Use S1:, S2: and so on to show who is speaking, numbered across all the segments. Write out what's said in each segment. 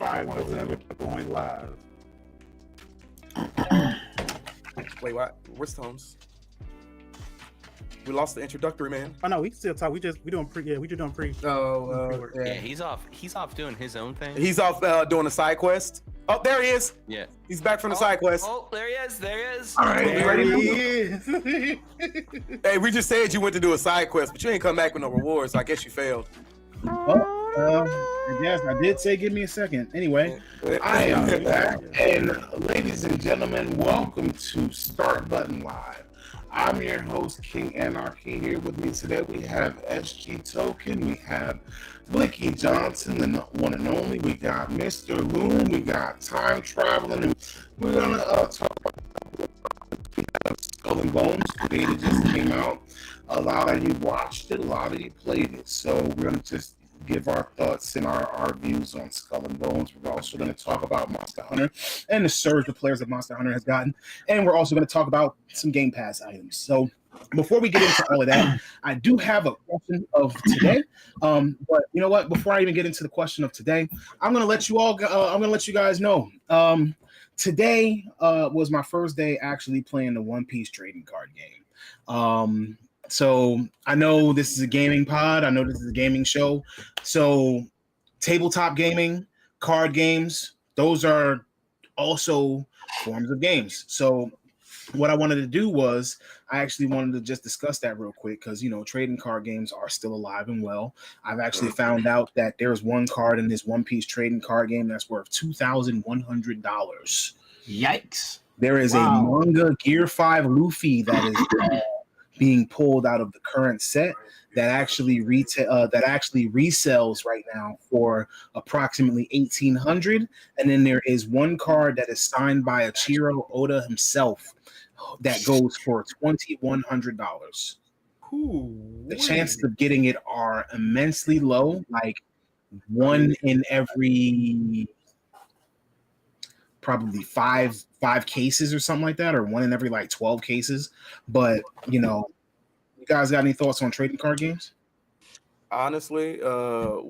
S1: 5-7 going live.
S2: Wait, what? Where's Tones? We lost the introductory man.
S3: Oh no, we can still talk. We just doing pre. Yeah, we just doing pre.
S4: Yeah, he's off doing his own thing.
S2: He's off doing a side quest. Oh, there he is.
S4: Yeah,
S2: he's back from the side quest.
S4: Oh, there he is.
S1: All right,
S3: There he is.
S2: Hey, we just said you went to do a side quest, but you ain't come back with no rewards. So I guess you failed.
S5: I guess I did say give me a second. Anyway,
S1: I am back, and ladies and gentlemen, welcome to Start Button Live. I'm your host, King Anarchy. Here with me today, we have SG Token, we have Blicky Johnson, the one and only. We got Mr. Loom, we got Time Traveling, and we're gonna talk about Skull and Bones. The beta just came out. A lot of you watched it, a lot of you played it. So we're gonna just give our thoughts and our views on Skull and Bones. We're also going to talk about Monster Hunter and the surge of players that Monster Hunter has gotten. And we're also going to talk about some Game Pass items. So before we get into all of that, I do have a question of today. But you know what? Before I even get into the question of today, I'm going to let you all. I'm going to let you guys know. Today was my first day actually playing the One Piece trading card game. So I know this is a gaming pod. I know this is a gaming show. So tabletop gaming, card games, those are also forms of games. So what I wanted to do was I actually wanted to just discuss that real quick because, you know, trading card games are still alive and well. I've actually found out that there's one card in this One Piece trading card game that's worth $2,100.
S6: Yikes.
S5: There is a manga Gear 5 Luffy that is being pulled out of the current set that actually resells right now for approximately $1,800. And then there is one card that is signed by Ichiro Oda himself that goes for $2,100. The chances of getting it are immensely low, like one in every probably five cases or something like that, or one in every like 12 cases. But you know, you guys got any thoughts on trading card games?
S2: Honestly, I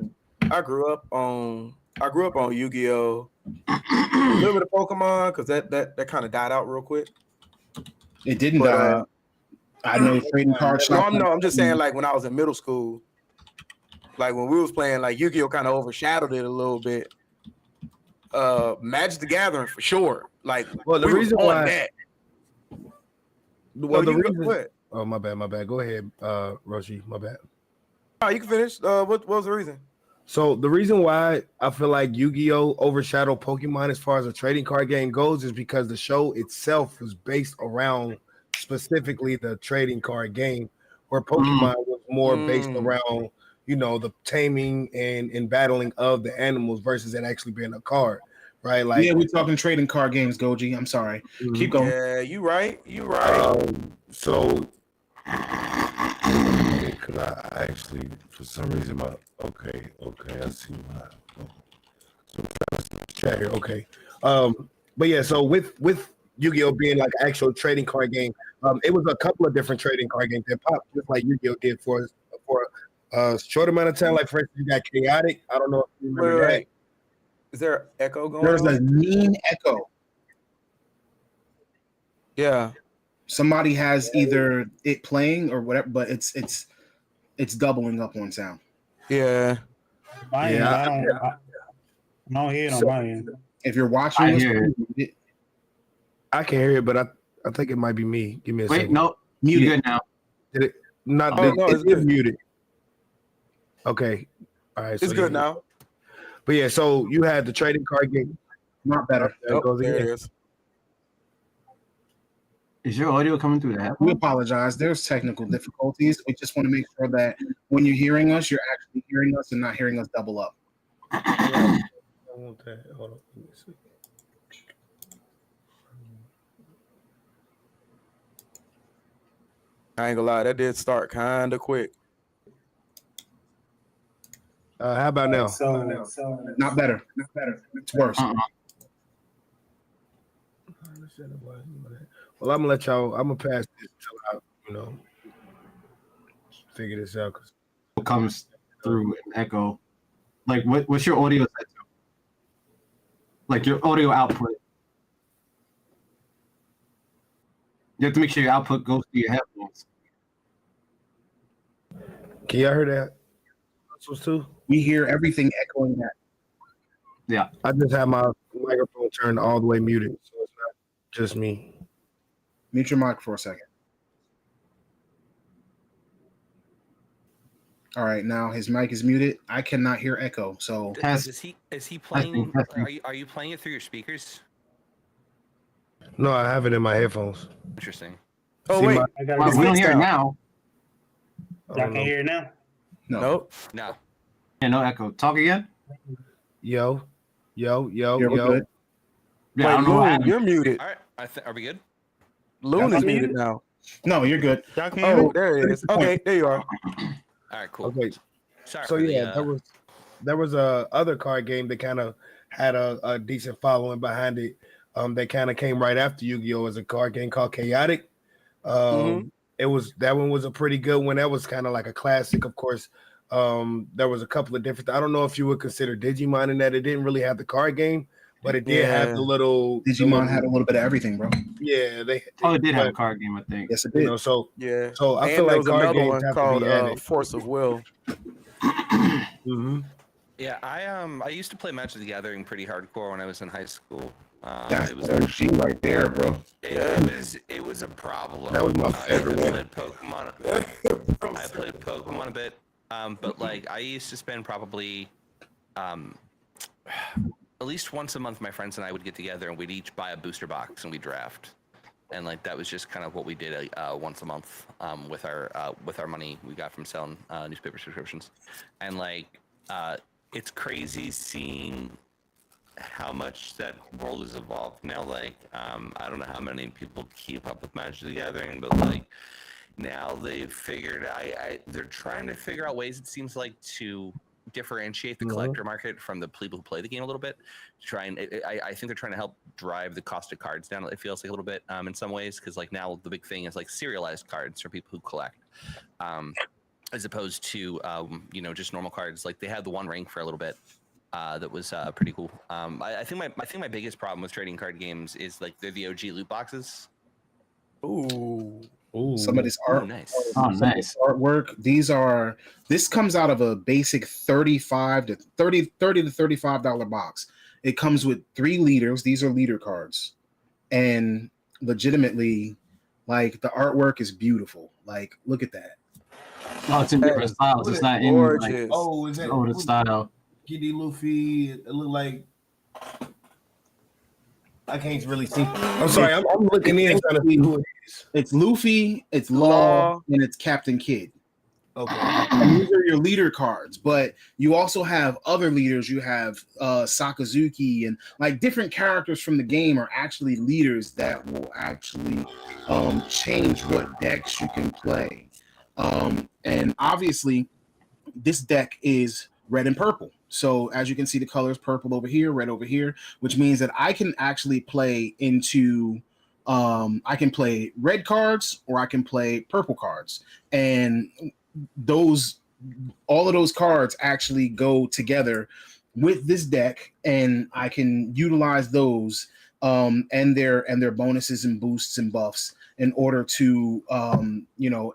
S2: grew up on Yu-Gi-Oh, a little bit of Pokemon because that kind of died out real quick.
S5: It didn't die out. I know trading card shop.
S2: No, I'm just saying, like when I was in middle school, like when we was playing, like Yu-Gi-Oh kind of overshadowed it a little bit. Magic the Gathering for sure. Like,
S7: well, the reason why
S2: that.
S7: Well, the reason. Oh, my bad. Go ahead, Roshi. My bad.
S2: Oh, you can finish. What was the reason?
S7: So the reason why I feel like Yu-Gi-Oh overshadowed Pokemon as far as a trading card game goes is because the show itself was based around specifically the trading card game, where Pokemon was more based around, you know, the taming and battling of the animals versus it actually being a card, right? Like,
S5: yeah, we're talking trading card games, Goji. I'm sorry. Keep going.
S2: Yeah, you right.
S1: So, because I actually, for some reason, okay, I see why.
S7: So chat here, okay. But yeah, so with Yu-Gi-Oh being like actual trading card game, it was a couple of different trading card games that popped just like Yu-Gi-Oh did for a short amount of time. Like for instance, you got Chaotic. I don't know if you remember that.
S2: Is there echo going
S5: There's
S2: on?
S5: a mean echo.
S2: Yeah.
S5: Somebody has either it playing or whatever, but it's doubling up on sound.
S2: Yeah.
S3: I don't hear it on my end.
S5: If you're watching
S7: I can hear it, but I think it might be me. Give me a second.
S6: No, mute it now.
S7: Did it not?
S2: It's good.
S7: Muted. Okay. All right.
S2: It's good now.
S7: But yeah, so you had the trading card game.
S5: Not better.
S2: There it is.
S6: Is your audio coming through that?
S5: We apologize. There's technical difficulties. We just want to make sure that when you're hearing us, you're actually hearing us and not hearing us double up.
S7: I want that. Hold on. Let me see.
S2: I ain't gonna lie, that did start kind of quick.
S7: How about now?
S5: Not better. It's worse.
S7: Well, I'm gonna let y'all. I'm gonna pass this until I, figure this out. Cause
S6: it comes through an echo. Like, what's your audio set to? Like your audio output. You have to make sure your output goes to your headphones.
S7: Can y'all hear that? This was too.
S5: We hear everything echoing that.
S6: Yeah.
S7: I just have my microphone turned all the way muted, so it's not just me.
S5: Mute your mic for a second. All right, now his mic is muted. I cannot hear echo. So
S4: Is he playing? Are you playing it through your speakers?
S7: No, I have it in my headphones.
S4: Interesting.
S2: Oh
S7: See
S2: wait,
S3: I got
S6: Well, we don't hear it now.
S3: Y'all can hear it now.
S5: no.
S2: nope.
S4: No.
S6: Yeah, no echo. Talk again.
S7: Yo.
S5: Yeah, we're good.
S6: Yeah, I don't
S2: Wait,
S6: know what
S2: Loon,
S6: happened.
S2: you're muted.
S4: All right. Are we good?
S2: Loon is
S5: Y'all
S2: muted now.
S5: No, you're good.
S3: Y'all can hear
S2: Oh,
S3: me?
S2: there it is. Okay, there you are.
S4: All right. Cool.
S7: Okay.
S4: Sorry.
S7: So
S4: for
S7: yeah,
S4: the,
S7: there was a other card game that kind of had a decent following behind it. That kind of came right after Yu-Gi-Oh! As a card game called Chaotic. It was that one was a pretty good one. That was kind of like a classic, of course. There was a couple of different. I don't know if you would consider Digimon in that. It didn't really have the card game, but it did have the little.
S5: Digimon had a little bit of everything, bro.
S7: Yeah,
S6: It did have a card game, I think.
S5: Yes, it did.
S7: So
S2: Yeah.
S7: So I
S2: And
S7: feel
S2: there
S7: like
S2: was
S7: card
S2: another
S7: games
S2: one
S7: have to
S2: called
S7: be added.
S2: Force of Will.
S7: Mm-hmm.
S4: Yeah, I used to play Magic the Gathering pretty hardcore when I was in high school.
S1: That's
S4: It was
S1: OG right there, bro.
S4: it was a problem.
S1: That was my favorite
S4: I
S1: one.
S4: played Pokemon a bit, but like I used to spend probably at least once a month. My friends and I would get together and we'd each buy a booster box and we draft, and like that was just kind of what we did once a month with our money we got from selling newspaper subscriptions, and like it's crazy seeing how much that world has evolved now. Like I don't know how many people keep up with Magic the Gathering, but like now they've figured they're trying to figure out ways, it seems like, to differentiate the collector market from the people who play the game a little bit. I think they're trying to help drive the cost of cards down, it feels like, a little bit in some ways, because like now the big thing is like serialized cards for people who collect, as opposed to just normal cards. Like they had the One Ring for a little bit. That was pretty cool. I think my biggest problem with trading card games is like they're the OG loot boxes.
S2: Ooh.
S5: Somebody's art.
S4: Nice.
S6: Oh, nice.
S5: Artwork. This comes out of a basic $35 to $35 box. It comes with 3 leaders. These are leader cards, and legitimately, like, the artwork is beautiful. Like, look at that.
S6: Oh, it's in different styles. It's not in like
S7: Is that
S6: older style.
S7: Giddy Luffy? It looked like I can't really see. I'm sorry, I'm looking in trying to see who it is.
S5: It's Luffy, it's Law, and it's Captain Kidd.
S7: Okay.
S5: And these are your leader cards, but you also have other leaders. You have Sakazuki, and like different characters from the game are actually leaders that will actually change what decks you can play. And obviously, this deck is red and purple. So as you can see, the colors purple over here, red over here, which means that I can actually play into I can play red cards or I can play purple cards. And all of those cards actually go together with this deck, and I can utilize those and their bonuses and boosts and buffs in order to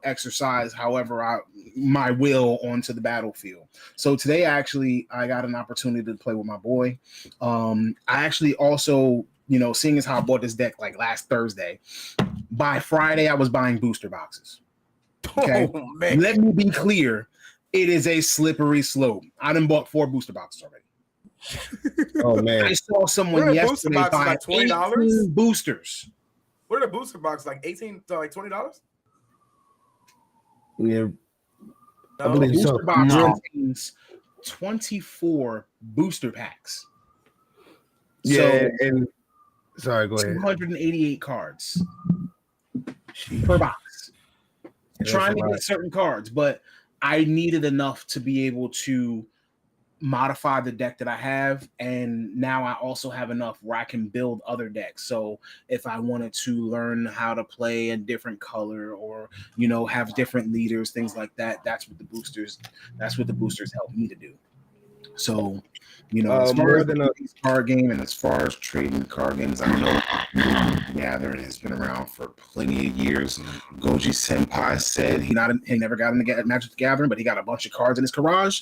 S5: exercise however my will onto the battlefield. So today actually I got an opportunity to play with my boy. I actually also, seeing as how I bought this deck like last Thursday, by Friday I was buying booster boxes. Okay.
S2: Oh, man.
S5: Let me be clear. It is a slippery slope. I done bought 4 booster boxes already.
S7: Oh man.
S5: I saw someone yesterday buy
S2: like $20?
S5: 18 boosters.
S2: What are the booster boxes, like $18 to like $20?
S7: Yeah. I
S2: No.
S7: believe so.
S5: Booster box
S6: No.
S5: contains 24 booster packs.
S7: Yeah,
S5: So
S7: and sorry, go ahead.
S5: 288 cards per box.
S7: That's
S5: Trying to
S7: a lot.
S5: get certain cards, but I needed enough to be able to modify the deck that I have, and now I also have enough where I can build other decks. So if I wanted to learn how to play a different color or have different leaders, things like that, that's what the boosters help me to do. So, as far
S7: more
S5: as
S7: than
S5: the
S7: a
S5: card game and as far as trading card games, I know Gathering has been around for plenty of years. Goji Senpai said he never got into Magic the Gathering, but he got a bunch of cards in his garage.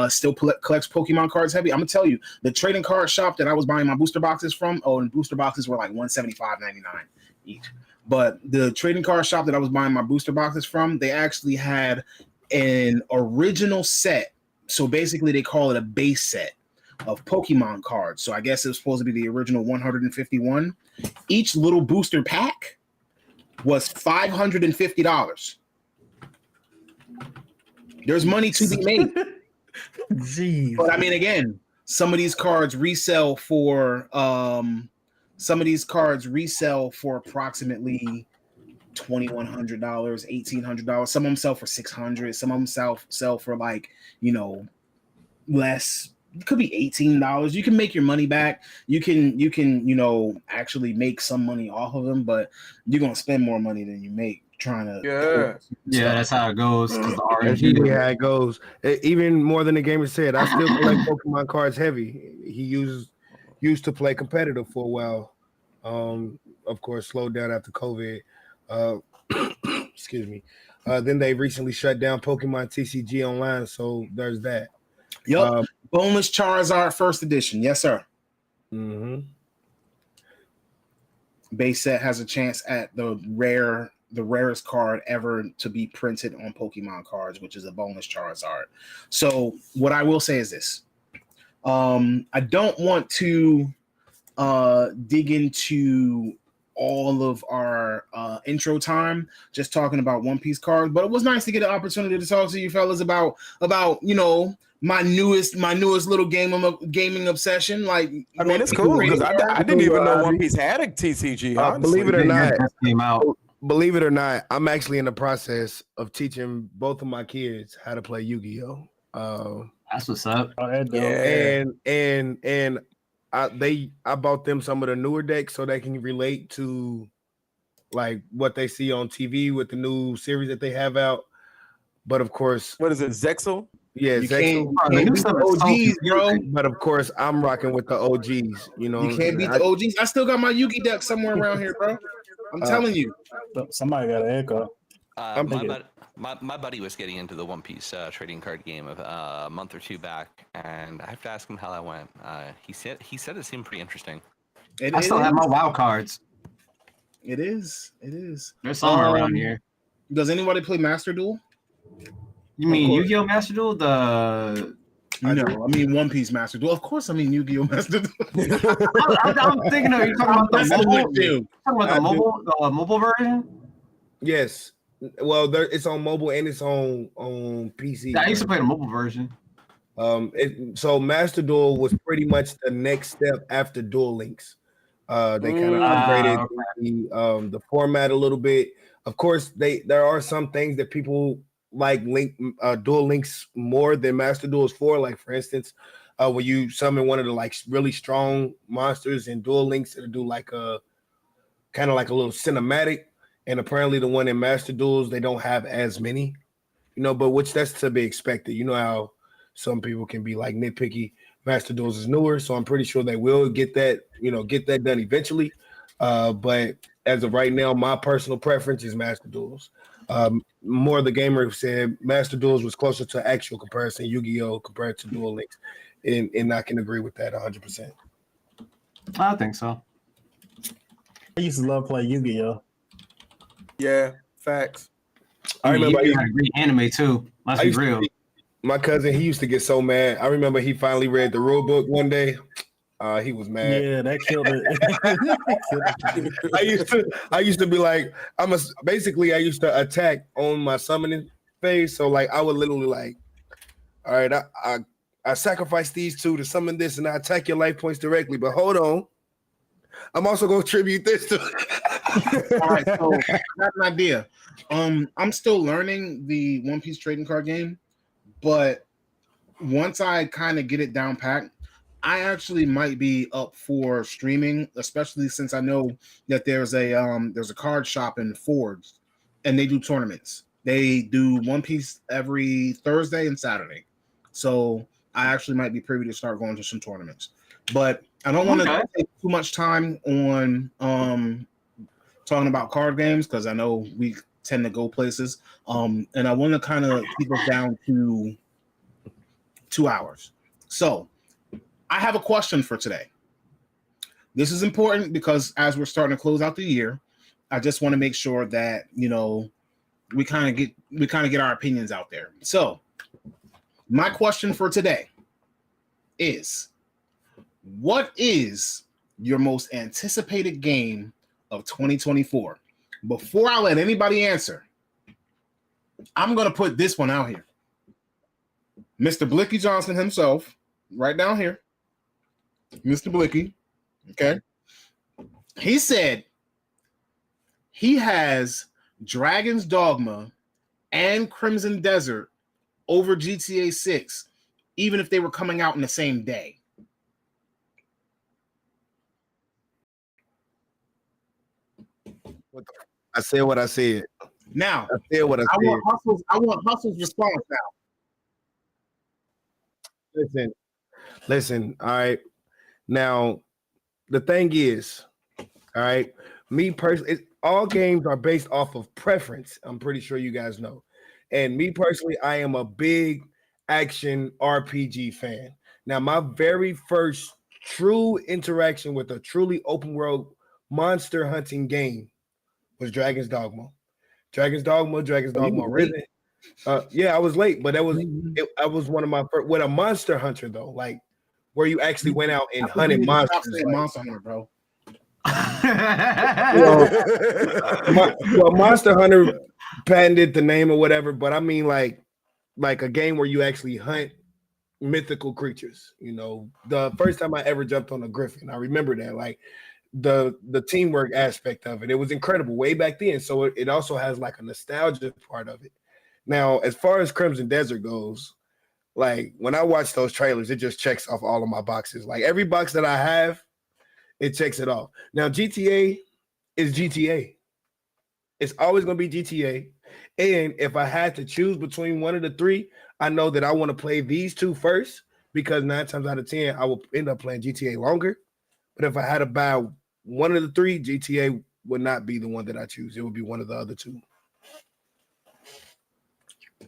S5: Still collects Pokemon cards heavy. I'm gonna tell you, the trading card shop that I was buying my booster boxes from, and booster boxes were like $175.99 each. But the trading card shop that I was buying my booster boxes from, they actually had an original set. So basically, they call it a base set of Pokemon cards. So I guess it was supposed to be the original 151. Each little booster pack was $550. There's money to be made.
S3: Jeez.
S5: But I mean, again, some of these cards resell for approximately $2,100, $1,800. Some of them sell for $600. Some of them sell for like, less. It could be $18. You can make your money back. You can actually make some money off of them, but you're gonna spend more money than you make trying to.
S6: Yeah, that's how it goes. 'Cause the
S7: That's
S6: RNG.
S7: usually how it goes. Even more than the gamer said, I still collect Pokemon cards heavy. He used to play competitive for a while. Of course, slowed down after COVID. Excuse me. Then they recently shut down Pokemon TCG Online, so there's that.
S5: Yup. Boneless Charizard first edition. Yes, sir.
S7: Mm-hmm.
S5: Base set has a chance at the rarest card ever to be printed on Pokemon cards, which is a boneless Charizard. So what I will say is this. I don't want to dig into all of our intro time just talking about One Piece cards, but it was nice to get an opportunity to talk to you fellas about my newest little gaming obsession. Like,
S2: I mean, it's cool because I didn't even know One Piece had a TCG.
S7: Believe it or not,
S6: Came out.
S7: believe it or not, I'm actually in the process of teaching both of my kids how to play Yu-Gi-Oh.
S6: That's what's up.
S2: Yeah.
S7: And I bought them some of the newer decks so they can relate to like what they see on TV with the new series that they have out. But of course,
S2: What is it, Zexal?
S7: yeah,
S5: you
S7: Zexal.
S5: can't beat the OGs, bro.
S7: But of course, I'm rocking with the OGs.
S5: You can't beat the OGs. I still got my Yu-Gi deck somewhere around here, bro. I'm telling you.
S3: Somebody got an echo.
S4: My buddy was getting into the One Piece trading card game a month or two back, and I have to ask him how that went. He said it seemed pretty interesting.
S6: I still have my wild cards.
S5: It is.
S6: They're somewhere around here.
S5: Does anybody play Master Duel?
S6: You mean Yu-Gi-Oh! Master Duel?
S5: No, I mean One Piece Master Duel. Of course, I mean Yu-Gi-Oh! Master Duel.
S6: I'm thinking of you talking about the mobile version.
S7: Yes. Well, it's on mobile and it's on PC.
S6: Yeah, I used to play the mobile version.
S7: So Master Duel was pretty much the next step after Duel Links. They kind of upgraded the format a little bit. Of course, there are some things that people like Duel Links more than Master Duels for. Like for instance, when you summon one of the like really strong monsters in Duel Links, it'll do like a kind of like a little cinematic. And apparently the one in Master Duels, they don't have as many, but which that's to be expected. You know how some people can be like nitpicky. Master Duels is newer, so I'm pretty sure they will get that done eventually. But as of right now, my personal preference is Master Duels. More of the gamer said Master Duels was closer to actual comparison, Yu-Gi-Oh! Compared to Duel Links. And I can agree with that 100%.
S6: I think so.
S3: I used to love playing Yu-Gi-Oh!
S2: Yeah, facts.
S7: I remember
S6: you had a great anime too. Must be real.
S7: My cousin, he used to get so mad. I remember he finally read the rule book one day. He was mad.
S3: Yeah, that killed it.
S7: I used to be like, I used to attack on my summoning phase. So like I would literally like, all right, I sacrifice these two to summon this and I attack your life points directly. But hold on. I'm also gonna tribute this to
S5: all right, so I got an idea. I'm still learning the One Piece trading card game, but once I kind of get it down packed, I actually might be up for streaming, especially since I know that there's a card shop in Ford, and they do tournaments. They do One Piece every Thursday and Saturday. So I actually might be privy to start going to some tournaments. But I don't want to take too much time on talking about card games because I know we tend to go places. And I want to kind of keep us down to 2 hours. So I have a question for today. This is important because as we're starting to close out the year, I just want to make sure that, you know, we kind of get our opinions out there. So my question for today is, what is your most anticipated game of 2024? Before I let anybody answer, I'm going to put this one out here. Mr. Blicky Johnson himself, right down here. Mr. Blicky, okay? He said he has Dragon's Dogma and Crimson Desert over GTA 6, even if they were coming out in the same day.
S7: I said what I said.
S5: Now,
S7: I said what I said.
S5: I want Hustle's response now.
S7: Listen. All right. Now, the thing is, all right, me personally, all games are based off of preference. I'm pretty sure you guys know. And me personally, I am a big action RPG fan. Now, my very first true interaction with a truly open world monster hunting game was Dragon's Dogma. Dragon's Dogma Risen. Yeah, I was late, but I was one of my first with a monster hunter though, like where you actually went out and hunted monsters.
S5: Like, monster hunter, bro.
S7: Well, Monster Hunter patented the name or whatever, but I mean like a game where you actually hunt mythical creatures. You know, the first time I ever jumped on a griffin, I remember that, like the teamwork aspect of it. It was incredible way back then. So it also has like a nostalgia part of it. Now, as far as Crimson Desert goes, like when I watch those trailers, it just checks off all of my boxes. Like every box that I have, it checks it off. Now, GTA is GTA. It's always going to be GTA. And if I had to choose between one of the three, I know that I want to play these two first because 9 times out of 10, I will end up playing GTA longer. But if I had to buy one of the three, GTA would not be the one that I choose. It would be one of the other two.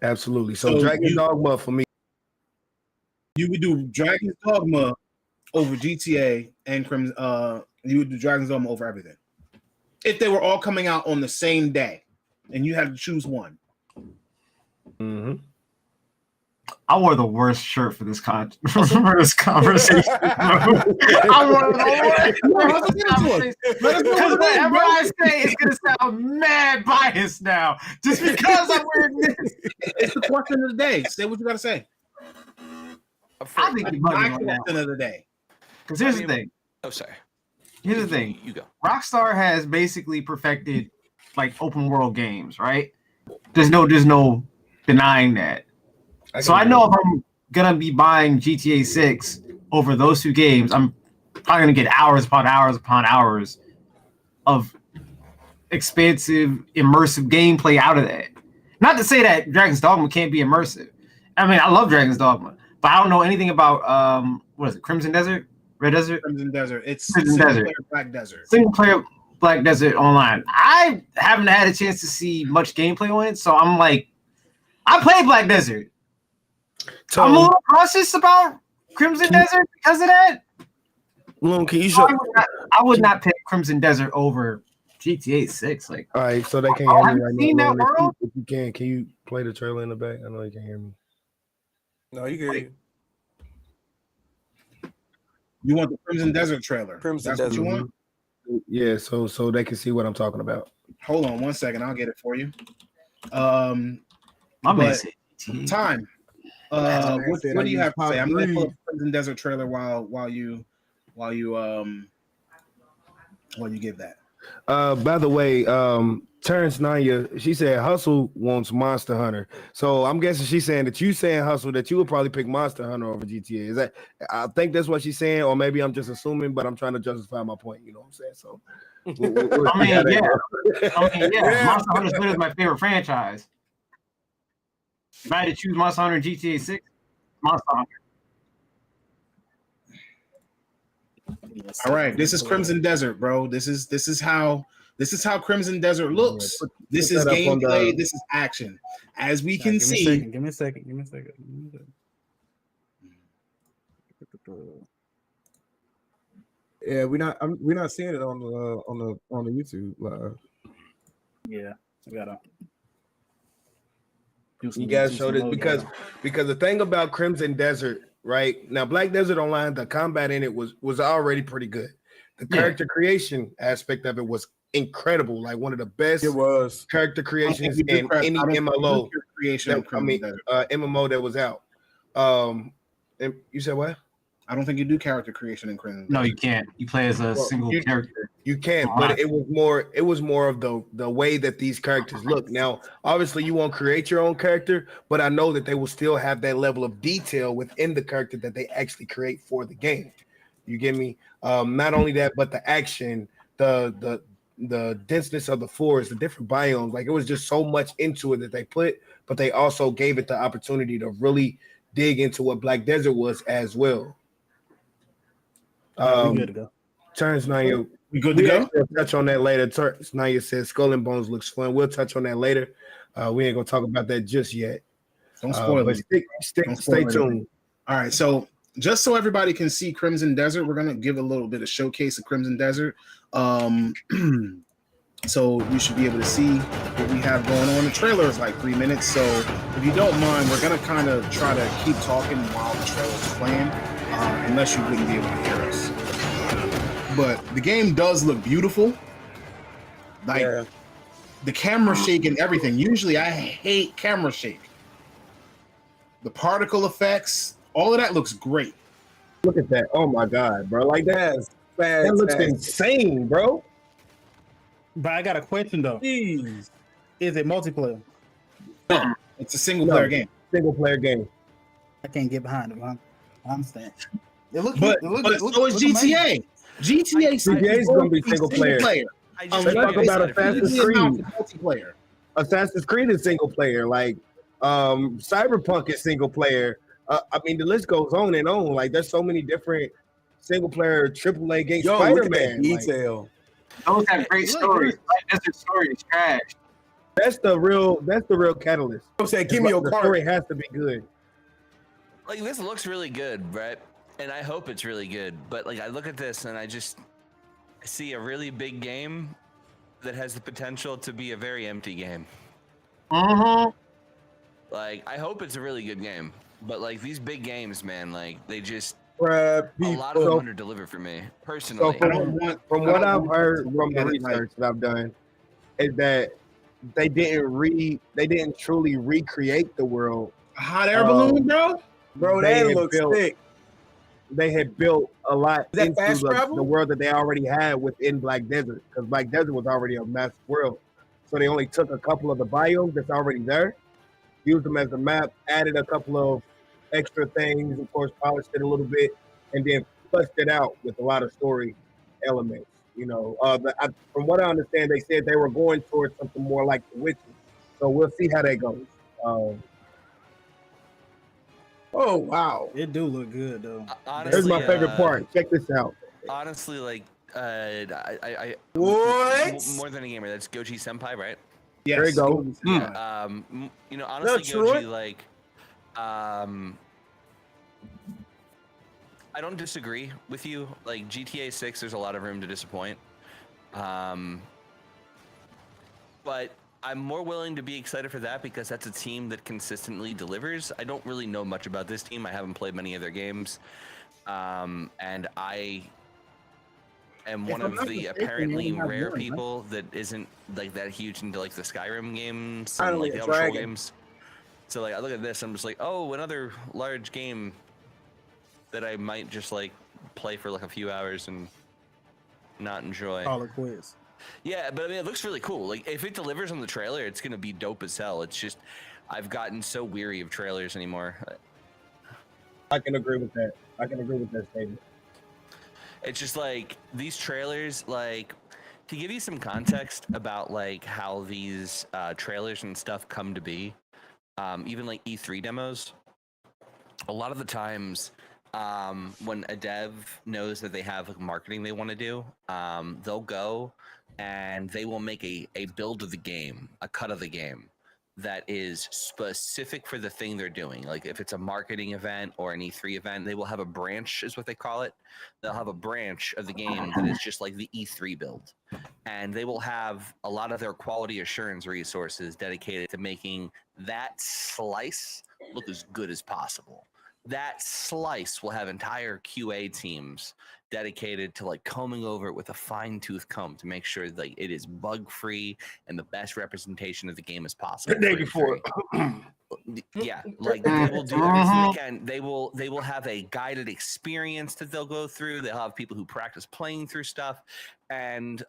S7: Absolutely. So Dragon's Dogma for me.
S5: You would do Dragon's Dogma over GTA and Crimson. You would do Dragon's Dogma over everything if they were all coming out on the same day, and you had to choose one.
S7: Mm-hmm.
S6: I wore the worst shirt for this for this conversation. I wore the worst conversation because whatever I say is gonna sound mad biased now, just because I'm wearing this.
S5: It's the question of the day. Say what you gotta say.
S6: I think you're
S5: my question of the day.
S6: Because here's the thing.
S4: Oh, sorry.
S6: Here's the thing.
S4: You go.
S6: Rockstar has basically perfected like open world games, right? There's no denying that. So I know if I'm gonna be buying GTA 6 over those two games, I'm probably gonna get hours upon hours of expansive, immersive gameplay out of that. Not to say that Dragon's Dogma can't be immersive. I mean, I love Dragon's Dogma, but I don't know anything about what is it? Crimson Desert, Red Desert,
S5: Crimson Desert. It's
S6: Crimson Desert,
S5: Black Desert.
S6: Single player Black Desert Online. I haven't had a chance to see much gameplay on it, so I'm like, I played Black Desert. So I'm a little cautious about Crimson Desert because of that.
S7: Can you show?
S6: I would not pick Crimson Desert over GTA 6. Like,
S7: all right, so they can't hear me right now.
S6: That world?
S7: If you can you play the trailer in the back? I know you can't hear me.
S2: No, you can hear you.
S5: You want the Crimson Desert trailer?
S2: Crimson
S5: That's
S2: Desert.
S5: what you want?
S7: Yeah, so they can see what I'm talking about.
S5: Hold on 1 second, I'll get it for you.
S6: My man said
S5: time. What do you have to say? I'm gonna pull up the Crimson Desert trailer while you give that.
S7: By the way, Terrence Nanya, she said Hustle wants Monster Hunter. So I'm guessing she's saying that you saying Hustle that you would probably pick Monster Hunter over GTA. Is that? I think that's what she's saying, or maybe I'm just assuming, but I'm trying to justify my point. You know what I'm saying? So
S6: I mean, yeah. Monster Hunter is literally my favorite franchise. If I had to choose Monster Hunter and GTA 6, Monster Hunter.
S1: All right, this is Crimson Desert, bro. This is how Crimson Desert looks. This is gameplay. This is action. As we can see.
S3: Give me a second.
S7: Yeah, we're not seeing it on the YouTube live.
S3: Yeah, I gotta.
S7: You guys showed it because the thing about Crimson Desert, right now, Black Desert Online, the combat in it was already pretty good. The character creation aspect of it was incredible, like one of the best.
S2: It was
S7: character creations in any MMO
S1: creation.
S7: MMO that was out. And you said what?
S1: I don't think you do character creation in Crimson.
S6: No, you can't. You play as a single character.
S7: You can't, but it was more of the way that these characters look. Now, obviously, you won't create your own character, but I know that they will still have that level of detail within the character that they actually create for the game. You get me? Not only that, but the action, the denseness of the forest, the different biomes. Like, it was just so much into it that they put, but they also gave it the opportunity to really dig into what Black Desert was as well.
S3: We good to go.
S7: Turns Naya.
S1: We good to go?
S7: We'll touch on that later. Turns Naya says Skull and Bones looks fun. We'll touch on that later. We ain't gonna talk about that just yet.
S1: Don't spoil it.
S7: Stay tuned.
S1: All right, so just so everybody can see Crimson Desert, we're gonna give a little bit of showcase of Crimson Desert. So you should be able to see what we have going on. The trailer is like 3 minutes, so if you don't mind, we're gonna kind of try to keep talking while the trailer is playing, unless you wouldn't be able to hear us. But the game does look beautiful. Like the camera shake and everything. Usually I hate camera shake. The particle effects, all of that looks great.
S7: Look at that. Oh my God, bro. Like that looks insane, bro.
S3: But I got a question though.
S2: Jeez.
S3: Is it multiplayer?
S1: No, it's a single player game.
S7: Single player game.
S3: I can't get behind it. I understand. It looks
S1: But so is GTA. GTA
S7: is going to be single player.
S4: Let's
S7: talk about Assassin's Creed.
S1: Multiplayer.
S7: Assassin's Creed is single player. Like Cyberpunk is single player. I mean, the list goes on and on. Like, there's so many different single player AAA games. Spider-Man,
S2: detail.
S6: Those have great stories. That's the story is trash.
S7: That's the real catalyst.
S2: I'm saying, give me your
S7: The
S2: card.
S7: story has to be good.
S4: Like, this looks really good, right? And I hope it's really good. But like, I look at this and I see a really big game that has the potential to be a very empty game. Like, I hope it's a really good game. But like, these big games, man, like, they just a lot of them under-deliver for me personally.
S7: So from what I've heard from the research that I've done, is that they didn't truly recreate the world.
S1: A hot air balloon, bro.
S2: Bro, that looks sick.
S7: They had built a lot
S2: that
S7: into
S2: fast travel?
S7: the world that they already had within Black Desert, because Black Desert was already a massive world. So they only took a couple of the biomes that's already there, used them as a map, added a couple of extra things, of course, polished it a little bit, and then fleshed it out with a lot of story elements. You know, from what I understand, they said they were going towards something more like The Witcher. So we'll see how that goes.
S2: Oh wow,
S3: it do look good though.
S4: Honestly,
S7: here's my favorite part. Check this out.
S4: Honestly, like, I
S2: what?
S4: more than a gamer, that's Goji Senpai, right?
S1: Yes.
S7: There you go.
S4: You know, honestly, Goji, like, I don't disagree with you. Like, GTA 6, there's a lot of room to disappoint. But I'm more willing to be excited for that because that's a team that consistently delivers. I don't really know much about this team. I haven't played many of their games. And I am one of the apparently rare people that isn't like that huge into like the Skyrim games and like the Elder Scrolls games. So like I look at this, I'm just like, oh, another large game that I might just like play for like a few hours and not enjoy.
S3: Call it quiz.
S4: Yeah, but I mean, it looks really cool. Like, if it delivers on the trailer, it's gonna be dope as hell. It's just, I've gotten so weary of trailers anymore.
S7: I can agree with that. I can agree with that statement.
S4: It's just like these trailers, like, to give you some context about like how these trailers and stuff come to be. Even like E3 demos, a lot of the times when a dev knows that they have like marketing they want to do, they'll go and they will make a build of the game, a cut of the game that is specific for the thing they're doing. Like if it's a marketing event or an E3 event, they will have a branch, is what they call it. They'll have a branch of the game that is just like the E3 build. And they will have a lot of their quality assurance resources dedicated to making that slice look as good as possible. That slice will have entire QA teams dedicated to like combing over it with a fine-tooth comb to make sure that it is bug-free and the best representation of the game as possible.
S7: The day before.
S4: Yeah, like they will do everything they can. They will have a guided experience that they'll go through. They'll have people who practice playing through stuff, and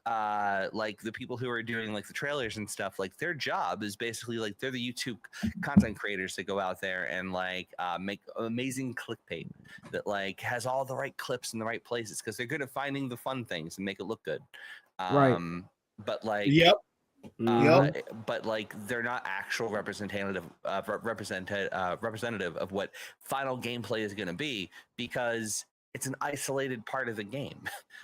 S4: like the people who are doing like the trailers and stuff, like their job is basically like they're the YouTube content creators that go out there and like make amazing clickbait that like has all the right clips in the right places because they're good at finding the fun things and make it look good.
S7: Right.
S4: But like but like they're not actual representative of what final gameplay is going to be because it's an isolated part of the game.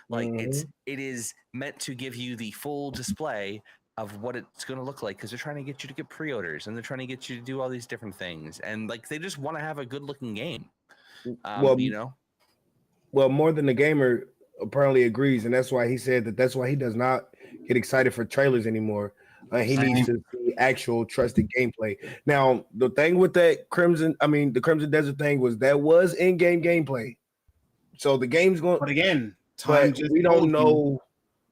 S4: Like it is meant to give you the full display of what it's going to look like because they're trying to get you to get pre-orders and they're trying to get you to do all these different things and like they just want to have a good looking game. You know,
S7: well, more than the gamer apparently agrees, and that's why he said that's why he does not get excited for trailers anymore. He needs to see actual trusted gameplay. Now, the thing with that the Crimson Desert thing was in-game gameplay. So the game's going.
S5: But again,
S7: we don't know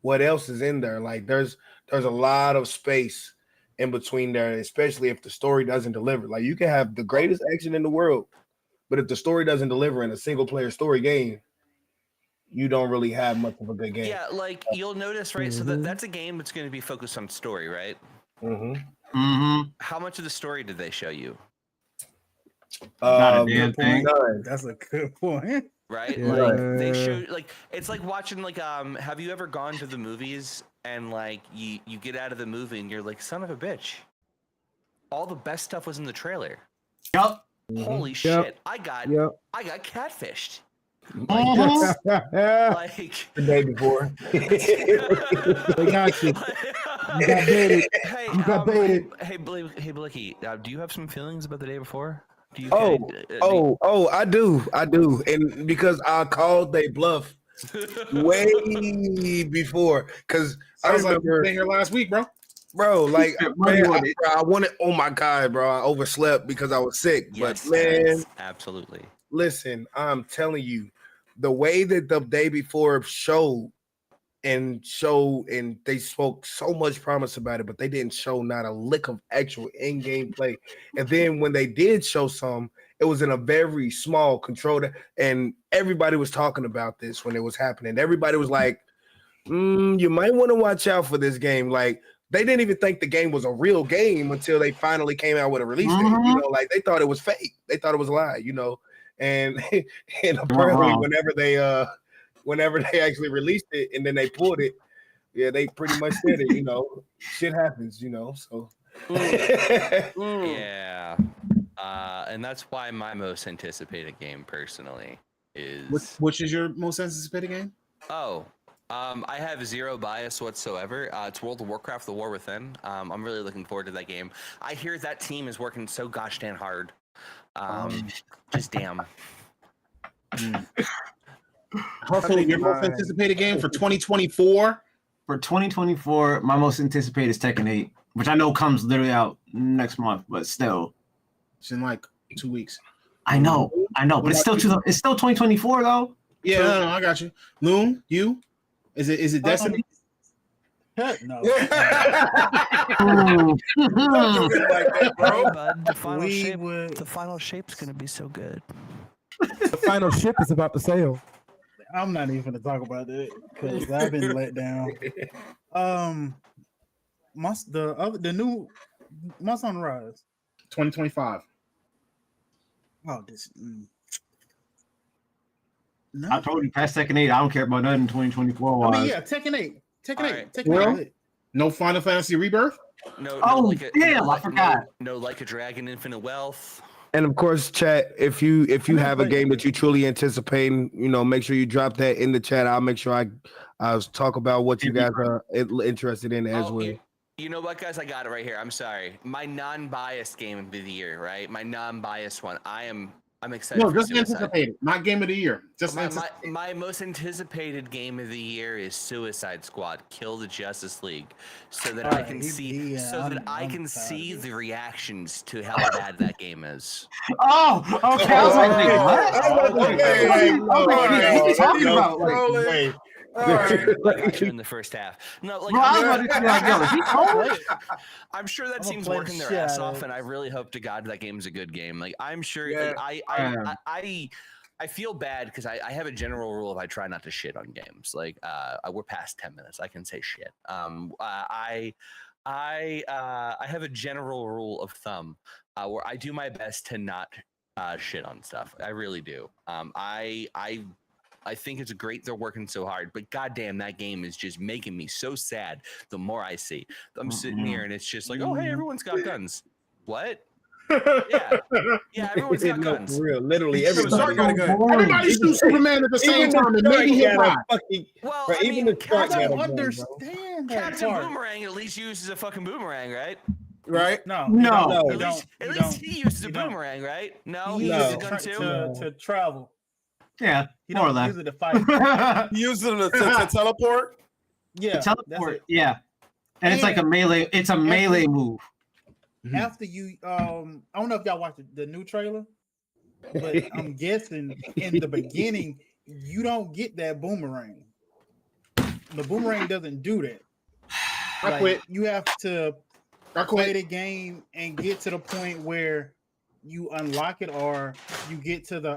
S7: what else is in there. Like there's a lot of space in between there, especially if the story doesn't deliver. Like you can have the greatest action in the world, but if the story doesn't deliver in a single player story game, you don't really have much of a good game.
S4: Yeah, like you'll notice, right? So that's a game that's going to be focused on story, right? How much of the story did they show you?
S6: Not a damn thing.
S3: That's a good point.
S4: Right? Like they show like it's like watching like have you ever gone to the movies and like you get out of the movie and you're like, son of a bitch. All the best stuff was in the trailer.
S6: Yep.
S4: Holy shit. I got catfished. Like, like
S7: the day before.
S3: They got you. You got baited.
S4: Hey,
S3: you got baited.
S4: Hey, Blicky, do you have some feelings about the day before? Do you?
S7: I do, and because I called they bluff way before, because I was like,
S5: been here last week, bro.
S7: Like man, I wanted. Oh my god, bro! I overslept because I was sick.
S4: Yes,
S7: but man,
S4: absolutely.
S7: Listen, I'm telling you, the way that the day before showed and they spoke so much promise about it, but they didn't show not a lick of actual in-game play. And then when they did show some, it was in a very small controlled, and everybody was talking about this when it was happening. Everybody was like, you might want to watch out for this game. Like, they didn't even think the game was a real game until they finally came out with a release date. You know, like they thought it was fake. They thought it was a lie, you know. And apparently whenever they actually released it and then they pulled it, they pretty much said it, you know. Shit happens, you know. So
S4: yeah. And that's why my most anticipated game personally is
S5: which is your most anticipated game?
S4: I have zero bias whatsoever. It's World of Warcraft: The War Within. I'm really looking forward to that game. I hear that team is working so gosh damn hard. Just damn.
S5: Hopefully, your most anticipated game for 2024.
S6: For 2024, my most anticipated is Tekken 8, which I know comes literally out next month, but still,
S5: it's in like 2 weeks.
S6: I know, but it's still 2024 though.
S5: Yeah, so, no, I got you. Loon, you? Is it Destiny?
S3: Heck no.
S4: Hey, bud, the final shape's gonna be so good.
S3: The final ship is about to sail. I'm not even gonna talk about that because I've been let down. The new Months on the Rise,
S5: 2025.
S3: Oh, this.
S6: No. I told you past Tekken 8. I don't care about nothing 2024.
S5: I mean, yeah, Tekken 8.
S4: Right.
S5: Tekken 8. No Final Fantasy Rebirth?
S4: No.
S6: Oh, damn! I forgot.
S4: No, Like a Dragon, Infinite Wealth.
S7: And of course, chat. If you have a game that you truly anticipating, make sure you drop that in the chat. I'll make sure I'll talk about what you guys are interested in as well.
S4: You know what, guys? I got it right here. I'm sorry. My non-biased game of the year, right? My non-biased one. I'm excited.
S1: No, just anticipated. Not game of the year. Just
S4: my most anticipated game of the year is Suicide Squad: Kill the Justice League, so that I can see the reactions to how bad that game is.
S6: Oh, okay. I was like, what are you talking about?
S4: In the first half. No, like I'm sure that team's working their ass off, and I really hope to God that game's a good game. Like I'm sure. Like, I feel bad because I have a general rule of I try not to shit on games. Like we're past 10 minutes. I can say shit. I have a general rule of thumb where I do my best to not shit on stuff. I really do. I think it's great they're working so hard, but goddamn, that game is just making me so sad the more I see. I'm sitting here and it's just like, oh, hey, everyone's got guns. What? Yeah, everyone's got guns.
S7: For real, literally everybody got a gun.
S1: Everybody shoots Superman at the same time and maybe hit by.
S4: Well,
S7: even the
S3: I don't understand that.
S4: Captain Boomerang at least uses a fucking boomerang, right?
S2: Right?
S3: No.
S4: At least he uses a boomerang, right? No, he uses a gun too.
S3: To travel.
S6: Yeah,
S3: you don't use it to fight.
S2: Use it to teleport.
S3: Yeah,
S6: teleport. Yeah, and it's like a melee. It's a melee move.
S3: After you, I don't know if y'all watched the new trailer, but I'm guessing in the beginning you don't get that boomerang. The boomerang doesn't do that.
S1: I quit.
S3: You have to play the game and get to the point where you unlock it, or you get to the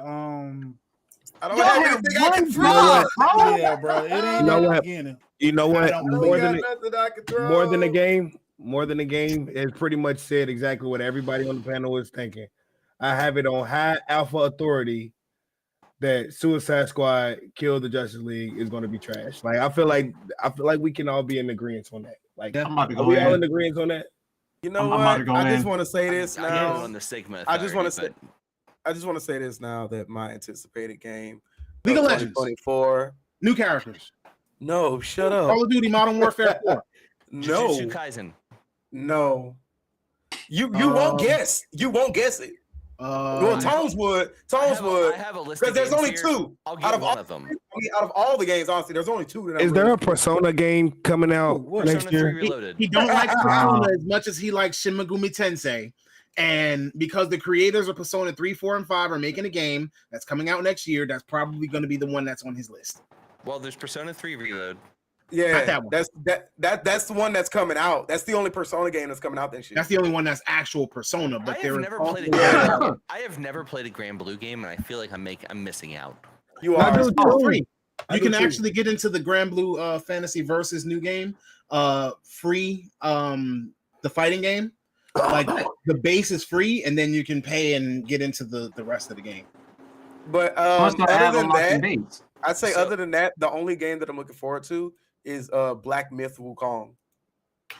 S2: I don't have anything I can throw.
S3: Yeah, bro. It ain't
S7: the
S3: beginning.
S7: You know what? More than a game, it pretty much said exactly what everybody on the panel was thinking. I have it on high alpha authority that Suicide Squad Kill the Justice League is going to be trash. Like I feel like we can all be in agreement on that. Like
S6: I'm about to go
S7: are we all in agreement on that?
S2: You know what? I just want to say this now.
S4: On the Sigma
S2: I just want to say this now that my anticipated game,
S1: League of Legends
S2: 2024,
S1: new characters.
S2: No, shut up.
S1: Call of Duty Modern Warfare 4.
S2: No,
S4: Jujutsu Kaisen.
S2: No, you won't guess. You won't guess it. Well, Tones would.
S4: I have a list
S2: because there's only
S4: here.
S2: two.
S4: I'll get one of them.
S2: I mean, out of all the games, honestly, there's only two.
S7: Is there a Persona game coming out next year?
S1: He don't like Persona as much as he likes Shin Megumi Tensei. And because the creators of Persona 3, 4, and 5 are making a game that's coming out next year, that's probably going to be the one that's on his list.
S4: Well, there's Persona 3 Reload.
S2: Yeah, that's the one that's coming out. That's the only Persona game that's coming out this year.
S1: That's the only one that's actual Persona. But I
S4: have never played a Grand Blue game, and I feel like I'm missing out.
S2: You are
S1: free. You can actually get into the Grand Blue Fantasy Versus new game, free. The fighting game, like the base is free, and then you can pay and get into the rest of the game.
S2: But other than that, I'd say other than that, the only game that I'm looking forward to is Black Myth Wukong.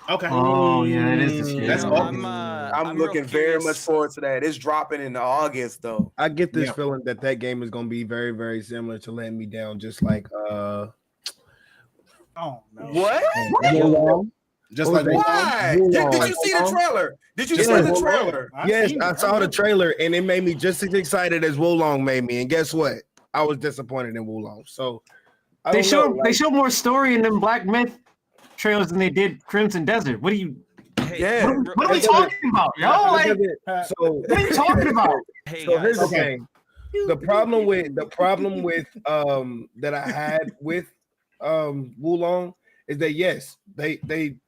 S1: Okay.
S6: Oh yeah, it is.
S1: That's awesome.
S2: I'm looking very much forward to that. It's dropping in August though.
S7: I get this feeling that game is going to be very, very similar to Let Me Down, just like
S3: oh no.
S2: What?
S1: Just like
S2: why? Did you see the trailer? Did you see the trailer?
S7: Yes, I saw the trailer and it made me just as excited as Wulong made me. And guess what? I was disappointed in Wulong. So
S6: they show more story in them Black Myth trailers than they did Crimson Desert. What are you? What are we talking about, yo? What are you talking about?
S7: So here's the thing. The problem with that I had with Wulong is that yes, they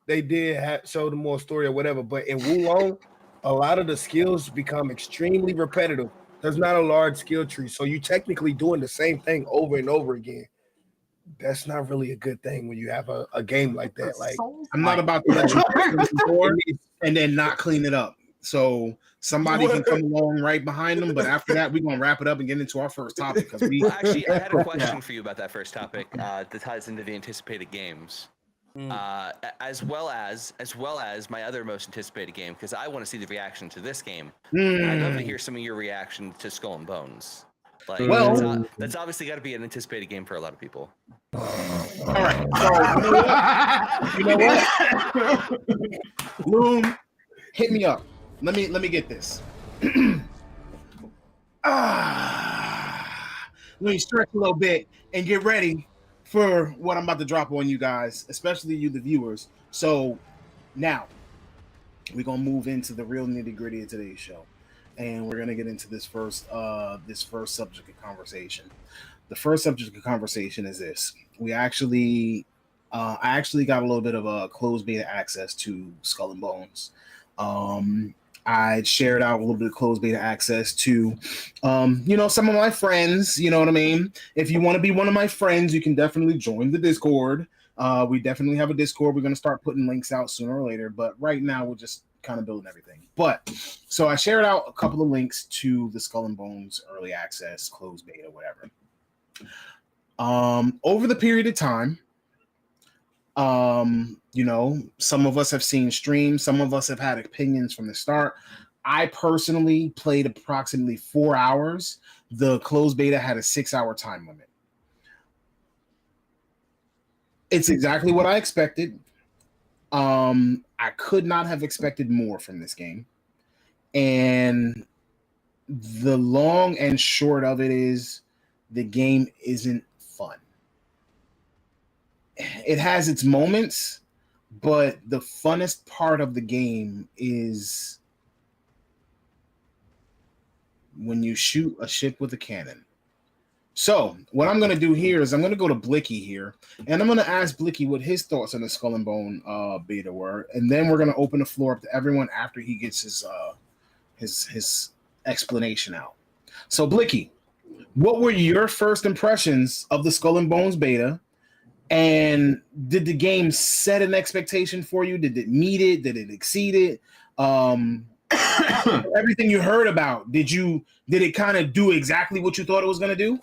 S7: did show the more story or whatever, but in Wulong, a lot of the skills become extremely repetitive. There's not a large skill tree, so you're technically doing the same thing over and over again. That's not really a good thing when you have a game like that. Like
S1: I'm not about to let you and then not clean it up. So somebody can come along right behind them, but after that, we're gonna wrap it up and get into our first topic.
S4: Actually, I had a question for you about that first topic that ties into the anticipated games. as well as my other most anticipated game, because I want to see the reaction to this game.
S5: Mm.
S4: I'd love to hear some of your reaction to Skull and Bones. Like, that's obviously got to be an anticipated game for a lot of people.
S5: All right, so you know what? Loom, hit me up. Let me get this. Let me stretch a little bit and get ready for what I'm about to drop on you guys, especially you, the viewers. So now we're gonna move into the real nitty-gritty of today's show, and we're gonna get into this first subject of conversation. The first subject of conversation is this: I actually got a little bit of a closed beta access to Skull and Bones. I shared out a little bit of closed beta access to, some of my friends. You know what I mean? If you want to be one of my friends, you can definitely join the Discord. We definitely have a Discord. We're going to start putting links out sooner or later. But right now, we're just kind of building everything. But so I shared out a couple of links to the Skull and Bones early access, closed beta, whatever. Over the period of time, some of us have seen streams, some of us have had opinions from the start. I personally played approximately 4 hours. The closed beta had a 6-hour time limit. It's exactly what I expected. I could not have expected more from this game. And the long and short of it is the game isn't fun. It has its moments, but the funnest part of the game is when you shoot a ship with a cannon. So what I'm going to do here is I'm going to go to Blicky here, and I'm going to ask Blicky what his thoughts on the Skull and Bone beta were, and then we're going to open the floor up to everyone after he gets his explanation out. So Blicky, what were your first impressions of the Skull and Bones beta? And did the game set an expectation for you? Did it meet it? Did it exceed it? Everything you heard about, did it kind of do exactly what you thought it was going to do?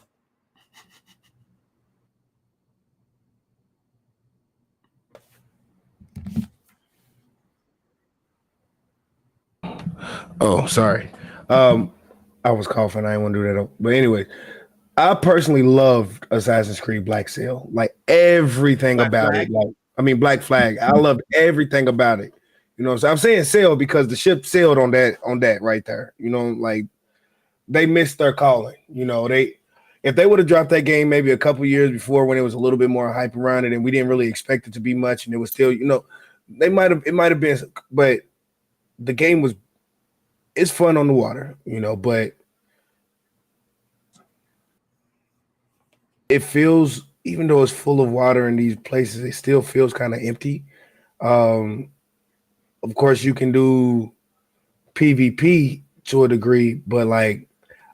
S7: Oh, sorry. I was coughing. I didn't want to do that. But anyway, I personally loved Assassin's Creed Black Sail. Like everything
S5: Black
S7: about
S5: Flag?
S7: it. Black Flag. I loved everything about it. So I'm saying sail because the ship sailed on that right there. Like they missed their calling. If they would have dropped that game maybe a couple years before when it was a little bit more hype around it and we didn't really expect it to be much and it was still, it might have been, but the game it's fun on the water, but it feels, even though it's full of water in these places, it still feels kind of empty. Of course, you can do PvP to a degree, but like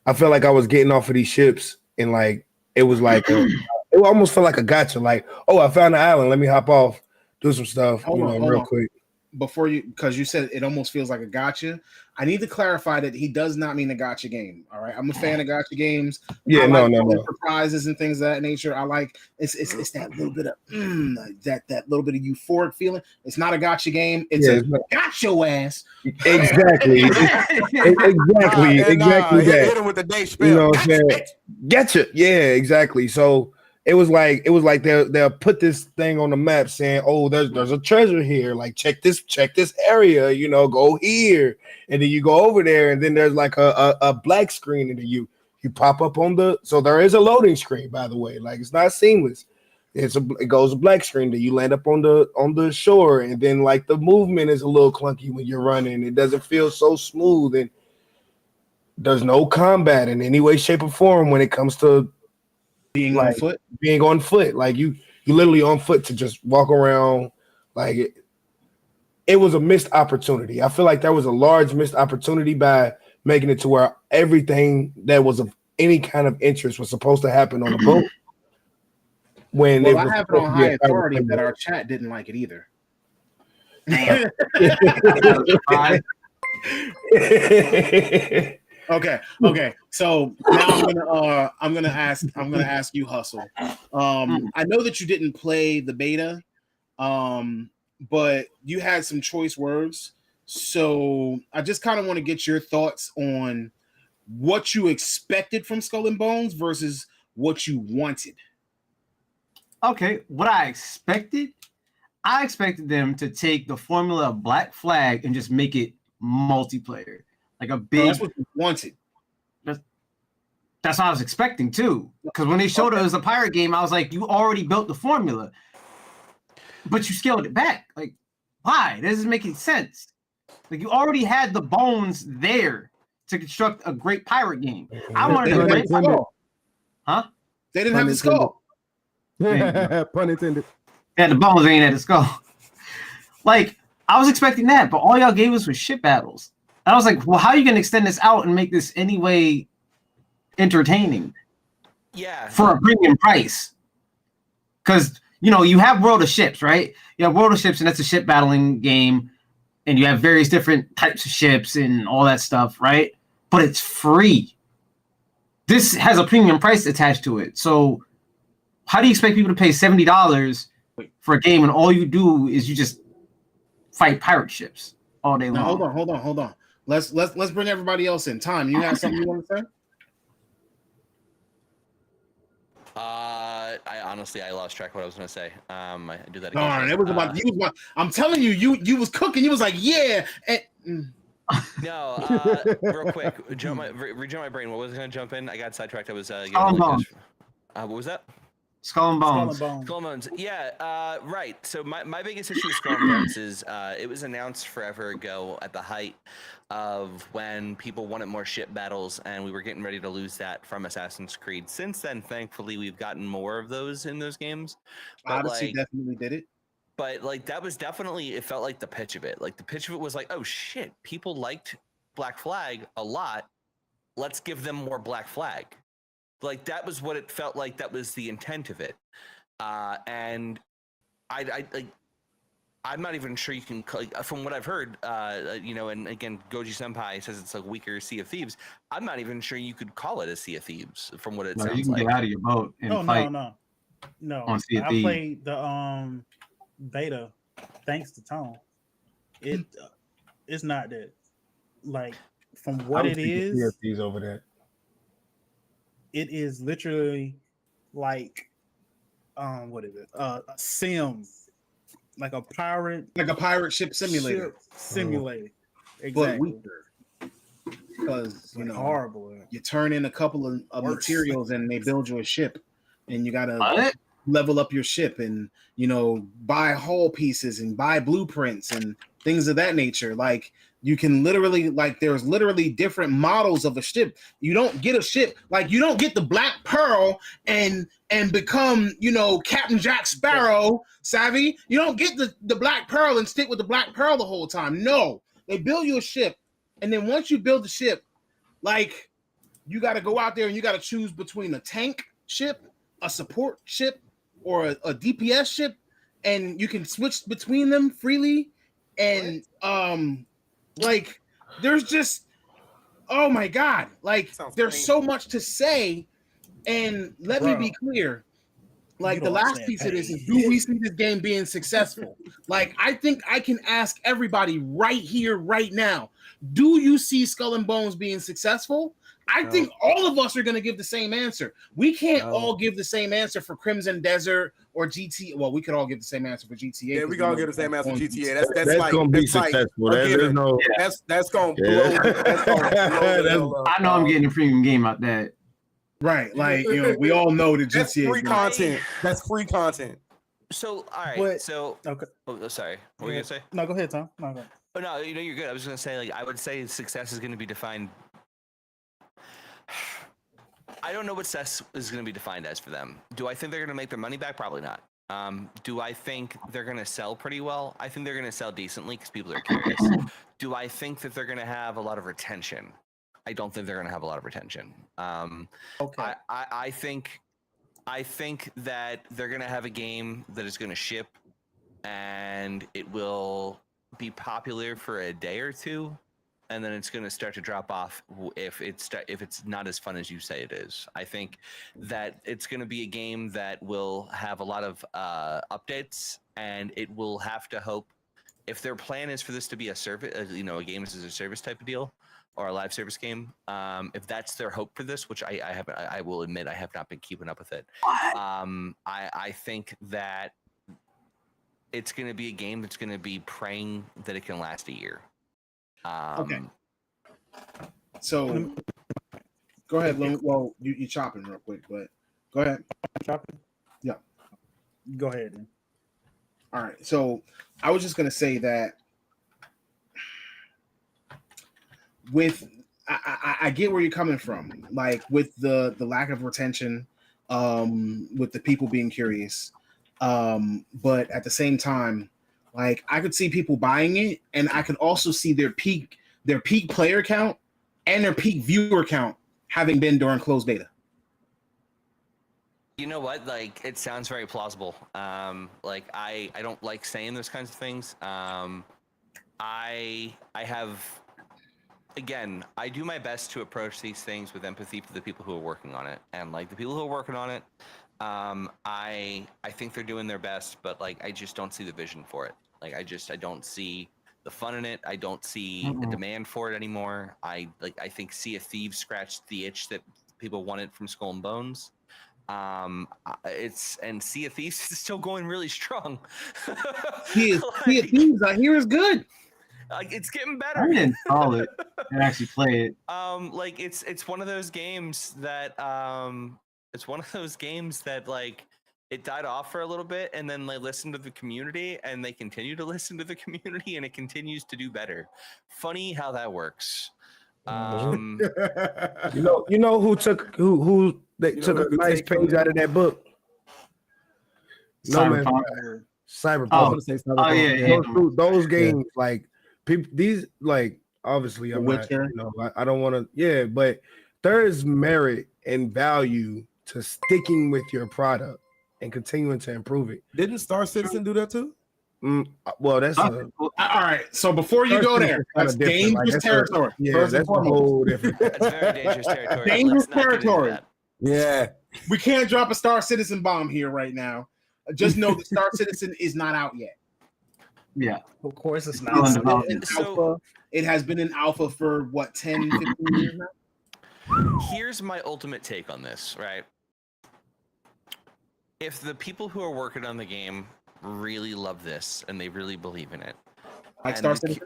S7: I felt like I was getting off of these ships and like it was like it almost felt like a gotcha. Like, oh, I found an island. Let me hop off, do some stuff, real quick.
S5: Before you, because you said it almost feels like a gotcha. I need to clarify that he does not mean a gotcha game. All right, I'm a fan of gotcha games.
S7: Yeah, no.
S5: Surprises and things of that nature. I like it's that little bit of that little bit of euphoric feeling. It's not a gotcha game. It's got your ass.
S7: Exactly. exactly that.
S2: Hit him with the day spell.
S7: You know what I'm saying? Getcha. Yeah, exactly. So it was like they'll put this thing on the map saying, oh, there's a treasure here. Like check this area, go here. And then you go over there, and then there's like a black screen, and then you pop up so there is a loading screen, by the way. Like it's not seamless. It goes a black screen, then you land up on the shore, and then like the movement is a little clunky when you're running. It doesn't feel so smooth, and there's no combat in any way, shape, or form when it comes to being on foot. Like you literally on foot to just walk around. Like it was a missed opportunity. I feel like there was a large missed opportunity by making it to where everything that was of any kind of interest was supposed to happen on a boat.
S5: I have it on high authority that our chat didn't like it either. Okay. So now I'm gonna ask you, Hustle. I know that you didn't play the beta. But you had some choice words, so I just kind of want to get your thoughts on what you expected from Skull and Bones versus what you wanted.
S6: Okay, what I expected them to take the formula of Black Flag and just make it multiplayer, like a big.
S5: That's what you wanted.
S6: That's what I was expecting too. Because when they showed it as a pirate game, I was like, you already built the formula, but you scaled it back. Like, why? This isn't making sense. Like, you already had the bones there to construct a great pirate game. I wanted to
S5: They didn't have the skull.
S7: Pun intended.
S6: Yeah, the bones ain't at the skull. Like, I was expecting that, but all y'all gave us was ship battles. And I was like, well, how are you gonna extend this out and make this any way entertaining?
S4: Yeah.
S6: For a premium price. Because, you know, you have World of Ships, right? You have World of Ships, and that's a ship battling game, and you have various different types of ships and all that stuff, right? But it's free. This has a premium price attached to it. So how do you expect people to pay $70 for a game when all you do is you just fight pirate ships all day long?
S5: Now, hold on. Let's bring everybody else in. Time, you have something you want to say?
S4: I honestly lost track of what I was going to say. I do that
S5: No,
S4: again.
S5: it was about you. I'm telling you, you was cooking. You was like, yeah.
S4: No, real quick, rejoin my brain. What was I going to jump in? I got sidetracked. I was what was that?
S6: Skull and Bones.
S4: Skull and Bones. Yeah, right. So my biggest issue with Skull and Bones is it was announced forever ago at the height of when people wanted more ship battles, and we were getting ready to lose that from Assassin's Creed. Since then, thankfully, we've gotten more of those in those games. But
S5: Odyssey definitely did it.
S4: But like that was definitely, it felt like the pitch of it. Like the pitch of it was like, oh shit, people liked Black Flag a lot. Let's give them more Black Flag. Like that was what it felt like. That was the intent of it. And I like, I'm not even sure you can, from what I've heard, you know, and again, Goji Senpai says it's a weaker Sea of Thieves. I'm not even sure you could call it a Sea of Thieves from what it sounds like.
S6: You can get out of your boat and fight.
S3: No.
S6: On Sea of
S3: I
S6: Thieves.
S3: played the beta thanks to Tone. It's not that. Like, from what it is,
S7: Sea of Thieves over that.
S3: It is literally like, what is it? Sim. Like a pirate
S5: ship simulator.
S3: Simulator.
S5: But
S3: Exactly.
S5: weaker. Because, you know,
S3: horrible.
S5: You turn in a couple of materials and they build you a ship. And you got to level up your ship and, you know, buy hull pieces and buy blueprints and things of that nature. Like, you can literally, like, there's literally different models of a ship. You don't get a ship, like, you don't get the Black Pearl and become, you know, Captain Jack Sparrow, savvy. You don't get the Black Pearl and stick with the Black Pearl the whole time. No, they build you a ship. And then once you build the ship, like, you got to go out there and you got to choose between a tank ship, a support ship, or a DPS ship. And you can switch between them freely. And, like, there's just, oh my God, like, there's so much to say. And let me be clear, like, the last piece of this is, do we see this game being successful? Like, I think I can ask everybody right here, right now, do you see Skull and Bones being successful? I think all of us are going to give the same answer. We can't all give the same answer for Crimson Desert or GTA. Well, we could all give the same answer for GTA.
S2: Yeah, we gonna give the same answer for GTA.
S7: That's gonna be successful. There's no.
S2: That's gonna blow.
S6: I know I'm getting a premium game out that.
S5: Right, like, you know, we all know that GTA.
S2: That's free content. That's free content.
S4: So all right.
S3: But,
S4: so
S3: okay.
S4: Oh, sorry. What were you gonna say?
S3: No, go ahead, Tom. No, go ahead.
S4: Oh no, you know you're good. I was gonna say, like, I would say success is gonna be defined. I don't know what success is going to be defined as for them. Do I think they're going to make their money back? Probably not. Do I think they're going to sell pretty well? I think they're going to sell decently because people are curious. Do I think that they're going to have a lot of retention? I don't think they're going to have a lot of retention.
S3: Okay.
S4: I think that they're going to have a game that is going to ship, and it will be popular for a day or two. And then it's going to start to drop off if it's not as fun as you say it is. I think that it's going to be a game that will have a lot of updates and it will have to hope. If their plan is for this to be a service, a games as a service type of deal, or a live service game, if that's their hope for this, which I will admit I have not been keeping up with it. I think that it's going to be a game that's going to be praying that it can last a year.
S5: Okay. So go ahead. Well, you're chopping real quick, but go ahead.
S3: Chopping?
S5: Yeah.
S3: Go ahead then.
S5: All right. So I was just going to say that I get where you're coming from, like with the lack of retention, with the people being curious. But at the same time, like I could see people buying it, and I could also see their peak player count and their peak viewer count having been during closed beta.
S4: You know what? Like, it sounds very plausible. Like I don't like saying those kinds of things. I have, again, I do my best to approach these things with empathy for the people who are working on it, and like the people who are working on it, I think they're doing their best, but like I just don't see the vision for it. Like I don't see the fun in it. I don't see the demand for it anymore. I think Sea of Thieves scratched the itch that people wanted from Skull and Bones. And Sea of Thieves is still going really strong.
S5: Sea of Thieves, I hear, is good.
S4: Like, it's getting better.
S6: I didn't install it and actually play it.
S4: Like it's one of those games that like it died off for a little bit, and then they listened to the community, and they continue to listen to the community, and it continues to do better. Funny how that works.
S7: You know who took a nice page out of that book?
S6: Cyberpunk.
S7: Cyberpunk.
S6: Oh yeah.
S7: Those games, like people, these like obviously I'm not, I don't want to. Yeah, but there is merit and value to sticking with your product and continuing to improve it.
S2: Didn't Star Citizen do that too?
S7: Well, that's
S5: all right. So before you go there, that's dangerous territory.
S7: That's a whole different.
S4: That's very dangerous territory.
S5: Dangerous territory.
S7: Yeah,
S5: we can't drop a Star Citizen bomb here right now. Just know that Star Citizen is not out yet.
S6: Yeah,
S3: of course it's not.
S5: It has been in alpha for what, 10, 15 years now?
S4: Here's my ultimate take on this, right? If the people who are working on the game really love this and they really believe in it,
S5: like Star Citizen,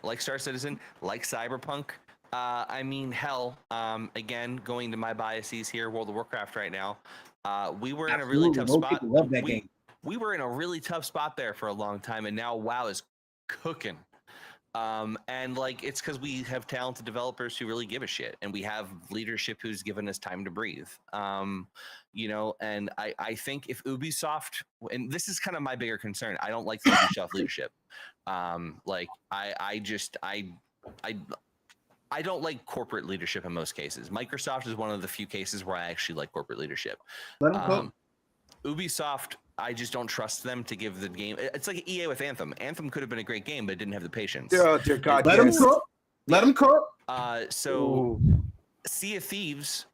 S4: like Star Citizen, like Cyberpunk. I mean, hell, again, going to my biases here, World of Warcraft right now. We were in a really tough spot.
S5: Love that game.
S4: We were in a really tough spot there for a long time, and now WoW is cooking. And like it's because we have talented developers who really give a shit, and we have leadership who's given us time to breathe. And I think if Ubisoft, and this is kind of my bigger concern, I don't like the Ubisoft leadership. Like I don't like corporate leadership in most cases. Microsoft is one of the few cases where I actually like corporate leadership. Ubisoft, I just don't trust them to give the game. It's like EA with Anthem. Anthem could have been a great game, but it didn't have the patience.
S2: Oh, dear God.
S5: Let them cook. Let them cook.
S4: So Sea of Thieves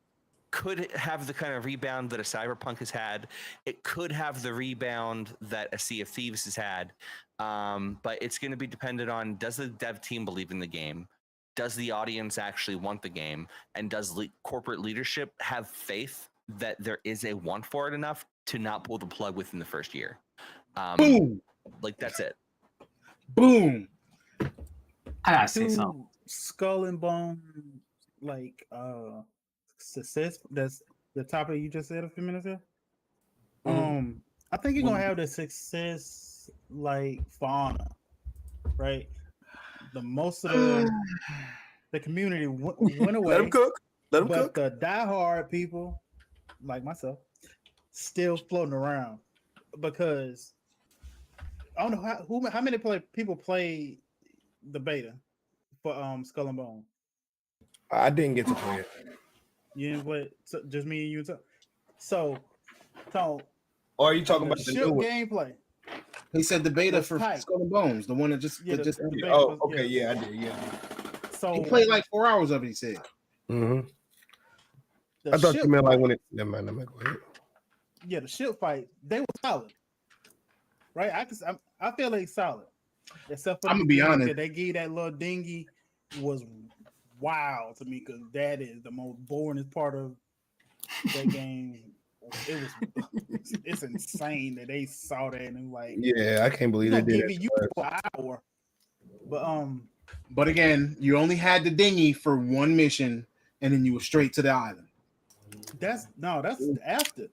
S4: could have the kind of rebound that a Cyberpunk has had. It could have the rebound that a Sea of Thieves has had. But it's going to be dependent on, does the dev team believe in the game? Does the audience actually want the game? And does corporate leadership have faith that there is a want for it enough to not pull the plug within the first year?
S5: Boom.
S4: Like, that's it.
S5: Boom.
S6: I gotta say something.
S3: Skull and Bone, like success. That's the topic you just said a few minutes ago. I think you're gonna have the success like fauna, right? The most of the community went away.
S2: Let them cook. Let them cook.
S3: The diehard people, like myself, still floating around because I don't know how many people play the beta for Skull and Bone.
S7: I didn't get to play it.
S3: You didn't play it? So, just me and you. So,
S7: or are you talking about the new
S3: gameplay?
S5: He said the beta for Skull and Bones, the one that just
S7: oh, okay, yeah, I did, yeah.
S5: So he played like 4 hours of it. He said.
S7: Mm-hmm. I thought you meant like when it. Never mind. Go ahead.
S3: Yeah, the ship fight, they were solid. right? I feel like solid, except for
S5: I'm gonna be honest.
S3: because they gave that little dinghy was wild to me because that is the most boringest part of that game. It's insane that they saw that and like,
S7: Yeah, I can't believe they
S3: gonna
S7: did
S3: give
S7: it.
S3: you for an hour,
S5: But again, you only had the dinghy for one mission, and then you were straight to the island.
S3: that's after.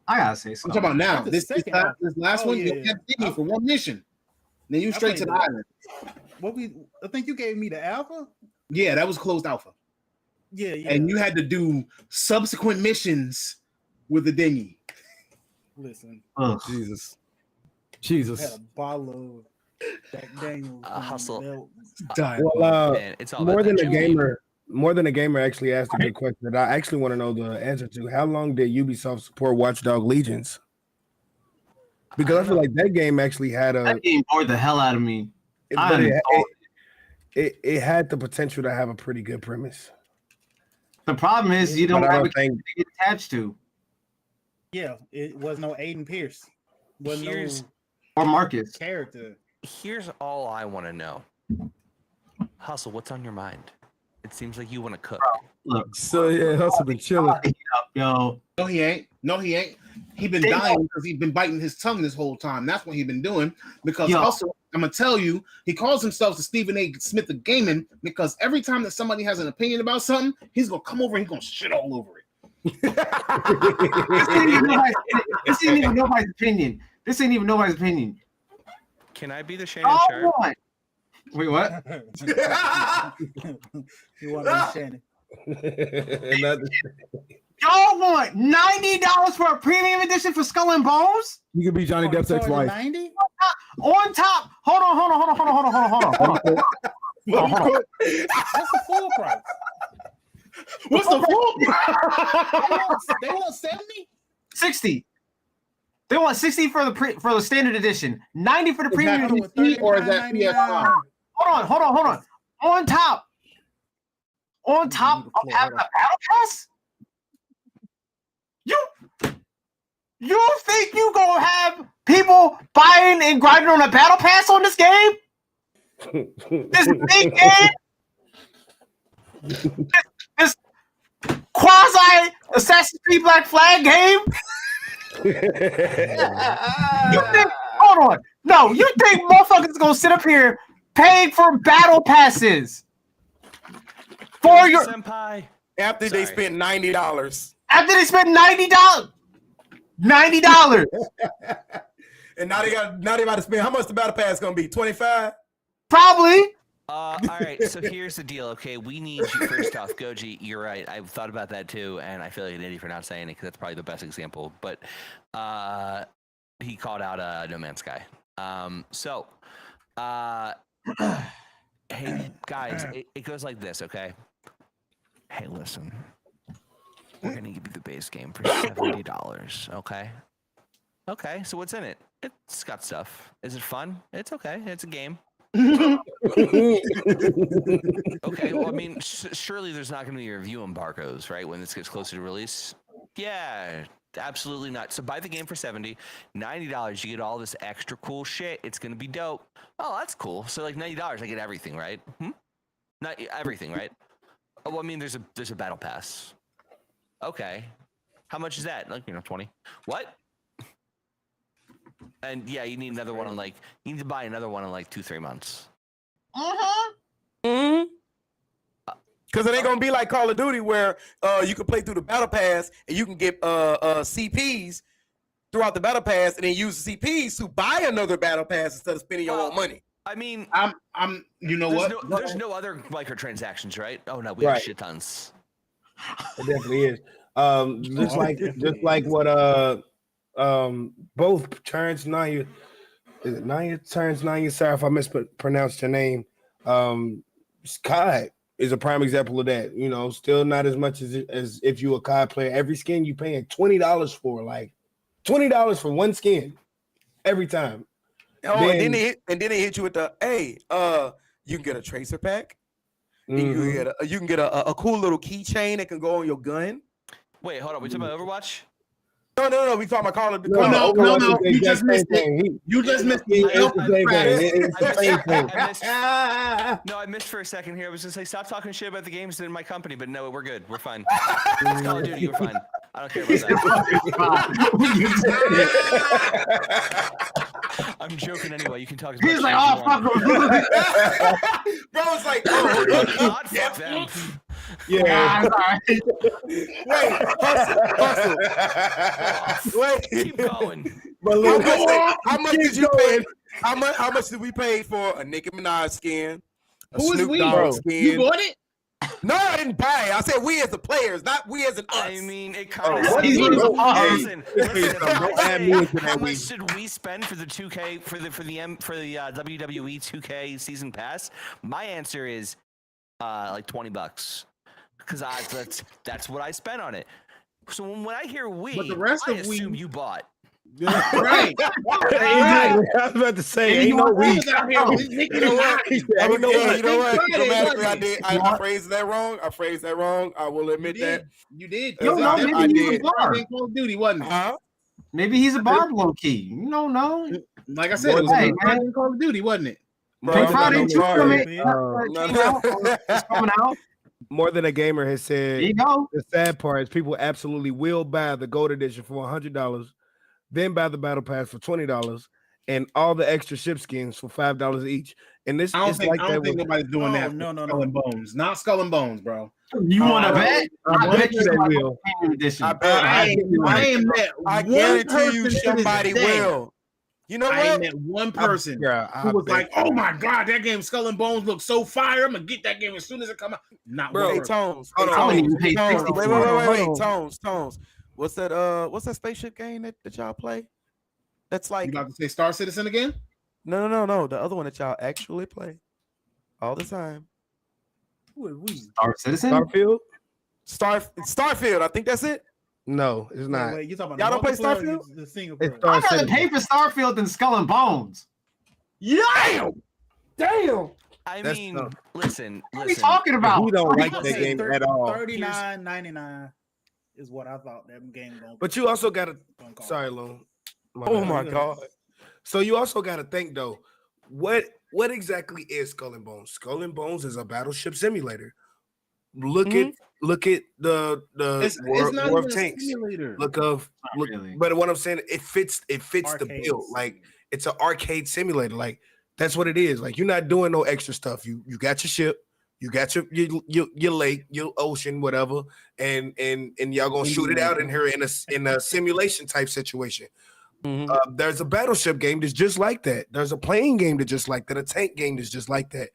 S6: I gotta say
S5: I'm
S6: something.
S5: talking about now.
S3: That's the
S5: This
S3: second half.
S5: last
S3: Oh,
S5: one, you
S3: yeah.
S5: only had the dinghy for one mission. Then you
S3: I
S5: straight to
S3: played
S5: the
S3: the-
S5: island.
S3: I think you gave me the alpha.
S5: Yeah, that was closed alpha.
S3: Yeah.
S5: And you had to do subsequent missions with the dinghy.
S3: Listen.
S6: Ugh.
S7: Jesus.
S3: I had a bottle of Jack Daniels.
S4: Hustle.
S7: Well,
S4: Man, it's all
S7: more
S4: about
S7: than
S4: that
S7: a
S4: Jimmy.
S7: gamer. More than a gamer actually asked a good question that I actually want to know the answer to. How long did Ubisoft support Watch Dogs Legions? Because I feel like that game actually had
S6: That game bored the hell out of me.
S7: It had the potential to have a pretty good premise.
S6: The problem is you don't
S7: But I
S6: have
S7: don't
S6: a game
S7: think-
S6: to get attached to.
S3: Yeah, it was no Aiden Pierce. Wasn't
S4: Here's-
S3: no
S6: Or Marcus.
S3: character.
S4: Here's all I want to know. Hustle, what's on your mind? It seems like you want to cook.
S6: Look,
S7: So yeah, Hustle been chilling.
S6: yo.
S5: No, he ain't. He been dying because he's been biting his tongue this whole time. That's what he's been doing. Because also, I'm gonna tell you, he calls himself the Stephen A. Smith of gaming because every time that somebody has an opinion about something, he's gonna come over and he's gonna shit all over it.
S6: This ain't even nobody's opinion. This ain't even nobody's opinion.
S4: Can I be the Shannon Sharp?
S6: What? Wait, what?
S3: You want to Shannon?
S6: Y'all want $90 for a premium edition for Skull and Bones?
S8: You can be Johnny Depp's ex-wife.
S3: 90?
S6: On top. Hold on.
S3: What's the full price?
S5: What's the full
S3: They want 70?
S6: 60. They want 60 for the standard edition, 90 for the premium.
S5: PC or is that PS5?
S6: Hold on. On top of having a battle pass? You think you gonna have people buying and grinding on a battle pass on this game? This big game? This quasi Assassin's Creed Black Flag game? You think? Hold on. No, you think motherfuckers gonna sit up here paying for battle passes for your
S4: Senpai.
S2: After they spent $90.
S6: after they spent $90? $90.
S2: And now they about to spend how much the battle pass gonna be? 25?
S6: Probably.
S4: All right, so here's the deal. Okay, we need you first off, Goji. You're right. I've thought about that too, and I feel like an idiot for not saying it because that's probably the best example. But he called out No Man's Sky. Hey guys, it goes like this. Okay. Hey, listen. We're gonna give you the base game for $70. Okay. Okay. So what's in it? It's got stuff. Is it fun? It's okay. It's a game. Okay, well, I mean, surely there's not going to be review embargoes, right, when this gets closer to release? Yeah, absolutely not. So buy the game for $70, $90, you get all this extra cool shit. It's going to be dope. Oh, that's cool. So, like, $90, I get everything, right? Not everything, right? Oh, well, I mean, there's a battle pass. Okay. How much is that? Like, 20. What? And yeah, you need another one in you need to buy another one in 2-3 months.
S2: Because it ain't gonna be like Call of Duty where you can play through the battle pass and you can get CPs throughout the battle pass and then use the CPs to buy another battle pass instead of spending your own money.
S4: I mean,
S5: I'm you know what?
S4: There's no other microtransactions, right? Oh no, we have shit tons.
S7: It definitely is. Just like what both Terrence Nanya, is it Nanya? Terrence Nanya, sorry if I mispronounced your name. Sky is a prime example of that. Still not as much as if you a COD player. Every skin you paying $20 for, like $20 for one skin every time.
S2: Oh, and then they hit you with the you can get a tracer pack.
S7: Mm-hmm.
S2: You can get a cool little keychain that can go on your gun.
S4: Wait, hold on. We talking about Overwatch?
S2: No. We talking about Call of Duty.
S5: No.
S7: Overwatch is the
S5: You
S7: exact
S5: just missed
S7: same
S5: it.
S7: thing.
S5: You just missed
S7: It's
S5: it.
S7: the same thing. It's the same thing.
S4: No, I missed for a second here. I was gonna say stop talking shit about the games in my company, but no, we're good. We're fine. It's Call of Duty. We're fine. I don't care about that. I'm joking anyway. You can talk. As much
S6: He's like,
S4: as
S6: oh
S4: you
S6: fuck
S4: want.
S6: him.
S2: Bro, it's like, oh,
S4: God, fuck them.
S7: Yeah.
S2: wait, hustle. Wait,
S4: Keep going.
S7: But
S2: how much did you pay? How much did we pay for a Nicki Minaj skin? A
S5: Who is
S2: Snoop
S5: we?
S2: Dogg
S5: You
S2: skin?
S5: bought it?
S2: No, I didn't buy it. I said we as the players, not we as an us.
S4: I mean, it kind of.
S7: what
S6: is it?
S4: Listen. If
S7: Don't
S4: I
S7: add me into
S4: say,
S7: that
S4: how much
S7: week.
S4: did we spend for the 2K for the WWE 2K season pass? My answer is like $20 because that's what I spent on it. So when I hear we,
S5: But the rest
S4: I
S5: of we-
S4: assume you bought.
S5: Right.
S7: Exactly. I was about to say, ain't no week.
S5: You know what?
S7: Ain't no
S2: Yeah,
S7: week.
S2: you know what?
S5: Friday,
S2: Grammatically,
S5: wasn't it?
S2: I phrased that wrong. I will admit that.
S5: You did.
S6: You don't know, maybe
S2: I
S6: he's a
S2: did.
S6: barb.
S5: Call of Duty, wasn't it?
S2: Huh?
S6: Maybe he's a barb low key. You don't know.
S5: Like I said, it was
S6: Hey,
S5: Friday
S6: man.
S5: Call of Duty, wasn't it?
S6: Pink Friday too coming.
S2: No.
S6: It's coming out.
S7: More Than a Gamer has
S6: There
S7: said
S6: you go.
S7: the sad part is people absolutely will buy the gold edition for $100, then buy the battle pass for $20, and all the extra ship skins for $5 each. And this
S5: I
S7: is
S5: don't
S7: like
S5: think
S7: that.
S5: nobody's doing that.
S3: No.
S5: Skull and Bones, not Skull and Bones, bro.
S6: You want to bet? I bet you
S7: they
S6: somebody
S7: will.
S6: will. Edition.
S5: I ain't met
S2: I
S5: one
S2: guarantee you
S5: person to this
S2: somebody
S5: day.
S2: will. You know
S5: I ain't
S2: what?
S5: met one person
S7: I
S5: who was
S7: bet.
S5: like, "Oh my god, that game Skull and Bones looks so fire! I'm gonna get that game as soon as it come out." Not
S2: Bro,
S5: one
S2: hey,
S5: person.
S2: Tones.
S7: Hold
S2: Hey,
S7: on,
S6: I wouldn't
S2: Tones.
S6: even pay
S2: Tones.
S6: 60
S2: Wait,
S6: for it.
S2: Tones. What's that spaceship game that y'all play? That's
S5: You
S2: like
S5: about to say Star Citizen again?
S2: no. The other one that y'all actually play all the time.
S3: Who are we?
S6: Star Citizen?
S7: Starfield?
S2: Starfield. I think that's it.
S7: No, it's not.
S3: Wait, you talking about
S2: Y'all don't play
S3: multiplayer or
S2: Starfield?
S3: the single
S7: It's
S3: player?
S6: I'd
S7: Star
S6: rather
S7: Citizen.
S6: pay for Starfield than Skull and Bones.
S5: Damn!
S4: I
S7: That's
S4: mean,
S7: tough.
S4: listen.
S6: What are you talking about?
S7: We don't like
S3: I'd
S7: that
S3: say
S7: game at all.
S3: $39.99 is what I thought that game gonna.
S7: But you also got to.
S3: gonna cost.
S7: Sorry, Lone.
S2: Oh
S7: bad.
S2: my god.
S7: So you also got to think though, what exactly is Skull and Bones? Skull and Bones is a battleship simulator. Look at the
S5: It's not
S7: War
S5: even
S7: of
S5: a
S7: Tanks.
S5: simulator.
S6: Not really.
S7: But what I'm saying, it fits the
S3: Arcades.
S7: bill. Like it's an arcade simulator. Like that's what it is. Like you're not doing no extra stuff. You got your ship, you got your lake, your ocean, whatever, and y'all gonna shoot it out in here in a simulation type situation. There's a battleship game that's just like that. There's a plane game that's just like that. A tank game that's just like that.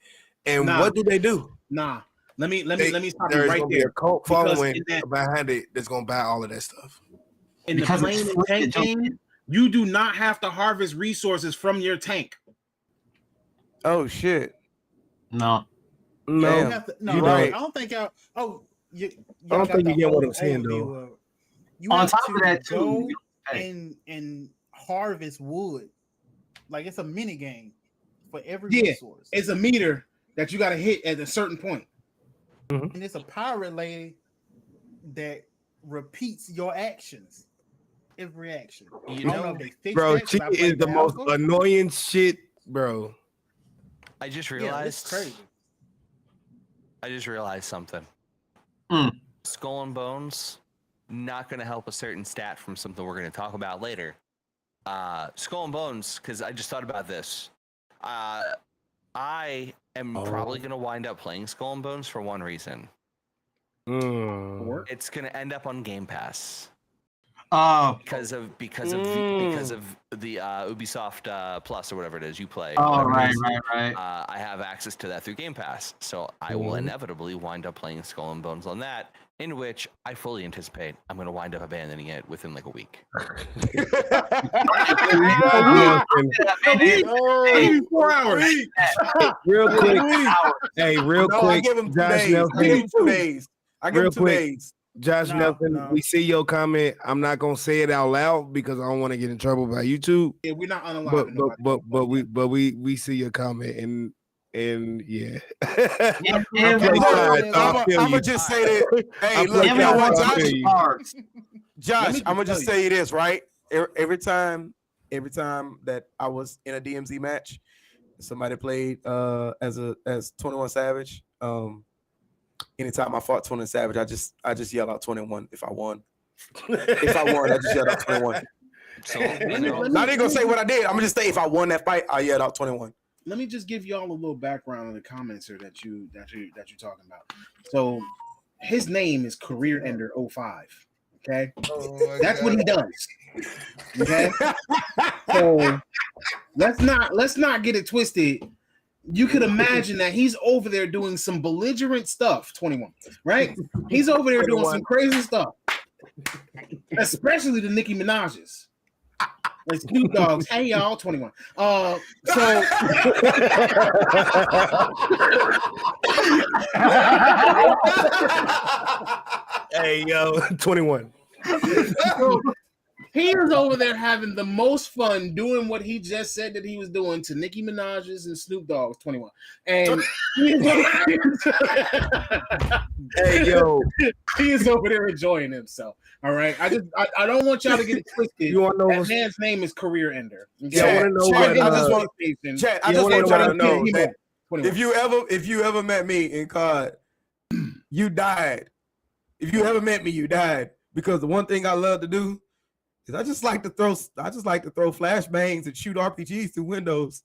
S7: And
S5: Nah.
S7: what do they do?
S5: Nah. Let me stop you
S7: There's
S5: right
S7: gonna be a
S5: there.
S7: cult
S5: Because
S7: following
S5: in that-
S7: behind it that's gonna buy all of that stuff.
S5: In the
S6: Because
S5: plane
S6: it's
S5: and
S6: free
S5: tank
S6: to jump
S5: game, you do not have to harvest resources from your tank.
S2: Oh shit.
S6: No.
S7: No,
S2: Damn.
S3: No,
S7: you
S3: I
S7: don't.
S3: don't think y'all. Oh,
S7: I don't think you get what I'm saying,
S3: though. You
S6: On
S3: have
S6: top
S3: to
S6: of that,
S3: go
S6: too, hey.
S3: and harvest wood. Like it's a mini game for every
S5: Yeah,
S3: resource.
S5: It's a meter that you got to hit at a certain point.
S3: And it's a pirate lady that repeats your actions. Every action.
S4: You
S3: I don't
S4: know,
S3: if they fixed
S7: bro,
S3: that 'cause
S7: she
S3: I played
S7: is the most
S3: alpha.
S7: annoying shit, bro.
S4: I just
S3: Yeah, it's
S4: realized.
S3: crazy.
S4: I just realized something.
S6: Mm.
S4: Skull and Bones, not going to help a certain stat from something we're going to talk about later. Skull and Bones, because I just thought about this. I am probably going to wind up playing Skull and Bones for one reason. It's going to end up on Game Pass because of the Ubisoft Plus or whatever it is you play.
S6: Oh,
S4: whatever it
S6: right.
S4: is. I have access to that through Game Pass, so I will inevitably wind up playing Skull and Bones on that, in which I fully anticipate I'm going to wind up abandoning it within like a week.
S5: 84 hours.
S7: Real quick, hey, real
S2: No, I
S7: quick,
S2: give him 2
S7: Josh
S2: days. I give him 2 days. I give him
S7: Real
S2: 2
S7: quick.
S2: days.
S7: Josh
S3: No,
S7: Nelson,
S3: no.
S7: we see your comment. I'm not gonna say it out loud because I don't want to get in trouble by YouTube.
S5: Yeah, we're not unalive.
S7: But we see your comment and yeah.
S6: Yeah,
S7: I play
S6: yeah,
S7: sides, so I feel
S2: I'm
S7: you.
S2: gonna just say that. Hey,
S7: I
S2: look,
S7: play
S2: you know what,
S7: sides, so I
S2: Josh?
S7: feel you.
S6: cards.
S2: Josh, I'm gonna just tell you this, right? Every time that I was in a DMZ match, somebody played as 21 Savage. Anytime I fought 21 Savage, I just yell out 21 if I won. If I won, I just yelled out 21.
S4: So
S2: Not even gonna say what I did. I'm gonna just say if I won that fight, I yelled out 21.
S5: Let me just give y'all a little background on the comments here that you're talking about. So his name is Career Ender 05. Okay, that's what he does. Okay, so let's not get it twisted. You could imagine that he's over there doing some belligerent stuff. 21, right? He's over there doing some crazy stuff, especially the Nicki Minaj's. Like Snoop Dogg's, hey y'all, 21. So
S7: hey yo, 21.
S5: So, he is over there having the most fun doing what he just said that he was doing to Nicki Minaj's and Snoop Dogg's 21. And
S7: hey yo,
S5: he is over there enjoying himself. All right. I don't want y'all to get it twisted.
S7: You want to know
S5: that man's name is Career Ender. Okay?
S7: Yeah, I want to know what
S2: I just want y'all to know that if you ever met me in COD, you died. If you ever met me, you died. Because the one thing I love to do is I just like to throw flashbangs and shoot RPGs through windows.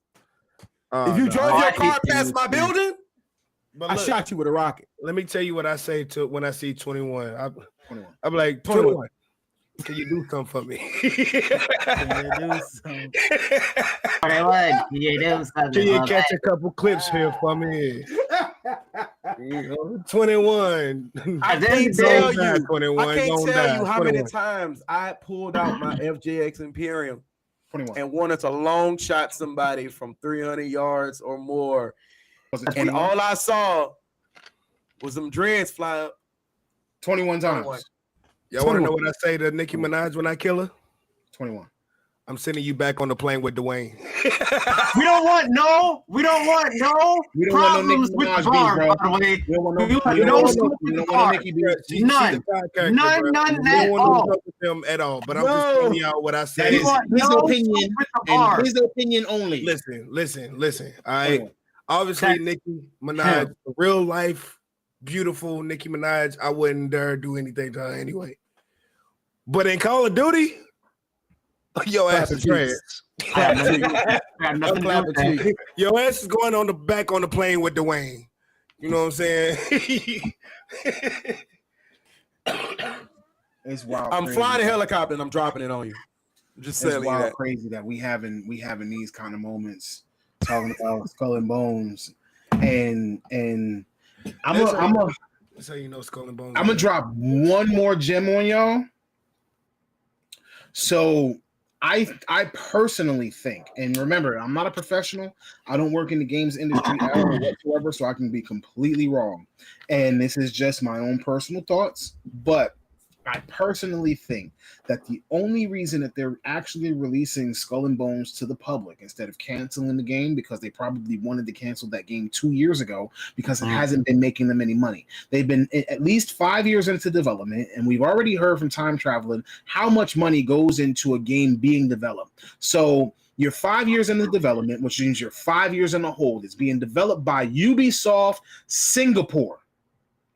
S2: If you drove your car past my building, I shot you with a rocket.
S7: Let me tell you what I say to when I see 21. I'm like, 21. Can you do something for me?
S3: Can you do something?
S7: Can you catch a couple clips here for me? 21.
S2: I can't tell you how many times I pulled out my FJX Imperium
S5: 21.
S2: and wanted to long shot somebody from 300 yards or more. And all I saw was them dreads fly up
S5: 21 times.
S7: Y'all want to know what I say to Nicki Minaj when I kill her?
S5: 21.
S7: I'm sending you back on the plane with Dwayne.
S6: We don't want no problems with the bar, by the way. None
S7: at all. But I'm just telling y'all what I said.
S5: His opinion and his opinion only.
S7: Listen. All right. Obviously, Nicki Minaj, real life, beautiful Nicki Minaj, I wouldn't dare do anything to her anyway. But in Call of Duty, your ass is trash. Your ass is going on the back on the plane with Dwayne. You know what I'm saying?
S5: It's wild.
S2: I'm flying a helicopter and I'm dropping it on you. I'm just telling you that.
S5: Crazy that we having these kind of moments talking about Skull and Bones, and
S7: that's how you know Skull and Bones.
S5: I'm gonna drop one more gem on y'all. So I personally think, and remember, I'm not a professional. I don't work in the games industry at all whatsoever, so I can be completely wrong. And this is just my own personal thoughts, but I personally think that the only reason that they're actually releasing Skull and Bones to the public instead of canceling the game, because they probably wanted to cancel that game 2 years ago because it hasn't been making them any money. They've been at least 5 years into development, and we've already heard from Time Traveling how much money goes into a game being developed. So you're 5 years into development, which means you're 5 years in the hold. It's being developed by Ubisoft Singapore.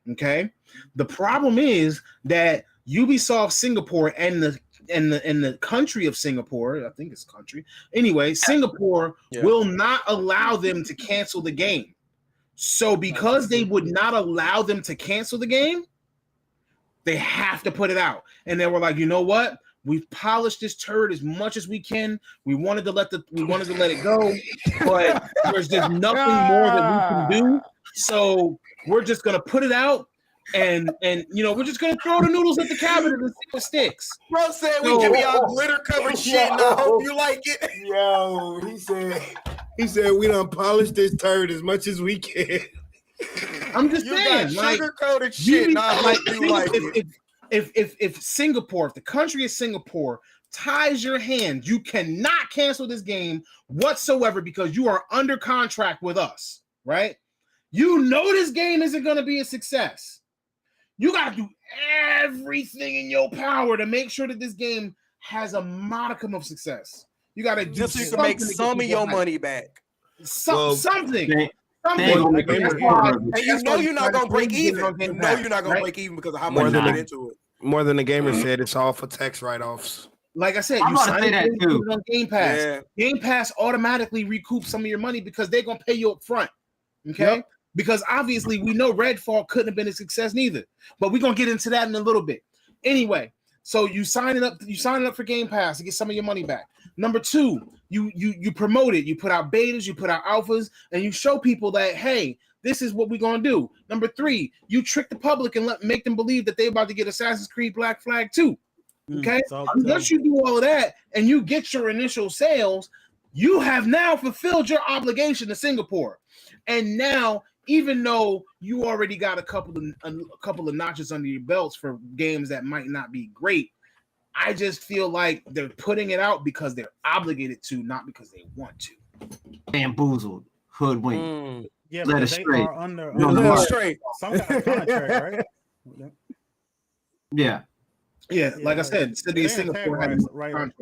S5: Okay? The problem is that Ubisoft Singapore and the country of Singapore, I think it's country. Anyway, Singapore will not allow them to cancel the game. So because they would not allow them to cancel the game, they have to put it out. And they were like, you know what? We've polished this turd as much as we can. We wanted to let it go, but there's just nothing more that we can do. So we're just gonna put it out. And we're just gonna throw the noodles at the cabinet and see what sticks.
S2: Bro said we give y'all glitter covered shit, and I hope you like it.
S7: Yo, he said we done polished this turd as much as we can.
S5: I'm just saying, like
S2: sugar coated shit. And I hope you like it.
S5: If Singapore, if the country of Singapore ties your hand, you cannot cancel this game whatsoever because you are under contract with us, right? You know this game isn't going to be a success. You got to do everything in your power to make sure that this game has a modicum of success. You got to do
S2: just so you can make some of your money back.
S5: Something.
S2: And you know you're not gonna break even. You know you're not gonna break even because of how much you put into it.
S7: More than the gamer said, it's all for tax write-offs.
S5: Like I said,
S6: I'm
S5: you
S6: about to
S5: sign
S6: say that
S5: it
S6: too.
S5: on Game Pass.
S2: Yeah.
S5: Game Pass automatically recoups some of your money because they're gonna pay you up front. Okay.
S2: Yep.
S5: Because obviously we know Redfall couldn't have been a success neither. But we're gonna get into that in a little bit. Anyway, so you signing up for Game Pass to get some of your money back. Number two, you promote it, you put out betas, you put out alphas, and you show people that hey, this is what we're gonna do. Number three, you trick the public and make them believe that they're about to get Assassin's Creed Black Flag 2. Okay. Once you do all of that and you get your initial sales, you have now fulfilled your obligation to Singapore. And now, even though you already got a couple of notches under your belts for games that might not be great, I just feel like they're putting it out because they're obligated to, not because they want to.
S6: Bamboozled, hoodwinked,
S3: yeah,
S6: led
S3: they
S6: astray.
S3: are under
S2: Straight.
S3: some kind of contract, right?
S5: Yeah, like I said, City of Singapore had a contract.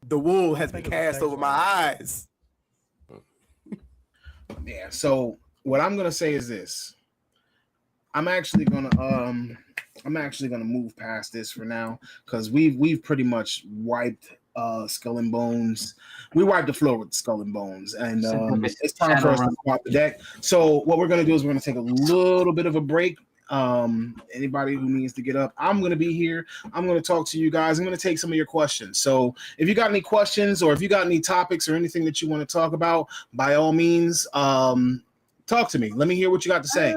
S2: The wool has been cast over my eyes.
S5: Yeah, so what I'm gonna say is this. I'm actually gonna move past this for now because we've pretty much wiped Skull and Bones. We wiped the floor with Skull and Bones, and it's time for us to swap the deck. So what we're gonna do is we're gonna take a little bit of a break. Anybody who needs to get up, I'm going to be here. I'm going to talk to you guys. I'm going to take some of your questions. So if you got any questions or if you got any topics or anything that you want to talk about, by all means, talk to me. Let me hear what you got to say.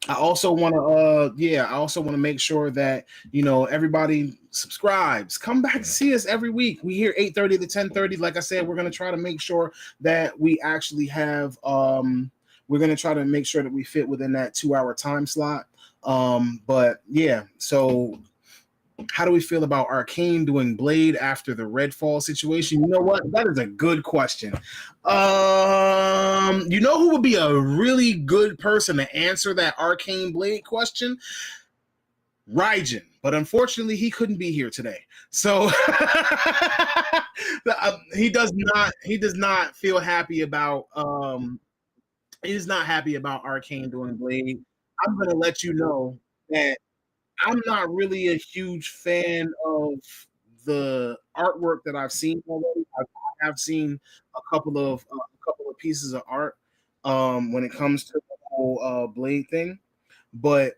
S5: I also want to make sure that everybody subscribes. Come back to see us every week. We here 8:30 to 10:30. Like I said, we're gonna try to make sure that we actually have we're gonna try to make sure that we fit within that 2-hour time slot. But yeah, so how do we feel about Arcane doing Blade after the Redfall situation? You know what? That is a good question. You know who would be a really good person to answer that Arcane Blade question? Raijin. But unfortunately, he couldn't be here today. So he does not feel happy about he's not happy about Arcane doing Blade. I'm gonna let you know that I'm not really a huge fan of the artwork that I've seen already. I have seen a couple of pieces of art when it comes to the whole Blade thing, but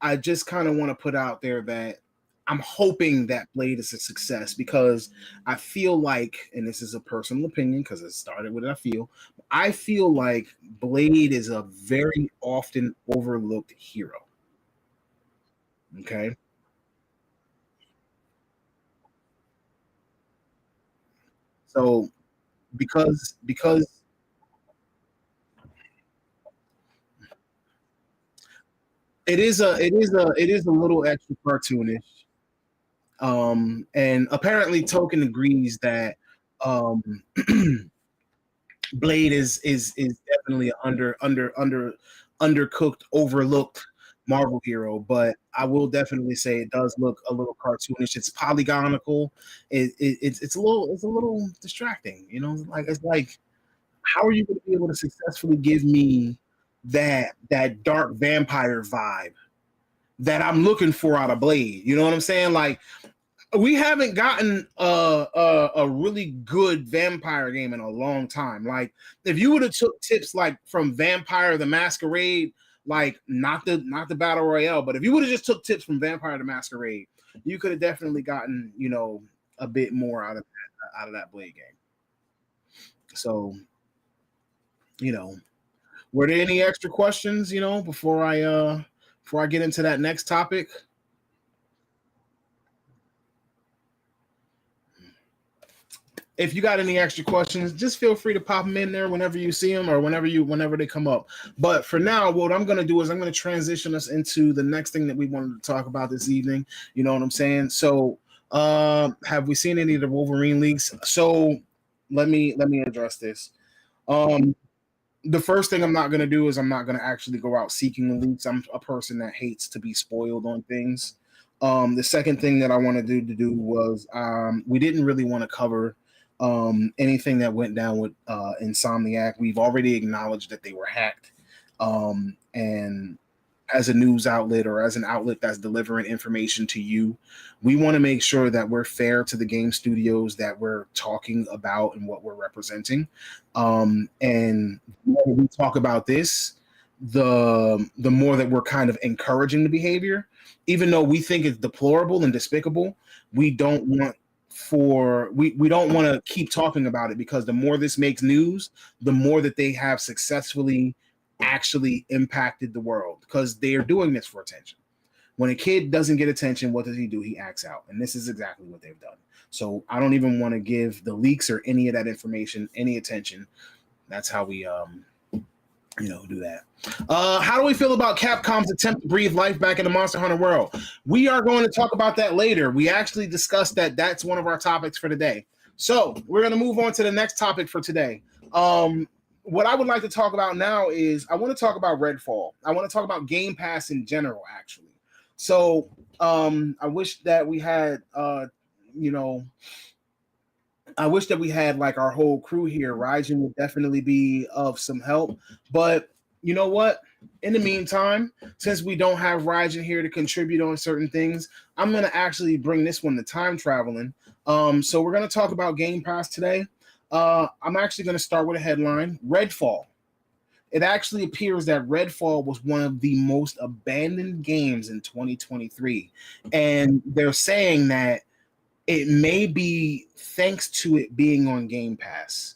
S5: I just kind of want to put out there that I'm hoping that Blade is a success because I feel like, and this is a personal opinion because it started with I feel like Blade is a very often overlooked hero. Okay. So because it is a little extra cartoonish. And apparently Token agrees that Blade is definitely undercooked, overlooked Marvel hero, but I will definitely say it does look a little cartoonish. It's polygonical. It's a little distracting, it's like how are you going to be able to successfully give me that dark vampire vibe that I'm looking for out of Blade? You know what I'm saying? Like we haven't gotten a really good vampire game in a long time. Like if you would have took tips like from Vampire the Masquerade, like not the battle royale, but if you would have just took tips from Vampire the Masquerade, you could have definitely gotten a bit more out of that Blade game. So were there any extra questions before I get into that next topic? if you got any extra questions, just feel free to pop them in there whenever you see them or whenever they come up. But for now, what I'm going to do is I'm going to transition us into the next thing that we wanted to talk about this evening. You know what I'm saying? So, have we seen any of the Wolverine leaks? So, let me address this. The first thing I'm not going to do is I'm not going to actually go out seeking the leaks. I'm a person that hates to be spoiled on things. The second thing that I wanted to do was we didn't really want to cover anything that went down with Insomniac. We've already acknowledged that they were hacked. And as a news outlet or as an outlet that's delivering information to you, we want to make sure that we're fair to the game studios that we're talking about and what we're representing. And the more we talk about this, the more that we're kind of encouraging the behavior, even though we think it's deplorable and despicable. We don't want we don't want to keep talking about it, because the more this makes news, the more that they have successfully actually impacted the world, because they are doing this for attention. When a kid doesn't get attention, what does he do? He acts out, and this is exactly what they've done. So I don't even want to give the leaks or any of that information any attention. That's how we do that. How do we feel about Capcom's attempt to breathe life back into Monster Hunter World? We are going to talk about that later. We actually discussed that. That's one of our topics for today. So we're going to move on to the next topic for today. What I would like to talk about now is I want to talk about Redfall. I want to talk about Game Pass in general, actually. So I wish that we had, I wish that we had like our whole crew here. Raijin would definitely be of some help. But you know what? In the meantime, since we don't have Raijin here to contribute on certain things, I'm going to actually bring this one to time traveling. So we're going to talk about Game Pass today. I'm actually going to start with a headline: Redfall. It actually appears that Redfall was one of the most abandoned games in 2023. And they're saying that it may be thanks to it being on Game Pass.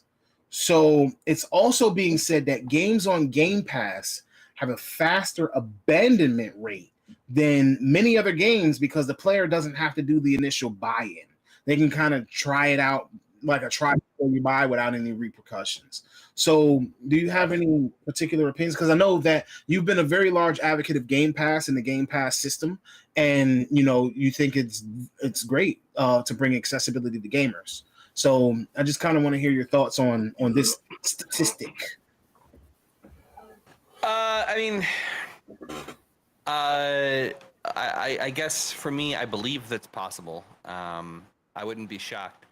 S5: So it's also being said that games on Game Pass have a faster abandonment rate than many other games, because the player doesn't have to do the initial buy-in. They can kind of try it out like a try before you buy without any repercussions. So do you have any particular opinions? Because I know that you've been a very large advocate of Game Pass and the Game Pass system, and you think it's great to bring accessibility to gamers. So I just kind of want to hear your thoughts on this statistic.
S4: I guess for me, I believe that's possible. I wouldn't be shocked.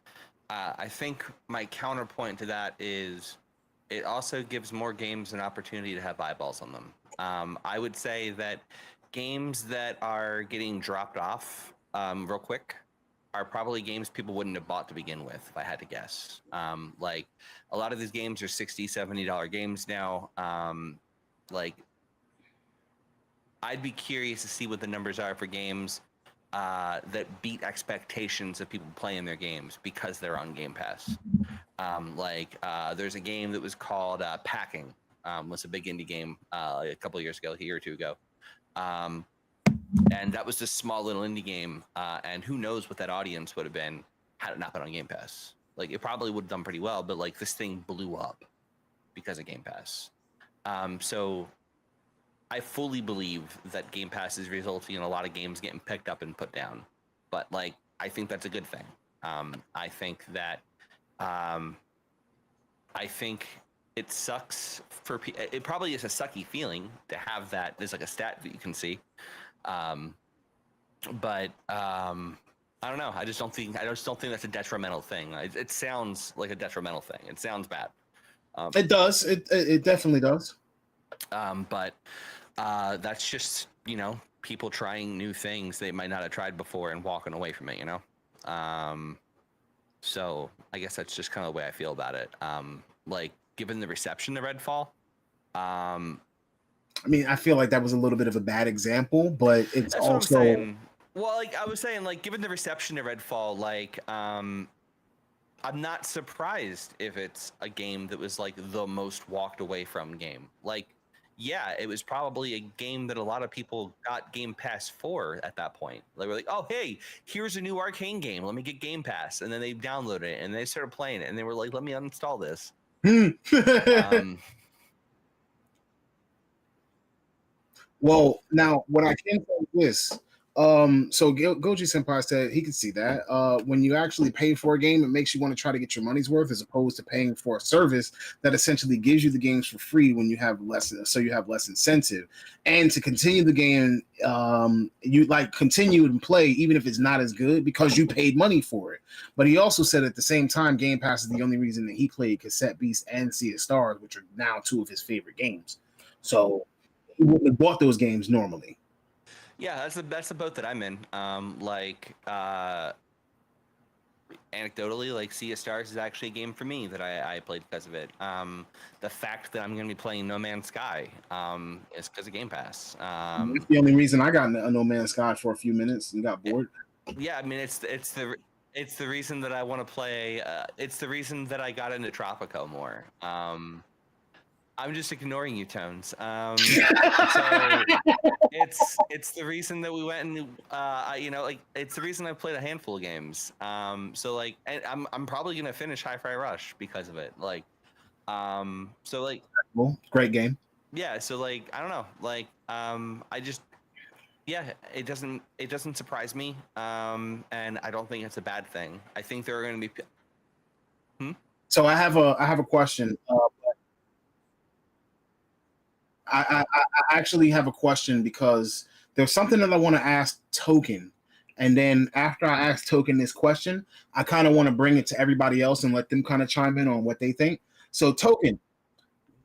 S4: I think my counterpoint to that is it also gives more games an opportunity to have eyeballs on them. I would say that games that are getting dropped off real quick are probably games people wouldn't have bought to begin with, if I had to guess. Like a lot of these games are $60, $70 games now. I'd be curious to see what the numbers are for games that beat expectations of people playing their games because they're on Game Pass. There's a game that was called Packing. Was a big indie game a couple of years ago, a year or two ago. And that was this small little indie game. And who knows what that audience would have been had it not been on Game Pass. Like, it probably would have done pretty well, but like this thing blew up because of Game Pass. So I fully believe that Game Pass is resulting in a lot of games getting picked up and put down. But like, I think that's a good thing. I think that I think it sucks for it probably is a sucky feeling to have that. There's like a stat that you can see. But I don't know. I just don't think that's a detrimental thing. It sounds like a detrimental thing. It sounds bad.
S5: It does. It definitely does.
S4: But that's just, people trying new things they might not have tried before and walking away from it, So I guess that's just kind of the way I feel about it. Given the reception to Redfall,
S5: I feel like that was a little bit of a bad example, but it's
S4: that's
S5: also.
S4: What I'm saying. Well, I was saying, given the reception to Redfall, I'm not surprised if it's a game that was the most walked away from game. yeah, it was probably a game that a lot of people got Game Pass for at that point. They were like, oh, hey, here's a new arcane game. Let me get Game Pass. And then they downloaded it and they started playing it. And they were like, let me uninstall this.
S5: Well, now what I can say is this. So Goji Senpai said he could see that. When you actually pay for a game, it makes you want to try to get your money's worth as opposed to paying for a service that essentially gives you the games for free when you have less, so you have less incentive. And to continue the game, you like continue and play even if it's not as good because you paid money for it. But he also said at the same time, Game Pass is the only reason that he played Cassette Beast and Sea of Stars, which are now two of his favorite games. So he wouldn't have bought those games normally.
S4: Yeah, that's the boat that I'm in. Anecdotally, like Sea of Stars is actually a game for me that I played because of it. The fact that I'm going to be playing No Man's Sky is because of Game Pass.
S5: That's the only reason I got a No Man's Sky for a few minutes and got bored.
S4: Yeah, I mean it's the reason that I want to play. It's the reason that I got into Tropico more. I'm just ignoring you, Tones. So it's the reason that we went and it's the reason I played a handful of games. So like I'm probably gonna finish Hi-Fi Rush because of it. Like, so like,
S5: well, great game.
S4: Yeah. So like I don't know. Like it doesn't surprise me. And I don't think it's a bad thing. I think there are gonna be.
S5: So I have a question. I actually have a question because there's something that I want to ask Token. And then after I ask Token this question, I kind of want to bring it to everybody else and let them kind of chime in on what they think. So Token,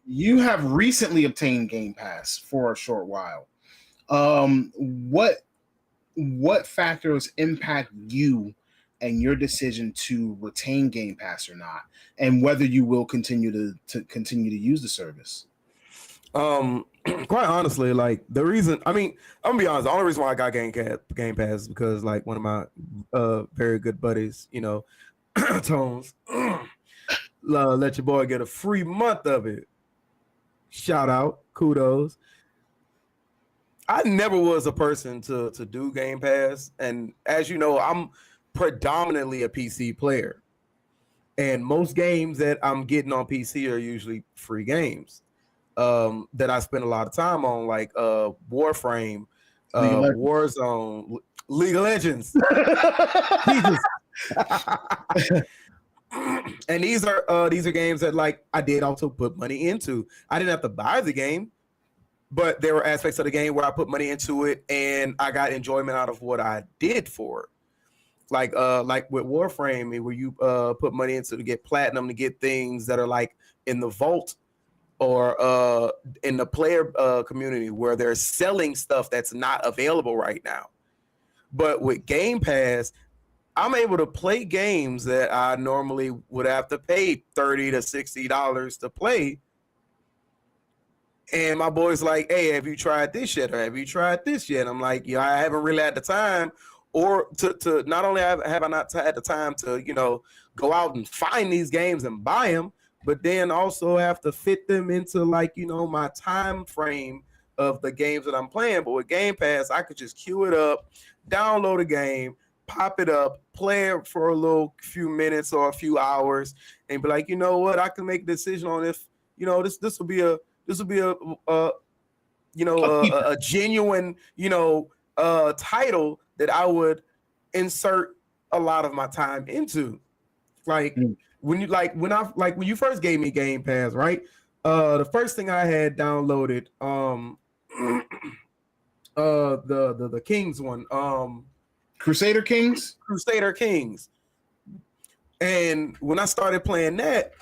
S5: you have recently obtained Game Pass for a short while. What factors impact you and your decision to retain Game Pass or not, and whether you will continue to use the service?
S2: Quite honestly, like the reason, I mean, I'm gonna be honest, the only reason why I got Game Pass is because like one of my very good buddies, Tones, let your boy get a free month of it. Shout out, kudos. I never was a person to do Game Pass, and as you know, I'm predominantly a PC player, and most games that I'm getting on PC are usually free games. That I spend a lot of time on, like Warframe, Warzone, League of Legends. Jesus. And these are games that like I did also put money into. I didn't have to buy the game, but there were aspects of the game where I put money into it and I got enjoyment out of what I did for it. Like with Warframe, where you put money into to get platinum, to get things that are like in the vault or in the player community where they're selling stuff that's not available right now. But with Game Pass, I'm able to play games that I normally would have to pay $30 to $60 to play. And my boy's like, hey, have you tried this yet? Or have you tried this yet? And I'm like, I haven't really had the time, or to not only have I not had the time to, go out and find these games and buy them, but then also have to fit them into like, my time frame of the games that I'm playing. But with Game Pass, I could just queue it up, download a game, pop it up, play it for a few minutes or a few hours, and be like, you know what, I can make a decision on if, this will be a genuine, title that I would insert a lot of my time into. Like when you first gave me Game Pass, right? The first thing I had downloaded, the Kings one,
S5: Crusader Kings.
S2: And when I started playing that,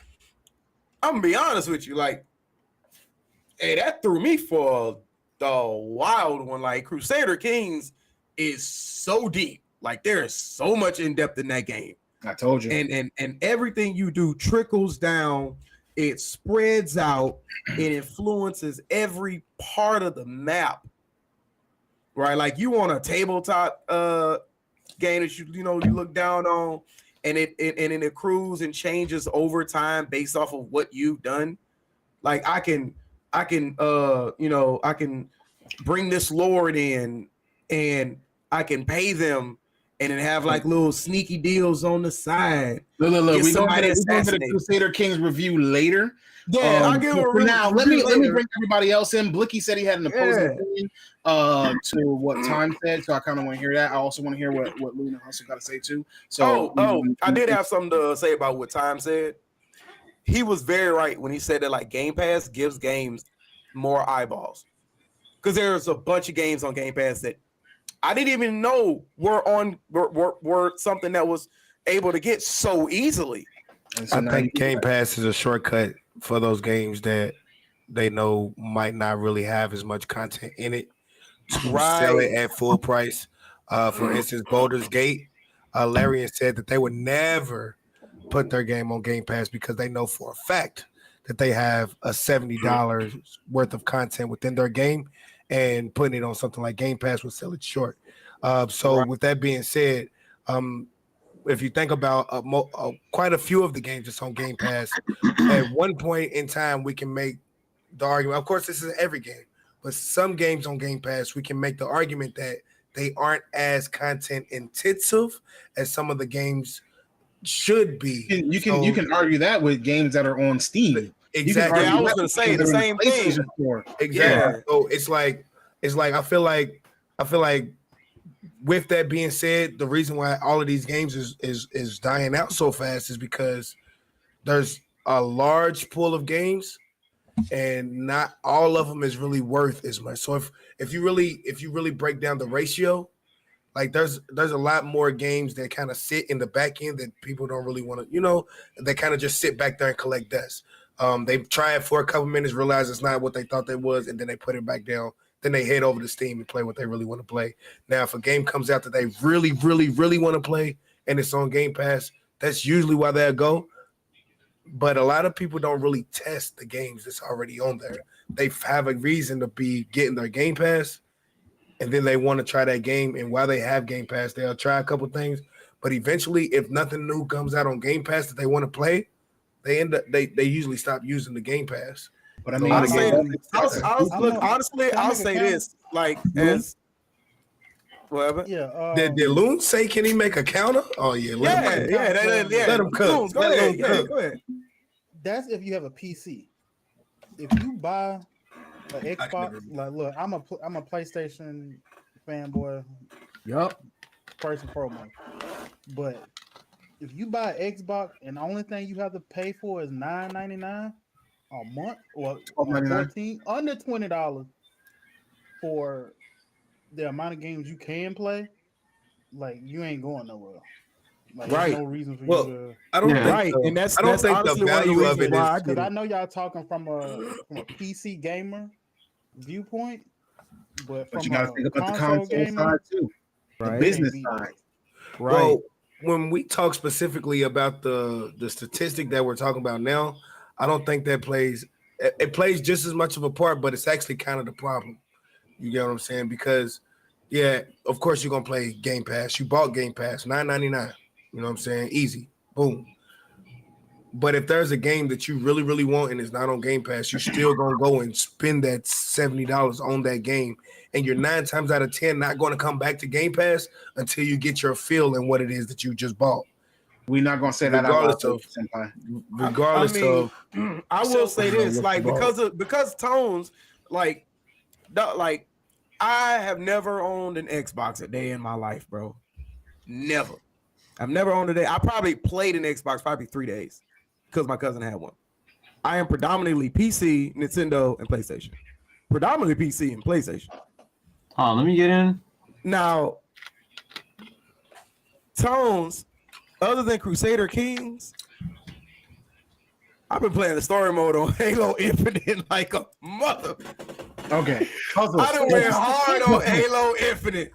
S2: I'm gonna be honest with you, like, hey, that threw me for the wild one. Like, Crusader Kings is so deep. Like, there is so much in depth in that game.
S5: I told you.
S2: And everything you do trickles down. It spreads out. It influences every part of the map. Right? Like, you want a tabletop game that you look down on, and it accrues and changes over time based off of what you've done. Like, I can I can I can bring this lord in and I can pay them and then have like little sneaky deals on the side.
S5: Look.
S2: Get
S5: We're going
S2: somebody
S5: to the
S2: assassinated.
S5: Crusader Kings review later.
S2: Yeah, I'll give
S5: For
S2: a
S5: now, let me
S2: later.
S5: bring everybody else in. Blicky said he had an opposing opinion to what Time said, so I kind of want to hear that. I also want to hear what Luna also got to say too. So,
S2: I did have something to say about what Time said. He was very right when he said that like Game Pass gives games more eyeballs, because there's a bunch of games on Game Pass that I didn't even know were something that was able to get so easily.
S7: So I think Game Pass is a shortcut for those games that they know might not really have as much content in it to sell it at full price. For instance, Baldur's Gate, Larian said that they would never put their game on Game Pass because they know for a fact that they have a $70 worth of content within their game, and putting it on something like Game Pass would sell it short. With that being said, if you think about quite a few of the games that's on Game Pass, at one point in time, we can make the argument. Of course, this isn't every game, but some games on Game Pass, we can make the argument that they aren't as content intensive as some of the games should be.
S5: You can argue that with games that are on Steam.
S7: Exactly.
S2: I was going to say the same thing.
S7: Exactly. Yeah. So it's like I feel like with that being said, the reason why all of these games is dying out so fast is because there's a large pool of games and not all of them is really worth as much. So if you really break down the ratio, like there's a lot more games that kind of sit in the back end that people don't really want to, they kind of just sit back there and collect dust. They try it for a couple minutes, realize it's not what they thought it was, and then they put it back down. Then they head over to Steam and play what they really want to play. Now, if a game comes out that they really, really, really want to play and it's on Game Pass, that's usually why they'll go. But a lot of people don't really test the games that's already on there. They have a reason to be getting their Game Pass, and then they want to try that game. And while they have Game Pass, they'll try a couple things. But eventually, if nothing new comes out on Game Pass that they want to play, they usually stop using the Game Pass.
S5: But I mean,
S2: honestly, I'll say this, like, as whatever.
S3: Yeah.
S7: Did Loon say, can he make a counter? Oh yeah, let him cook.
S2: Loons, go ahead.
S3: That's if you have a PC. If you buy an Xbox, like, look, I'm a PlayStation fanboy.
S2: Yup.
S3: First and foremost, but if you buy an Xbox and the only thing you have to pay for is $9.99 a month, or $14, under $20 for the amount of games you can play, like, you ain't going nowhere. Like,
S2: right.
S3: There's no reason for you to.
S2: I don't think so. And that's honestly the value of it is
S3: because I know y'all talking from a PC gamer viewpoint, but from
S5: you got to think about the
S3: console
S5: console
S3: gamer
S5: side too, the business side.
S7: Right. Well, when we talk specifically about the statistic that we're talking about now, I don't think that plays. It plays just as much of a part, but it's actually kind of the problem. You get what I'm saying? Because, yeah, of course you're gonna play Game Pass. You bought Game Pass, $9.99. You know what I'm saying? Easy, boom. But if there's a game that you really, really want and it's not on Game Pass, you're still gonna go and spend that $70 on that game, and you're 9 times out of 10 not going to come back to Game Pass until you get your feel in what it is that you just bought.
S5: We're not gonna say that
S7: regardless of.
S2: I will say this, like, because Tones, like I have never owned an Xbox a day in my life, bro. Never. I've never owned a day. I probably played an Xbox probably 3 days because my cousin had one. I am predominantly PC, Nintendo, and PlayStation. Predominantly PC and PlayStation.
S6: Oh, let me get in.
S2: Now, Tones, other than Crusader Kings, I've been playing the story mode on Halo Infinite like a mother.
S5: Okay.
S2: I done went hard on Halo Infinite.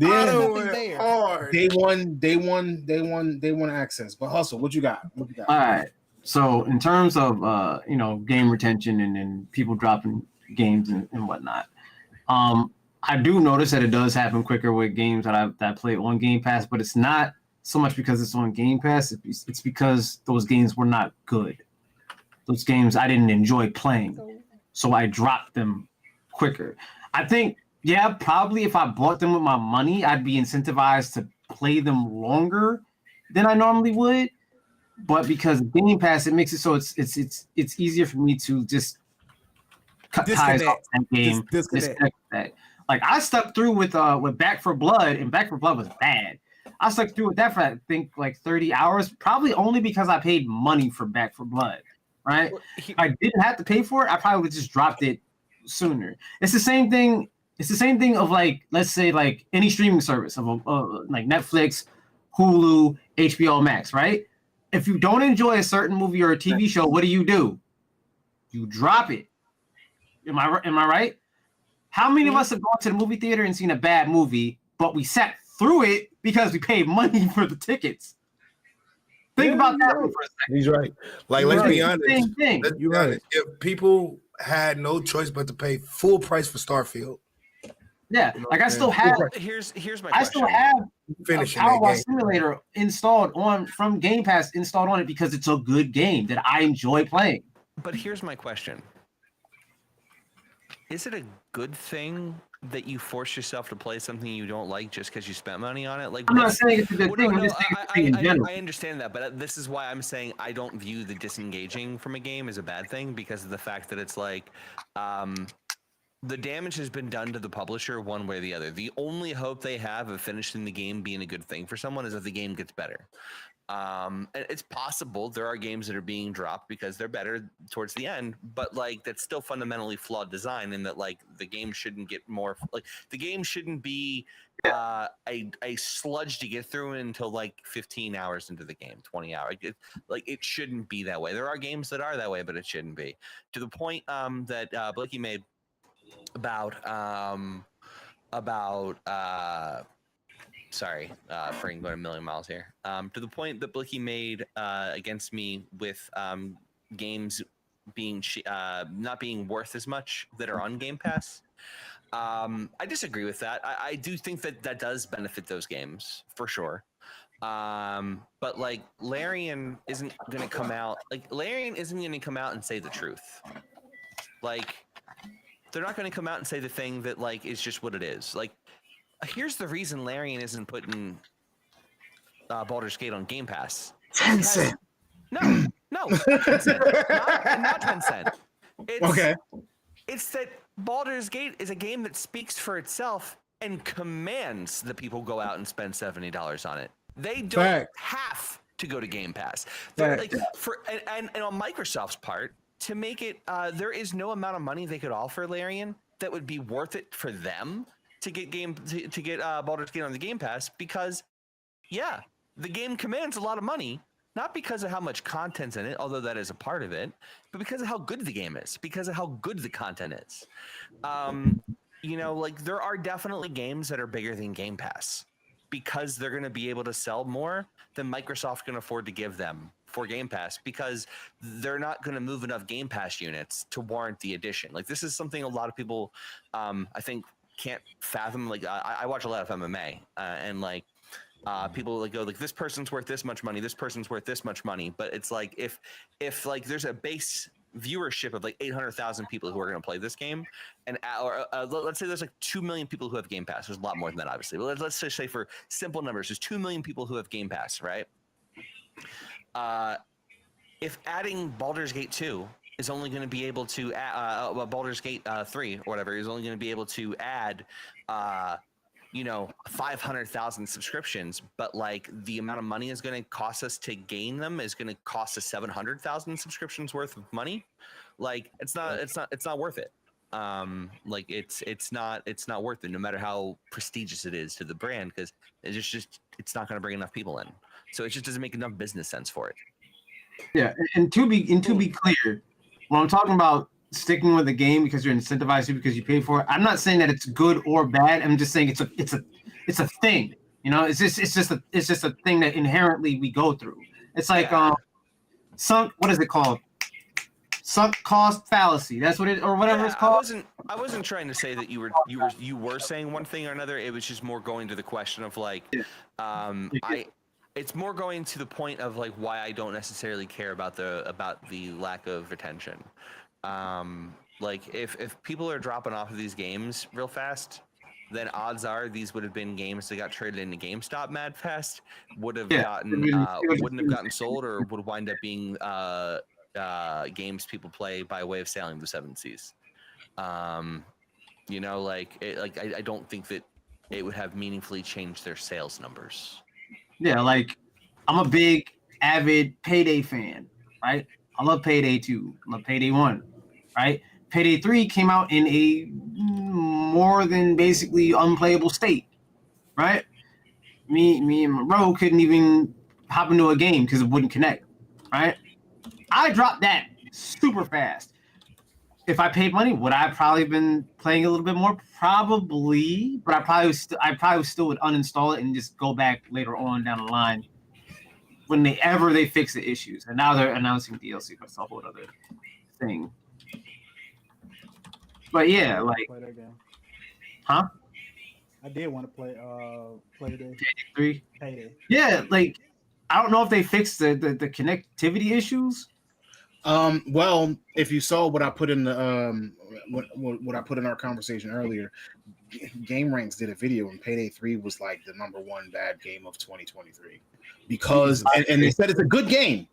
S2: I done went hard.
S5: Day one access. But Hustle, what you got?
S6: All right. So in terms of game retention and people dropping games and whatnot, I do notice that it does happen quicker with games that play on Game Pass, but it's not so much because it's on Game Pass. It's because those games were not good. Those games I didn't enjoy playing. so I dropped them quicker. I think, yeah, probably if I bought them with my money, I'd be incentivized to play them longer than I normally would. But because Game Pass, it makes it so it's easier for me to just cut ties off that game. Disconnect that. Like I stuck through with Back for Blood, and Back for Blood was bad. I stuck through with that for I think like 30 hours, probably only because I paid money for Back for Blood. Right? If I didn't have to pay for it, I probably would have just dropped it sooner. It's the same thing. It's the same thing of like, let's say like any streaming service of like Netflix, Hulu, HBO Max, right? If you don't enjoy a certain movie or a TV show, what do? You drop it. Am I right? How many of us have gone to the movie theater and seen a bad movie, but we sat through it because we paid money for the tickets? Think about that for a second.
S7: He's right. Like, let's be honest.
S6: Same thing.
S7: Let's be honest. If people had no choice but to pay full price for Starfield.
S6: Yeah, like I still have.
S4: Here's my question.
S6: I still have
S7: Finishing
S6: Power Wash Simulator installed from Game Pass installed on it because it's a good game that I enjoy playing.
S4: But here's my question. Is it a good thing that you force yourself to play something you don't like just because you spent money on it? Like,
S6: I'm not saying it's a good thing. I'm just saying it's a thing in general.
S4: I understand that, but this is why I'm saying I don't view the disengaging from a game as a bad thing because of the fact that it's like the damage has been done to the publisher one way or the other. The only hope they have of finishing the game being a good thing for someone is if the game gets better. And it's possible there are games that are being dropped because they're better towards the end, but like that's still fundamentally flawed design in that like the game shouldn't get more like the game shouldn't be a sludge to get through until like 15 hours into the game, 20 hours. It shouldn't be that way. There are games that are that way, but it shouldn't be. To the point that Blakey made about sorry for going a million miles here. To the point that Blicky made against me with games being not being worth as much that are on Game Pass. I disagree with that. I do think that does benefit those games for sure. But like Larian isn't going to come out. Like Larian isn't going to come out and say the truth. Like they're not going to come out and say the thing that like is just what it is. Like. Here's the reason Larian isn't putting Baldur's Gate on Game Pass.
S5: Tencent.
S4: No, not Tencent. Not Tencent. It's that Baldur's Gate is a game that speaks for itself and commands that people go out and spend $70 on it. They don't have to go to Game Pass. Like, and on Microsoft's part, to make it, there is no amount of money they could offer Larian that would be worth it for them to get Baldur's Gate on the Game Pass because, yeah, the game commands a lot of money, not because of how much content's in it, although that is a part of it, but because of how good the game is, because of how good the content is. You know, like there are definitely games that are bigger than Game Pass because they're going to be able to sell more than Microsoft can afford to give them for Game Pass because they're not going to move enough Game Pass units to warrant the addition. Like this is something a lot of people, I think, can't fathom. Like I watch a lot of MMA and like people like go like this person's worth this much money, this person's worth this much money, but it's like if like there's a base viewership of like 800,000 people who are going to play this game, and let's say there's like 2 million people who have Game Pass. There's a lot more than that, obviously, but let's just say for simple numbers, there's 2 million people who have Game Pass, right? If adding Baldur's Gate 2 is only going to be able to add Baldur's Gate 3 or whatever is only going to be able to add 500,000 subscriptions, but like the amount of money is going to cost us to gain them is going to cost us 700,000 subscriptions worth of money. Like it's not worth it. Like it's not worth it, no matter how prestigious it is to the brand, because it's not going to bring enough people in. So it just doesn't make enough business sense for it.
S6: Yeah, and to be clear, when I'm talking about sticking with the game because you're incentivized to because you pay for it, I'm not saying that it's good or bad. I'm just saying it's a thing. You know, it's just a thing that inherently we go through. It's like sunk. What is it called? Sunk cost fallacy. That's what it or whatever it's called.
S4: I wasn't trying to say that you were saying one thing or another. It was just more going to the question of like, it's more going to the point of like why I don't necessarily care about the lack of retention. Like if people are dropping off of these games real fast, then odds are these would have been games that got traded into GameStop mad fast, wouldn't have gotten sold, or would wind up being games people play by way of sailing the seven seas. You know, like I don't think that it would have meaningfully changed their sales numbers.
S6: Yeah, like I'm a big avid Payday fan, right? I love Payday 2. I love Payday 1, right? Payday 3 came out in a more than basically unplayable state, right? Me and Monroe couldn't even hop into a game because it wouldn't connect, right? I dropped that super fast. If I paid money, would I have probably been playing a little bit more? Probably, but I probably still would uninstall it and just go back later on down the line when they fix the issues. And now they're announcing DLC, but it's a whole other thing. But yeah, like,
S3: play that game.
S6: Huh?
S3: I did want to play Payday
S6: 3.
S3: Payday.
S6: Yeah, like I don't know if they fixed the connectivity issues.
S5: Well, if you saw what I put in the what I put in our conversation earlier, Game Ranks did a video, and Payday 3 was like the #1 bad game of 2023 because and they said it's a good game.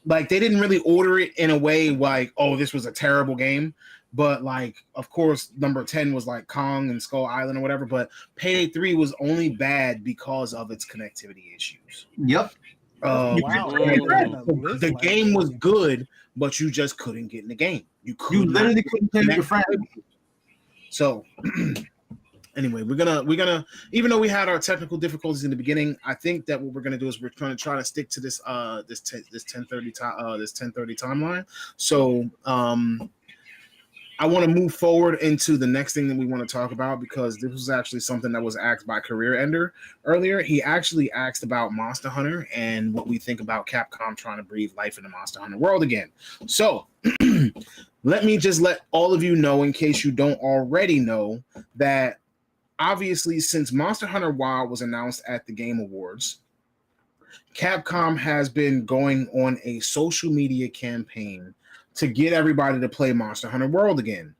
S5: Like they didn't really order it in a way like, oh, this was a terrible game. But like, of course, number 10 was like Kong and Skull Island or whatever. But Payday 3 was only bad because of its connectivity issues.
S6: Yep.
S5: The game was good, but you just couldn't get in the game. You
S6: literally couldn't play with your friend.
S5: So anyway, we're gonna even though we had our technical difficulties in the beginning, I think that what we're gonna do is we're gonna try to stick to this 10:30 timeline. So I want to move forward into the next thing that we want to talk about, because this was actually something that was asked by Career Ender earlier. He actually asked about Monster Hunter and what we think about Capcom trying to breathe life in the Monster Hunter world again. So let me just let all of you know, in case you don't already know, that obviously since Monster Hunter Wild was announced at the Game Awards, Capcom has been going on a social media campaign to get everybody to play Monster Hunter World again.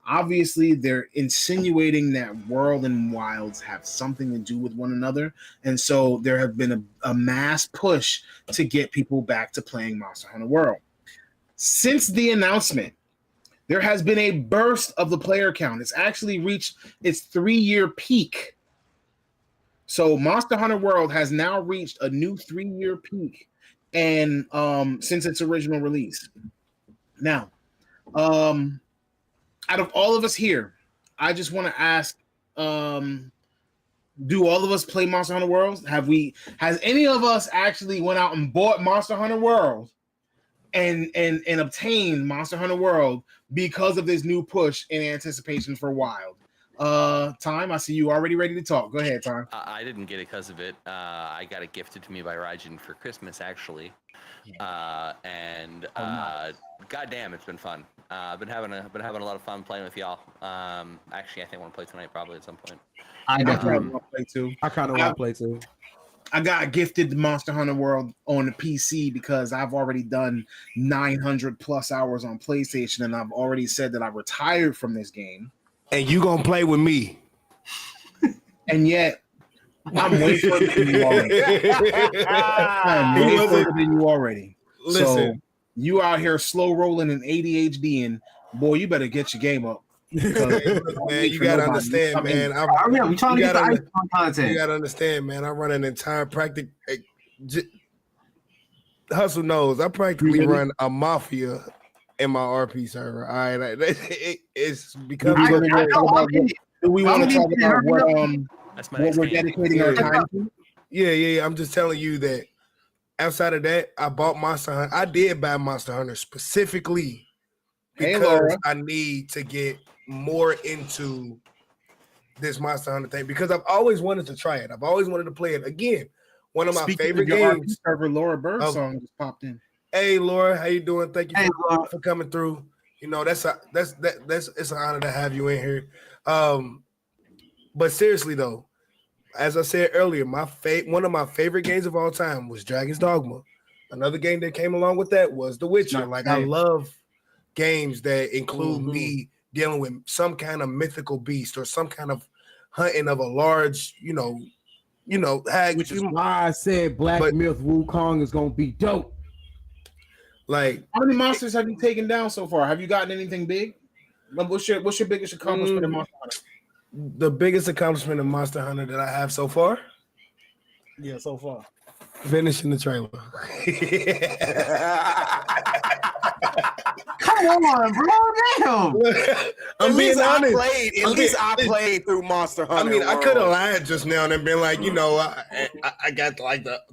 S5: Obviously, they're insinuating that World and Wilds have something to do with one another, and so there have been a mass push to get people back to playing Monster Hunter World. Since the announcement, there has been a burst of the player count. It's actually reached its 3-year peak. So Monster Hunter World has now reached a new 3-year peak, and since its original release. Now, out of all of us here, I just want to ask, do all of us play Monster Hunter World? Has any of us actually went out and bought Monster Hunter World and obtained Monster Hunter World because of this new push in anticipation for Wild? Time, I see you already ready to talk. Go ahead, Time.
S4: I didn't get it because of it. I got it gifted to me by Raijin for Christmas, actually. Goddamn, it's been fun. I've been having a lot of fun playing with y'all. Actually, I think I want to play tonight probably at some point.
S5: I definitely want to play too.
S2: I kind of want to play too.
S5: I got gifted the Monster Hunter World on the PC because I've already done 900 plus hours on PlayStation, and I've already said that I retired from this game.
S7: And you gonna play with me?
S5: And yet, I'm way further than you already. I'm way further than you already.
S7: Listen,
S5: so you out here slow rolling and ADHD, and boy, you better get your game up.
S7: Man, you gotta understand, man.
S6: We trying to get the ice on content.
S7: You gotta understand, man. I run an entire Hustle knows I practically run a mafia in my RP server. All right, it's because
S5: do we want to talk about what we're dedicating our time to?
S7: Yeah. I'm just telling you that outside of that, I bought Monster Hunter. I did buy Monster Hunter specifically because I need to get more into this Monster Hunter thing, because I've always wanted to try it. I've always wanted to play it again. One of my favorite games.
S5: Server Laura Bird song just popped in.
S7: Hey Laura, how you doing? Thank you for coming through. You know, it's an honor to have you in here. But seriously though, as I said earlier, one of my favorite games of all time was Dragon's Dogma. Another game that came along with that was The Witcher. I love games that include me dealing with some kind of mythical beast or some kind of hunting of a large,
S8: Which is why I said Black Myth Wukong is gonna be dope.
S5: Like, how many monsters have you taken down so far? Have you gotten anything big? What's your biggest accomplishment in Monster Hunter?
S7: The biggest accomplishment in Monster Hunter that I have so far?
S3: Yeah, so far.
S7: Finishing the trailer.
S6: Come on, bro. Damn.
S7: I'm being honest.
S2: At least I played through Monster Hunter.
S7: I mean, I could have lied just now and been like, I got to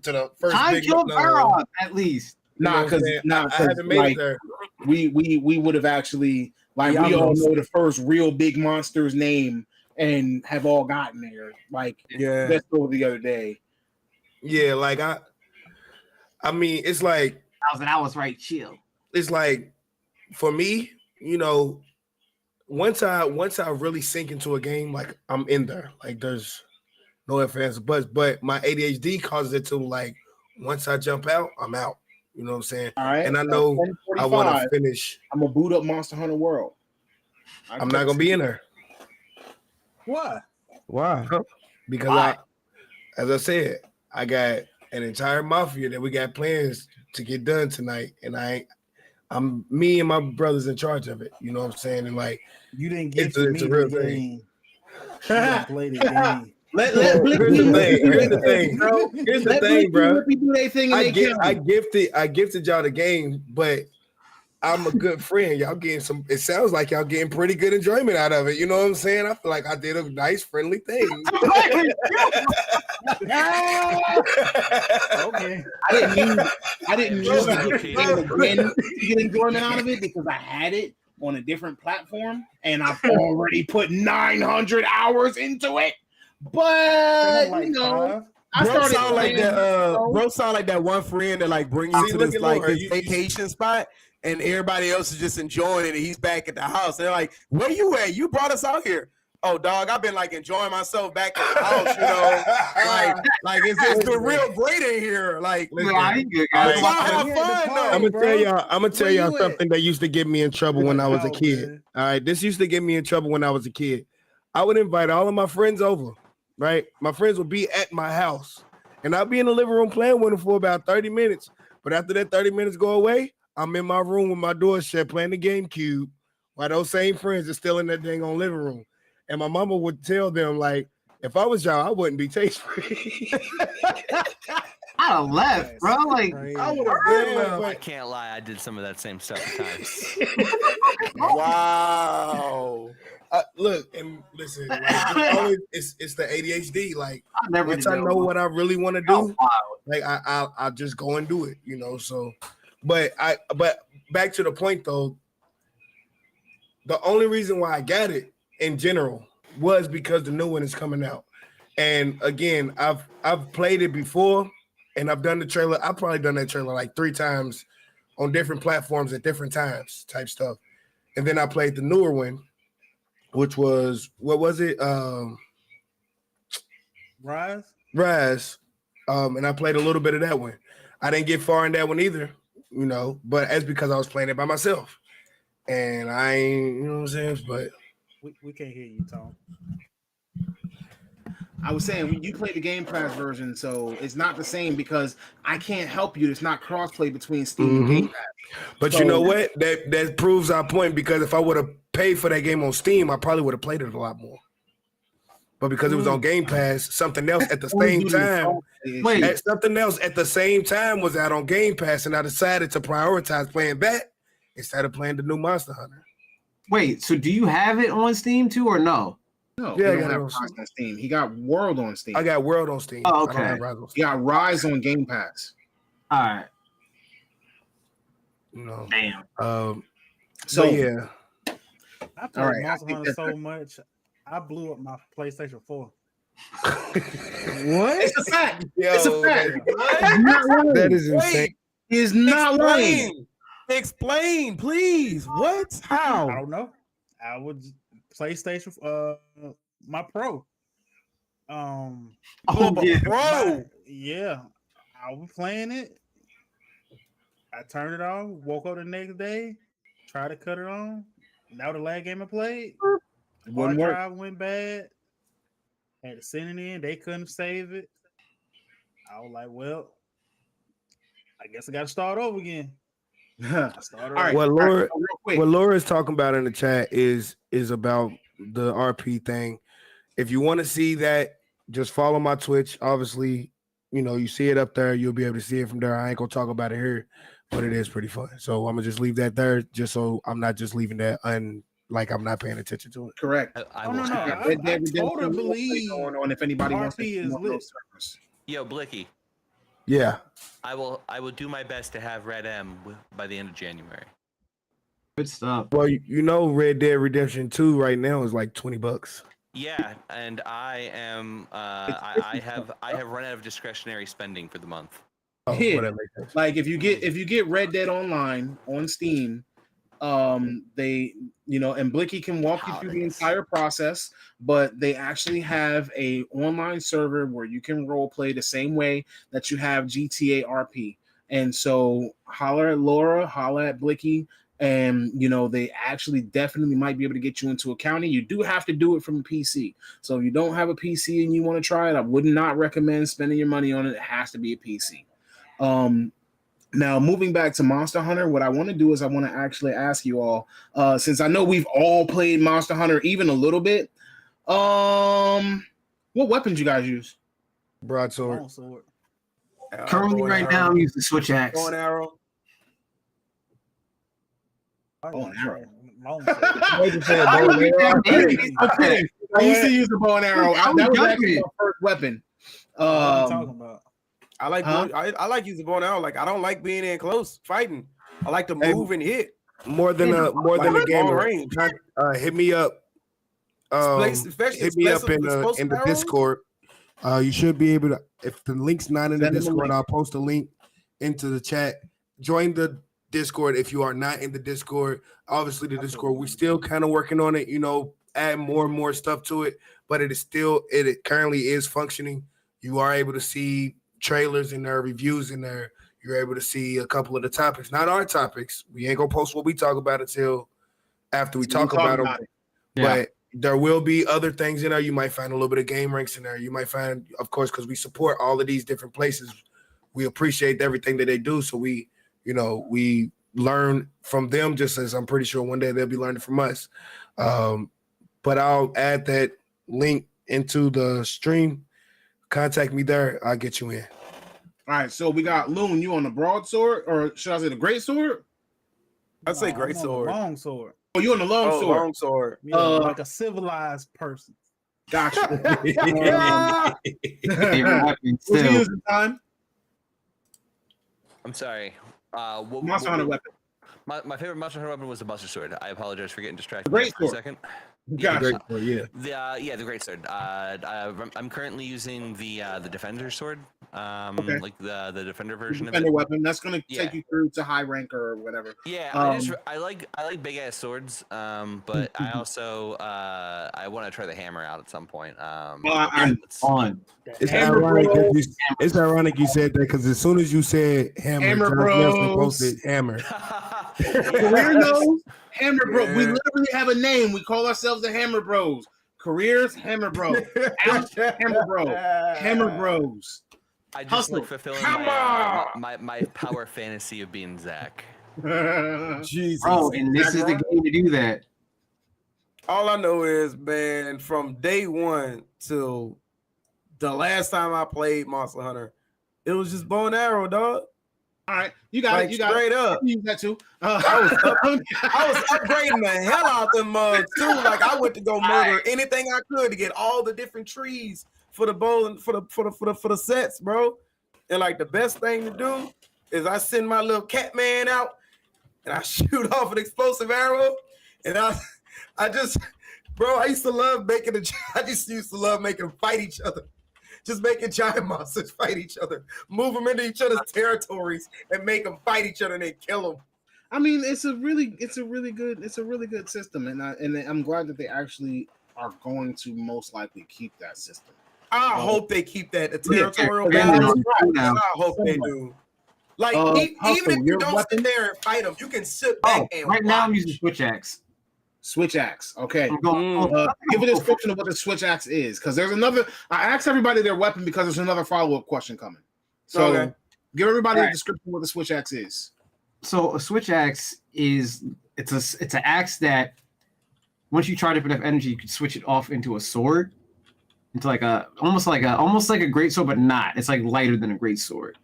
S7: the first
S6: I
S7: big
S6: killed Barrock at least.
S5: Nah, because
S7: I haven't made it there.
S5: We would have actually we all know the first real big monster's name and have all gotten there. Let's go the other day.
S7: Yeah, I mean, it's like
S6: I was right. Chill.
S7: It's like for me, once I really sink into a game, like I'm in there. Like there's no ifs, ands, or buts. But my ADHD causes it to once I jump out, I'm out. You know what I'm saying?
S5: All right.
S7: And I know I want to finish.
S5: I'm gonna boot up Monster Hunter World.
S7: I'm not gonna be in there.
S3: Why?
S7: Because as I said, I got an entire mafia that we got plans to get done tonight, and me and my brother's in charge of it. You know what I'm saying? And
S3: you didn't get
S7: it's a real
S3: the
S7: thing.
S3: Game. Play the game.
S7: Here's the thing, bro. Here's the thing, bro. I gifted y'all the game, but I'm a good friend. Y'all getting some. It sounds like y'all getting pretty good enjoyment out of it. You know what I'm saying? I feel like I did a nice, friendly thing.
S3: Okay.
S5: I didn't use to get enjoyment out of it because I had it on a different platform and I've already put 900 hours into it. But I started
S2: sound like that. Bro, sound like that one friend that bring you to this this vacation spot, and everybody else is just enjoying it, and he's back at the house. They're like, "Where you at? You brought us out here." Oh, dog, I've been enjoying myself back at the house. It's the real great in here.
S7: I'm gonna tell y'all something that used to get me in trouble when I was a kid.
S3: Man.
S7: All right, this used to get me in trouble when I was a kid. I would invite all of my friends over. Right, my friends would be at my house, and I'll be in the living room playing with them for about 30 minutes. But after that 30 minutes go away, I'm in my room with my door shut playing the GameCube, while those same friends are still in that dang on living room. And my mama would tell them if I was y'all, I wouldn't be taste-free.
S6: I'd have left, bro.
S7: I would have.
S4: I can't lie, I did some of that same stuff at times.
S2: Wow.
S7: Look and listen. It's the ADHD. Once I know what I really want to do, I'll just go and do it. So, but back to the point though. The only reason why I got it in general was because the new one is coming out, and again, I've played it before, and I've done the trailer. I've probably done that trailer 3 times on different platforms at different times, type stuff, and then I played the newer one. Which was what was it?
S3: Rise.
S7: And I played a little bit of that one. I didn't get far in that one either, but that's because I was playing it by myself. And I ain't, what I'm saying? But
S3: we can't hear you, Tom.
S5: I was saying when you play the Gamepass version, so it's not the same because I can't help you. It's not crossplay between Steam and Game Pass.
S7: But you know what? That proves our point because if I would have paid for that game on Steam, I probably would have played it a lot more. But because it was on Game Pass, something else at the same time. Something else at the same time was out on Game Pass, and I decided to prioritize playing that instead of playing the new Monster Hunter.
S6: Wait, so do you have it on Steam too, or no?
S5: No, yeah, he don't have Rise on Steam. He got World on Steam.
S7: I got World on Steam.
S6: Oh, okay.
S5: He got Rise on Game Pass.
S6: All right.
S7: Damn.
S5: So
S3: yeah. I played Monster Hunter so much, I blew up my PlayStation 4.
S2: What?
S5: It's a fact.
S7: Yo,
S5: it's a fact.
S7: That is insane.
S5: He's not lying.
S2: Explain, please. What? How?
S3: I don't know. I would PlayStation my Pro.
S2: Pro.
S3: Yeah. I was playing it. I turned it off, woke up the next day, Try to cut it on. Now the last game I played,
S5: It
S3: hard
S5: wouldn't work.
S3: drive went bad. Had to send it in. They couldn't save it. I was like, well, I guess I got to start over again. I started
S5: All right.
S7: What Laura,
S5: real quick.
S7: what Laura is talking about in the chat is about the RP thing. If you want to see that, just follow my Twitch. Obviously, you see it up there. You'll be able to see it from there. I ain't gonna talk about it here, but it is pretty fun. So I'm gonna just leave that there, just so I'm not just leaving that like I'm not paying attention to it.
S5: Correct.
S4: I
S3: Oh,
S4: will.
S3: no. I totally believe
S5: going on if anybody wants to
S3: RP is
S5: come on
S3: lit.
S5: those servers.
S4: Yo, Blicky,
S7: Yeah.
S4: I will do my best to have Red M by the end of January.
S6: Good stuff.
S7: Well, Red Dead Redemption 2 right now is like $20.
S4: Yeah, and I am. I have run out of discretionary spending for the month.
S7: Oh,
S5: Yeah.
S7: whatever.
S5: Like if you get Red Dead Online on Steam, they and Blicky can walk you through the entire process, but they actually have a online server where you can role play the same way that you have GTA RP. And so holler at Laura, holler at Blicky, and they actually definitely might be able to get you into a county. You do have to do it from a PC. So if you don't have a PC and you want to try it, I would not recommend spending your money on it. It has to be a PC. Now, moving back to Monster Hunter, what I want to do is I want to actually ask you all, since I know we've all played Monster Hunter even a little bit, what weapons you guys use?
S7: Broadsword.
S3: Longsword.
S6: Currently, right now, I'm using Switch Axe.
S2: Bow and arrow.
S5: Bow and arrow.
S3: Longsword.
S5: I used to use the bow and arrow. That was actually my first weapon.
S3: What are you talking about?
S2: I like I like using bow and arrow. Like I don't like being in close fighting. I like to move and hit.
S7: More than a game
S2: range.
S7: Hit me up. Hit me up in the Discord. You should be able to. If the link's not in the Discord, I'll post a link into the chat. Join the Discord if you are not in the Discord. Obviously, the Discord, we're still kind of working on it. Add more and more stuff to it, but it currently is functioning. You are able to see trailers in there, reviews in there. You're able to see a couple of the topics, not our topics. We ain't gonna post what we talk about until after we talk about them. But there will be other things in there. You might find a little bit of game ranks in there. You might find, of course, because we support all of these different places, we appreciate everything that they do. So we learn from them, just as I'm pretty sure one day they'll be learning from us. But I'll add that link into the stream. Contact me there. I'll get you in.
S5: All right, so we got Loon. You on the broadsword, or should I say the great sword?
S2: I'd say great sword.
S3: Longsword.
S5: Oh, you on the long sword?
S2: Long sword.
S3: Yeah, like a civilized person.
S5: Gotcha.
S6: Favorite weapon
S5: What's you
S6: still.
S5: using, time?
S4: I'm sorry.
S5: Monster Hunter weapon.
S4: My favorite Monster Hunter weapon was the Buster Sword. I apologize for getting distracted
S5: Great
S4: for a
S5: sword.
S4: second.
S5: Gotcha.
S4: The great sword. I'm currently using the Defender sword,
S5: Okay.
S4: like the Defender version
S5: Defender
S4: of it.
S5: weapon. That's gonna take you through to high rank or whatever.
S4: Yeah, I like big ass swords, but I also I want to try the hammer out at some point.
S6: On.
S7: It's ironic you said that because as soon as you said hammer
S5: Bros.
S7: posted hammer.
S5: Career knows Hammer Bros. We literally have a name. We call ourselves the Hammer Bros. Careers Hammer Bros. Hammer Bros. Hammer Bros.
S4: I just
S5: Hustle.
S4: like fulfilling my power fantasy of being Zach.
S2: Jesus.
S6: Bro, and this is the game to do that.
S2: All I know is, man, from day one till the last time I played Monster Hunter, it was just bow and arrow, dog.
S5: All right, you got it. You got
S2: straight
S5: it.
S2: up.
S5: Use that too.
S2: I was upgrading the hell out them mugs too. Like I went to go murder anything I could to get all the different trees for the bow and for the sets, bro. And like the best thing to do is I send my little cat man out and I shoot off an explosive arrow. And I just used to love making them fight each other. Just making giant monsters fight each other, move them into each other's territories, and make them fight each other and then kill them.
S5: I mean, it's a really good system, and I'm glad that they actually are going to most likely keep that system.
S2: I hope they keep that the territorial balance. I hope they do. Like
S5: Hustle,
S2: even if you
S5: your
S2: don't
S5: weapon?
S2: sit there and fight them, you can sit back and
S6: right now I'm
S2: watch.
S6: using switch axe.
S5: Switch axe. Okay.
S6: I'm going,
S5: Give a description of what the switch axe is, because there's another. I asked everybody their weapon because there's another follow-up question coming. So
S2: Okay.
S5: give everybody a description of what the switch axe is.
S6: So a switch axe is it's an axe that once you charge up enough energy, you can switch it off into a sword, into like almost like a great sword, but not. It's like lighter than a great sword,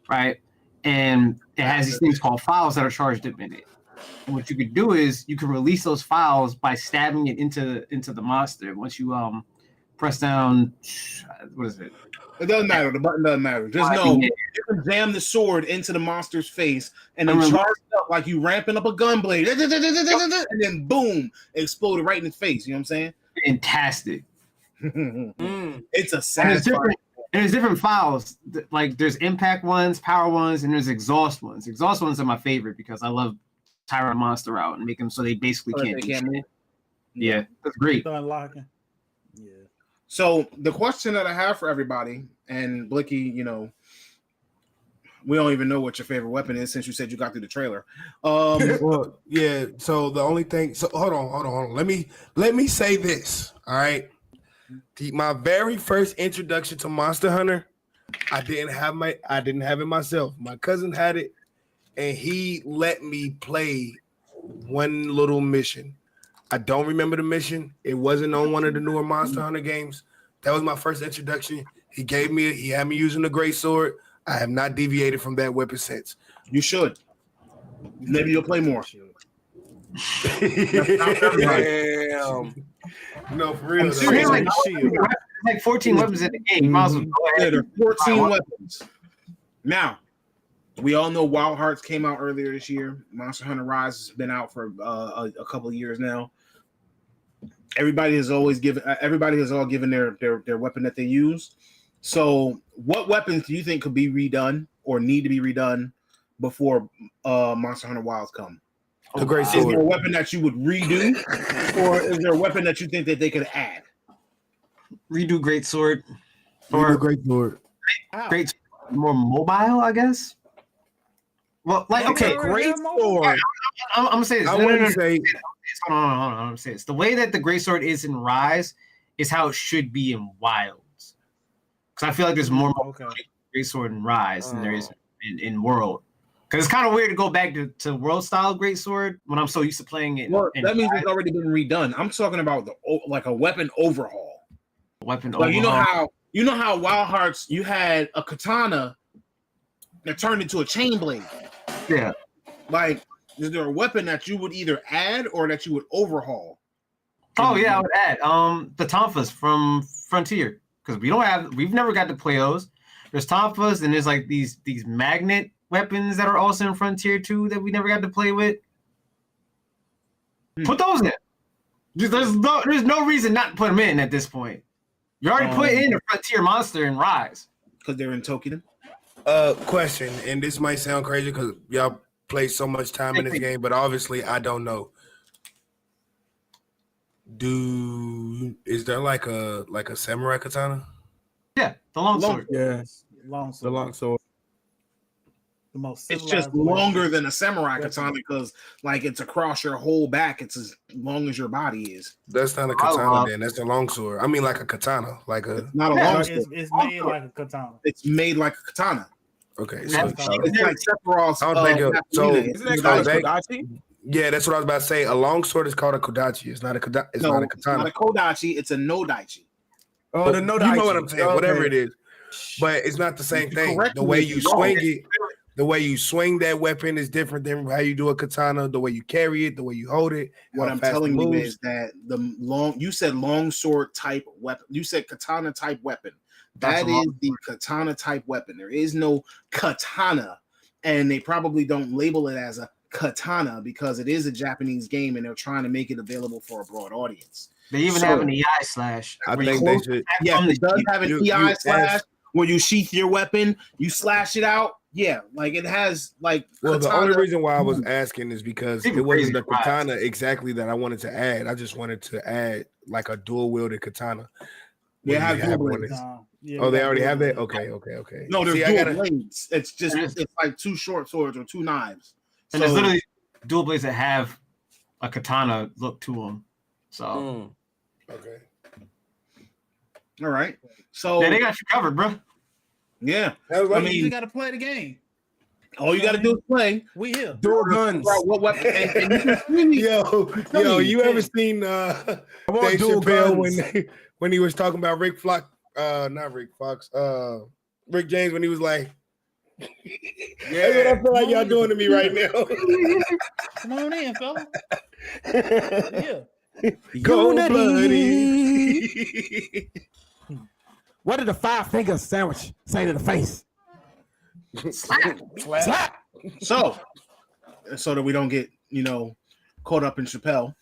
S6: right? And it has these things called files that are charged up in it. And what you could do is you can release those files by stabbing it into the monster. Once you press down, what is it?
S5: It doesn't matter. The button doesn't matter. Just know you can jam the sword into the monster's face and then charge it up like you ramping up a gun blade, and then boom, explode it right in the face. You know what I'm saying?
S6: Fantastic.
S5: It's a sad.
S6: There's different files. Like there's impact ones, power ones, and there's exhaust ones. Exhaust ones are my favorite because I love tire a monster out and make them so they basically can't move. Yeah, that's great.
S3: Unlocking. Yeah.
S5: So the question that I have for everybody, and Blicky, you know, we don't even know what your favorite weapon is since you said you got through the trailer.
S7: Well, yeah. So the only thing. So hold on. Let me say this. All right. My very first introduction to Monster Hunter, I didn't have it myself. My cousin had it, and he let me play one little mission. I don't remember the mission. It wasn't on one of the newer Monster Hunter games. That was my first introduction. He had me using the great sword. I have not deviated from that weapon since.
S5: You should. Maybe you'll play more.
S7: Damn. No, for real.
S6: Like 14 weapons in the game. You might as well go ahead.
S5: There are 14 weapons. Now, we all know Wild Hearts came out earlier this year. Monster Hunter Rise has been out for a couple of years now. Everybody has all given their weapon that they use. So, what weapons do you think could be redone or need to be redone before Monster Hunter Wilds come?
S7: The great sword.
S5: Is there a weapon that you would redo, or is there a weapon that you think that they could add?
S6: Redo great sword,
S7: Or great sword.
S6: Great sword, more mobile, I guess. Well, like okay,
S2: great sword.
S6: I'm gonna say this.
S7: I wouldn't say.
S6: Hold on. I'm gonna say this. The way that the great sword is in Rise is how it should be in Wilds. Because I feel like there's more great sword in Rise than there is in World. Because it's kind of weird to go back to World style great sword when I'm so used to playing it.
S5: Well, that means it's already been redone. I'm talking about a weapon overhaul.
S6: Overhaul.
S5: You know how Wild Hearts you had a katana that turned into a chain blade.
S6: Yeah.
S5: Like, is there a weapon that you would either add or that you would overhaul?
S6: Oh yeah, I would add the tonfas from Frontier because we've never got to play those. There's tonfas and there's like these magnet weapons that are also in Frontier 2 that we never got to play with. Put those in. There's no reason not to put them in at this point. You already put in a Frontier monster in Rise
S5: because they're in Tokyo.
S7: Question, and this might sound crazy because y'all play so much time in this game, but obviously I don't know. Is there like a samurai katana?
S6: Yeah, the long sword.
S8: Yes,
S3: the long sword.
S5: The most. It's just longer than a samurai katana because, like, it's across your whole back. It's as long as your body is.
S7: That's not a katana, then. That's a longsword. I mean, like a katana, like a.
S5: It's not a longsword.
S3: It's made like a katana.
S5: It's made like a katana.
S7: Okay, so
S5: it's like Sephiroth's.
S2: Isn't that called a kodachi?
S7: Yeah, that's what I was about to say. A longsword is called a kodachi. It's not a not a katana.
S5: It's not a kodachi. It's a nodaichi.
S2: Oh, the nodaichi.
S7: You know what I'm saying? Okay. Whatever it is, but it's not the same thing. The way you swing it. The way you swing that weapon is different than how you do a katana. The way you carry it, the way you hold it.
S5: What I'm telling you is that you said long sword type weapon. You said katana type weapon. That is the katana type weapon. There is no katana, and they probably don't label it as a katana because it is a Japanese game, and they're trying to make it available for a broad audience.
S6: They even have an EI slash.
S7: I think they should.
S5: Yeah, it does have an EI slash where you sheath your weapon, you slash it out. Yeah, like it has like.
S7: Well, the only reason why I was asking is because it wasn't the katana exactly that I wanted to add. I just wanted to add like a dual wielded katana.
S5: They
S7: When
S5: have
S7: you
S5: dual
S7: have one
S5: blades.
S3: No. Yeah,
S7: Oh,
S3: we
S7: they
S3: got
S7: already
S3: dual
S7: have that.
S3: blades.
S7: Okay.
S5: No, there's
S7: See,
S5: dual blades. It's just
S6: There's-
S5: it's like two short swords or two knives.
S6: And there's literally dual blades that have a katana look to them. So
S7: Okay.
S5: all right. So
S6: yeah, they got you covered, bro.
S5: yeah.
S3: I
S5: I
S3: mean, you
S5: mean,
S3: got to play the game.
S5: all you got to do is play.
S3: We here.
S2: Dual guns.
S5: What weapon? And you can freely-
S7: Yo, you ever seen Dave
S2: dual
S7: Chappelle
S2: guns.
S7: when he was talking about Rick Fox, not Rick Fox, Rick James, when he was like, that's what I feel like y'all doing to me right now.
S3: Come on in, fella. Yeah.
S7: Go bloody.
S8: What did the 5 finger sandwich say to the face?
S3: Slap.
S5: So that we don't get caught up in Chappelle.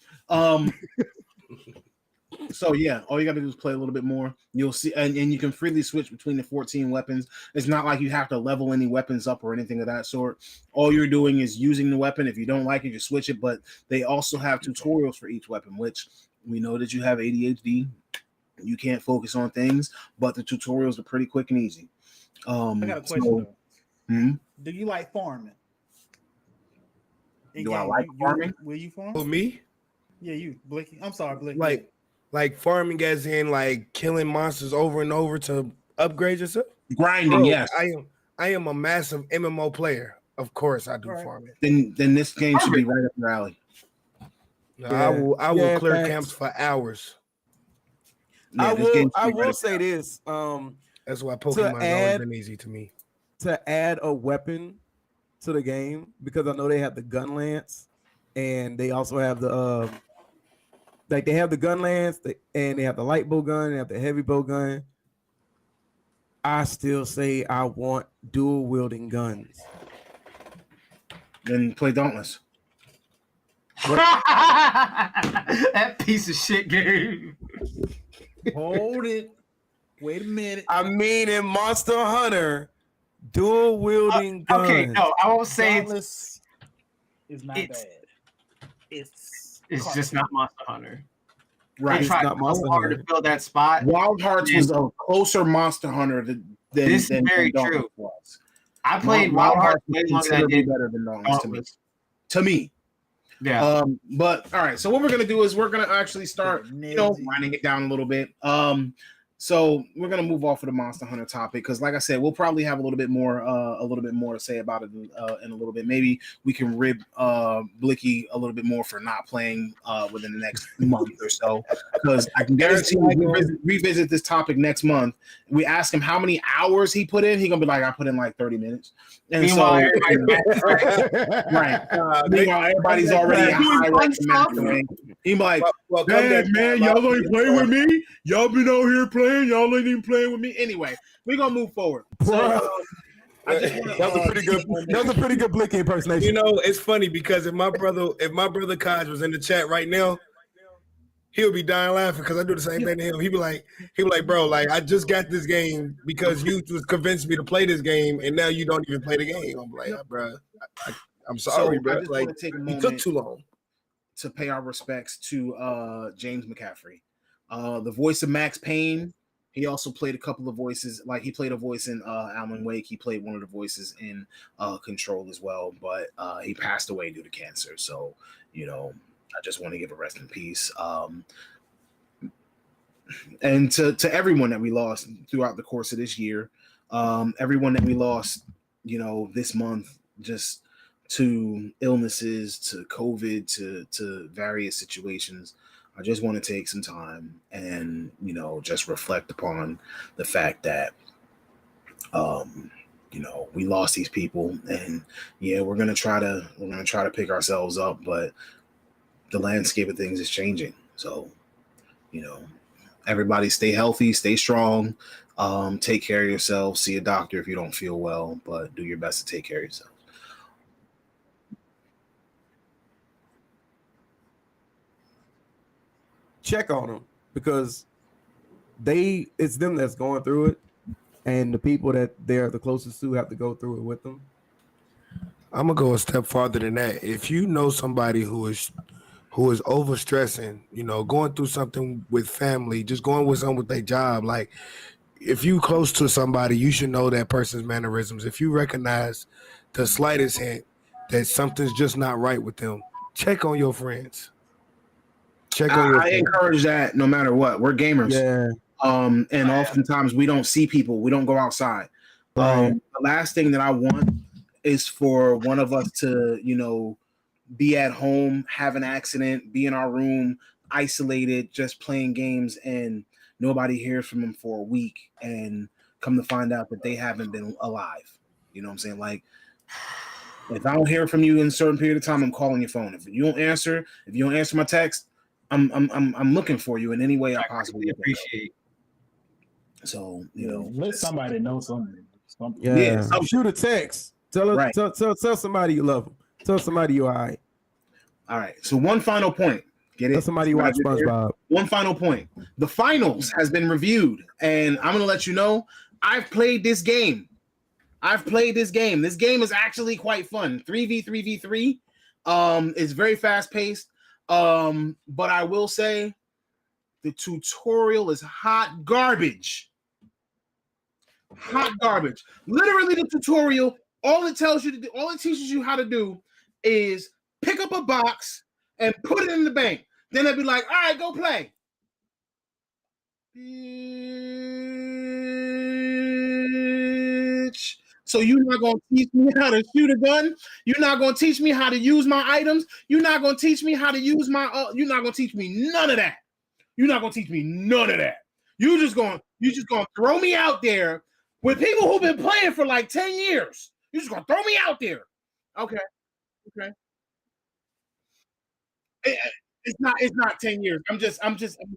S5: So yeah, all you got to do is play a little bit more. You'll see, and you can freely switch between the 14 weapons. It's not like you have to level any weapons up or anything of that sort. All you're doing is using the weapon. If you don't like it, you switch it. But they also have tutorials for each weapon, which we know that you have ADHD. You can't focus on things, but the tutorials are pretty quick and easy.
S3: I got a question though. Do you like farming?
S5: Do I like farming?
S3: Will you farm?
S7: For me?
S3: Yeah, you, Blicky. I'm sorry, Blicky.
S7: Like farming as in like killing monsters over and over to upgrade yourself?
S5: Grinding, yes.
S7: I am a massive MMO player. Of course I do farming.
S5: Then this game should be right up your alley.
S7: I will clear camps for hours.
S2: Yeah, I will say this.
S7: That's why Pokemon has always been easy to me.
S2: To add a weapon to the game, because I know they have the gun lance, and they also have the they have the gun lance, and they have the light bow gun, they have the heavy bow gun. I still say I want dual wielding guns.
S5: Then play Dauntless.
S6: That piece of shit game.
S3: Hold it. Wait a minute.
S2: I mean, in Monster Hunter, dual wielding guns.
S6: Okay, no, I won't say
S3: Dauntless is not bad. It's
S6: just not Monster Hunter.
S5: Right.
S6: They tried so hard to fill that spot.
S5: Wild Hearts was a closer Monster Hunter than
S6: this is very true.
S5: Was.
S6: I played Wild Hearts way longer than I did
S5: better than Dauntless to me.
S6: Yeah.
S5: But all right. So what we're gonna do is we're gonna actually start, winding it down a little bit. So we're gonna move off of the Monster Hunter topic because, like I said, we'll probably have a little bit more to say about it in a little bit. Maybe we can rib Blicky a little bit more for not playing within the next month or so, because I can guarantee we can revisit this topic next month. We ask him how many hours he put in. He's gonna be like, I put in like 30 minutes. And
S6: meanwhile,
S5: meanwhile, everybody's already high recommending. He's like, man, y'all ain't playing with me. Y'all been out here playing. Y'all ain't even playing with me. Anyway, we're gonna move forward. So,
S2: that was a pretty good Blicky impersonation.
S7: You know, it's funny because if my brother Kaj was in the chat right now, he'll be dying laughing because I do the same thing to him. He'd be like, bro, like I just got this game because you just convinced me to play this game, and now you don't even play the game. I'm like, bro, I'm sorry, bro. Like, you took too long
S5: to pay our respects to James McCaffrey, the voice of Max Payne. He also played a couple of voices, like he played a voice in Alan Wake. He played one of the voices in Control as well, but he passed away due to cancer. So, I just want to give a rest in peace. And to everyone that we lost throughout the course of this year, everyone that we lost, this month, just to illnesses, to COVID, to various situations. I just want to take some time and, just reflect upon the fact that, we lost these people, and we're going to try to pick ourselves up, but the landscape of things is changing. So, everybody stay healthy, stay strong, take care of yourself, see a doctor if you don't feel well, but do your best to take care of yourself.
S2: Check on them because it's them that's going through it, and the people that they're the closest to have to go through it with them.
S7: I'm gonna go a step farther than that. If you know somebody who is who is overstressing, going through something with family, just going with someone with their job. Like, if you close to somebody, you should know that person's mannerisms. If you recognize the slightest hint that something's just not right with them, check on your friends.
S5: I encourage that no matter what. We're gamers.
S8: Yeah.
S5: And oftentimes we don't see people. We don't go outside.
S8: Right.
S5: The last thing that I want is for one of us to, be at home, have an accident, be in our room, isolated, just playing games, and nobody hears from them for a week, and come to find out that they haven't been alive. You know what I'm saying? Like, if I don't hear from you in a certain period of time, I'm calling your phone. If you don't answer my text, I'm looking for you in any way I possibly appreciate. So,
S3: let somebody know something.
S8: Yeah. Shoot a text. Tell somebody you love them. Tell somebody you're all right.
S5: All right. So one final point. Get it?
S8: Tell somebody you watch SpongeBob.
S5: One final point. The finals has been reviewed, and I'm gonna let you know I've played this game. This game is actually quite fun. 3v3v3. It's very fast paced. But I will say the tutorial is hot garbage. Hot garbage. Literally, the tutorial, all it tells you to do, all it teaches you how to do is pick up a box and put it in the bank. Then they'll be like, all right, go play. Bitch. So you're not going to teach me how to shoot a gun? You're not going to teach me how to use my items? You're not going to teach me how to use my you're not going to teach me none of that. You're not going to teach me none of that. You're just going to throw me out there with people who've been playing for like 10 years. You're just going to throw me out there. Okay. It's not 10 years. I'm just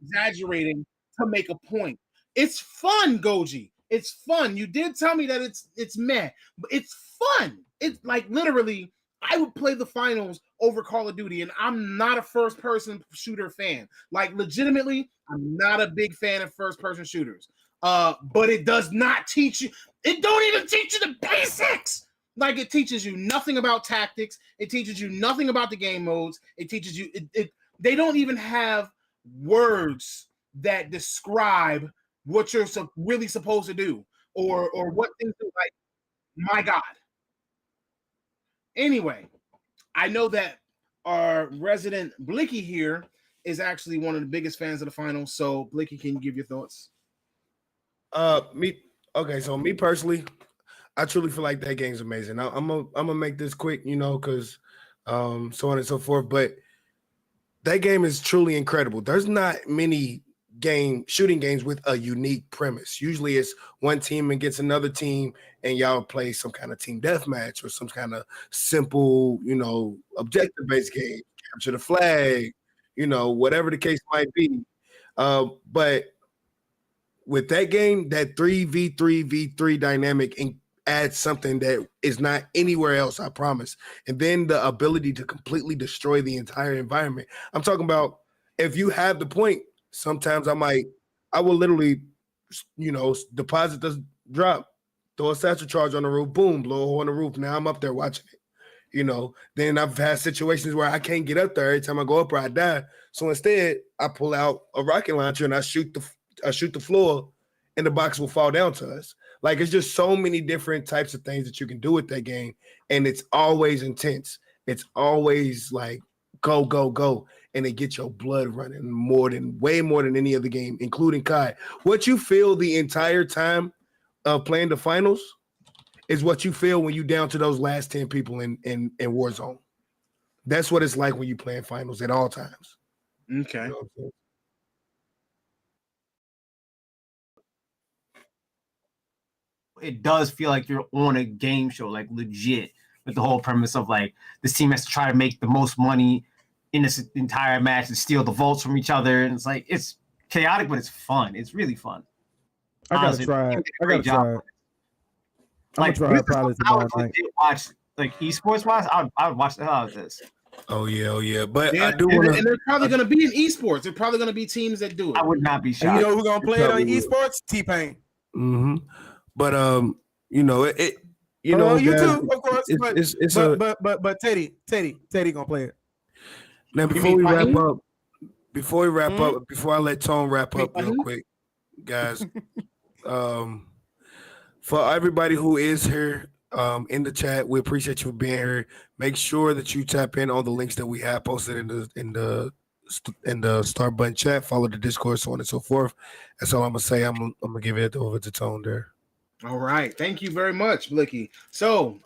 S5: exaggerating to make a point. It's fun, Goji. It's fun. You did tell me that it's meh, but it's fun. It's like literally, I would play the finals over Call of Duty, and I'm not a first-person shooter fan. Like legitimately, I'm not a big fan of first-person shooters. But it does not teach you. It don't even teach you the basics. Like it teaches you nothing about tactics. It teaches you nothing about the game modes. It teaches you. They don't even have words that describe what you're really supposed to do or what things do. Like, my God. Anyway, I know that our resident Blicky here is actually one of the biggest fans of the finals. So, Blicky, can you give your thoughts?
S7: So me personally, I truly feel like that game's amazing. I'm gonna make this quick, because so on and so forth. But that game is truly incredible. There's not many shooting games with a unique premise. Usually it's one team against another team, and y'all play some kind of team deathmatch or some kind of simple, objective-based game, capture the flag, whatever the case might be. But with that game, that 3v3v3 dynamic adds something that is not anywhere else, I promise. And then the ability to completely destroy the entire environment. I'm talking about if you have the point, sometimes I will literally, deposit the drop, throw a satchel charge on the roof, boom, blow a hole in the roof. Now I'm up there watching it. Then I've had situations where I can't get up there. Every time I go up there, I die. So instead, I pull out a rocket launcher and I shoot the floor, and the box will fall down to us. Like, it's just so many different types of things that you can do with that game, and it's always intense. It's always like go, go, go, and it gets your blood running way more than any other game, including COD. What you feel the entire time of playing the finals is what you feel when you down to those last 10 people in Warzone. That's what it's like when you playing finals at all times.
S5: Okay.
S6: It does feel like you're on a game show, like legit, with the whole premise of like this team has to try to make the most money in this entire match and steal the votes from each other. And it's like, it's chaotic, but it's fun. It's really fun.
S8: I gotta try it. I'm gonna try it probably tomorrow night.
S6: Watch like esports wise, I would watch the hell out of this.
S7: Oh yeah. But
S5: yeah,
S7: I do want to.
S5: And they're probably going to be in esports. They're probably going to be teams that do it.
S6: I would not be shocked.
S2: And you know who's gonna play it on esports? T-Pain.
S7: Mm-hmm. But you
S2: too, of course. But Teddy gonna play it.
S7: Now before we wrap up, before I let Tone wrap up real quick, guys. For everybody who is here in the chat, we appreciate you being here. Make sure that you tap in on the links that we have posted in the start button chat. Follow the Discord, so on and so forth. That's all I'm gonna say. I'm gonna give it over to Tone there.
S5: All right. Thank you very much, Blicky. So,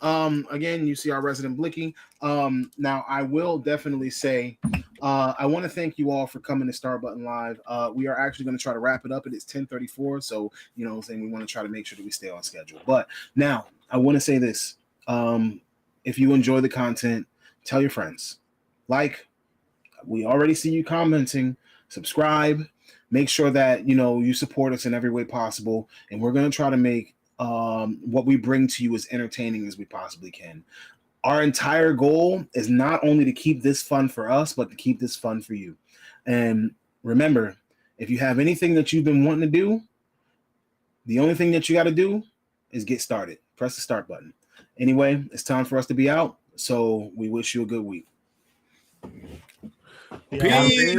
S5: again, you see our resident Blicky. Now, I will definitely say I want to thank you all for coming to Start Button Live. We are actually going to try to wrap it up. It is 10:34, so, you know what I'm saying, we want to try to make sure that we stay on schedule. But now, I want to say this. If you enjoy the content, tell your friends. Like, we already see you commenting. Subscribe. Make sure that, you know, you support us in every way possible. And we're going to try to make what we bring to you as entertaining as we possibly can. Our entire goal is not only to keep this fun for us, but to keep this fun for you. And remember, if you have anything that you've been wanting to do, the only thing that you got to do is get started. Press the start button. Anyway, it's time for us to be out. So we wish you a good week.
S2: Peace.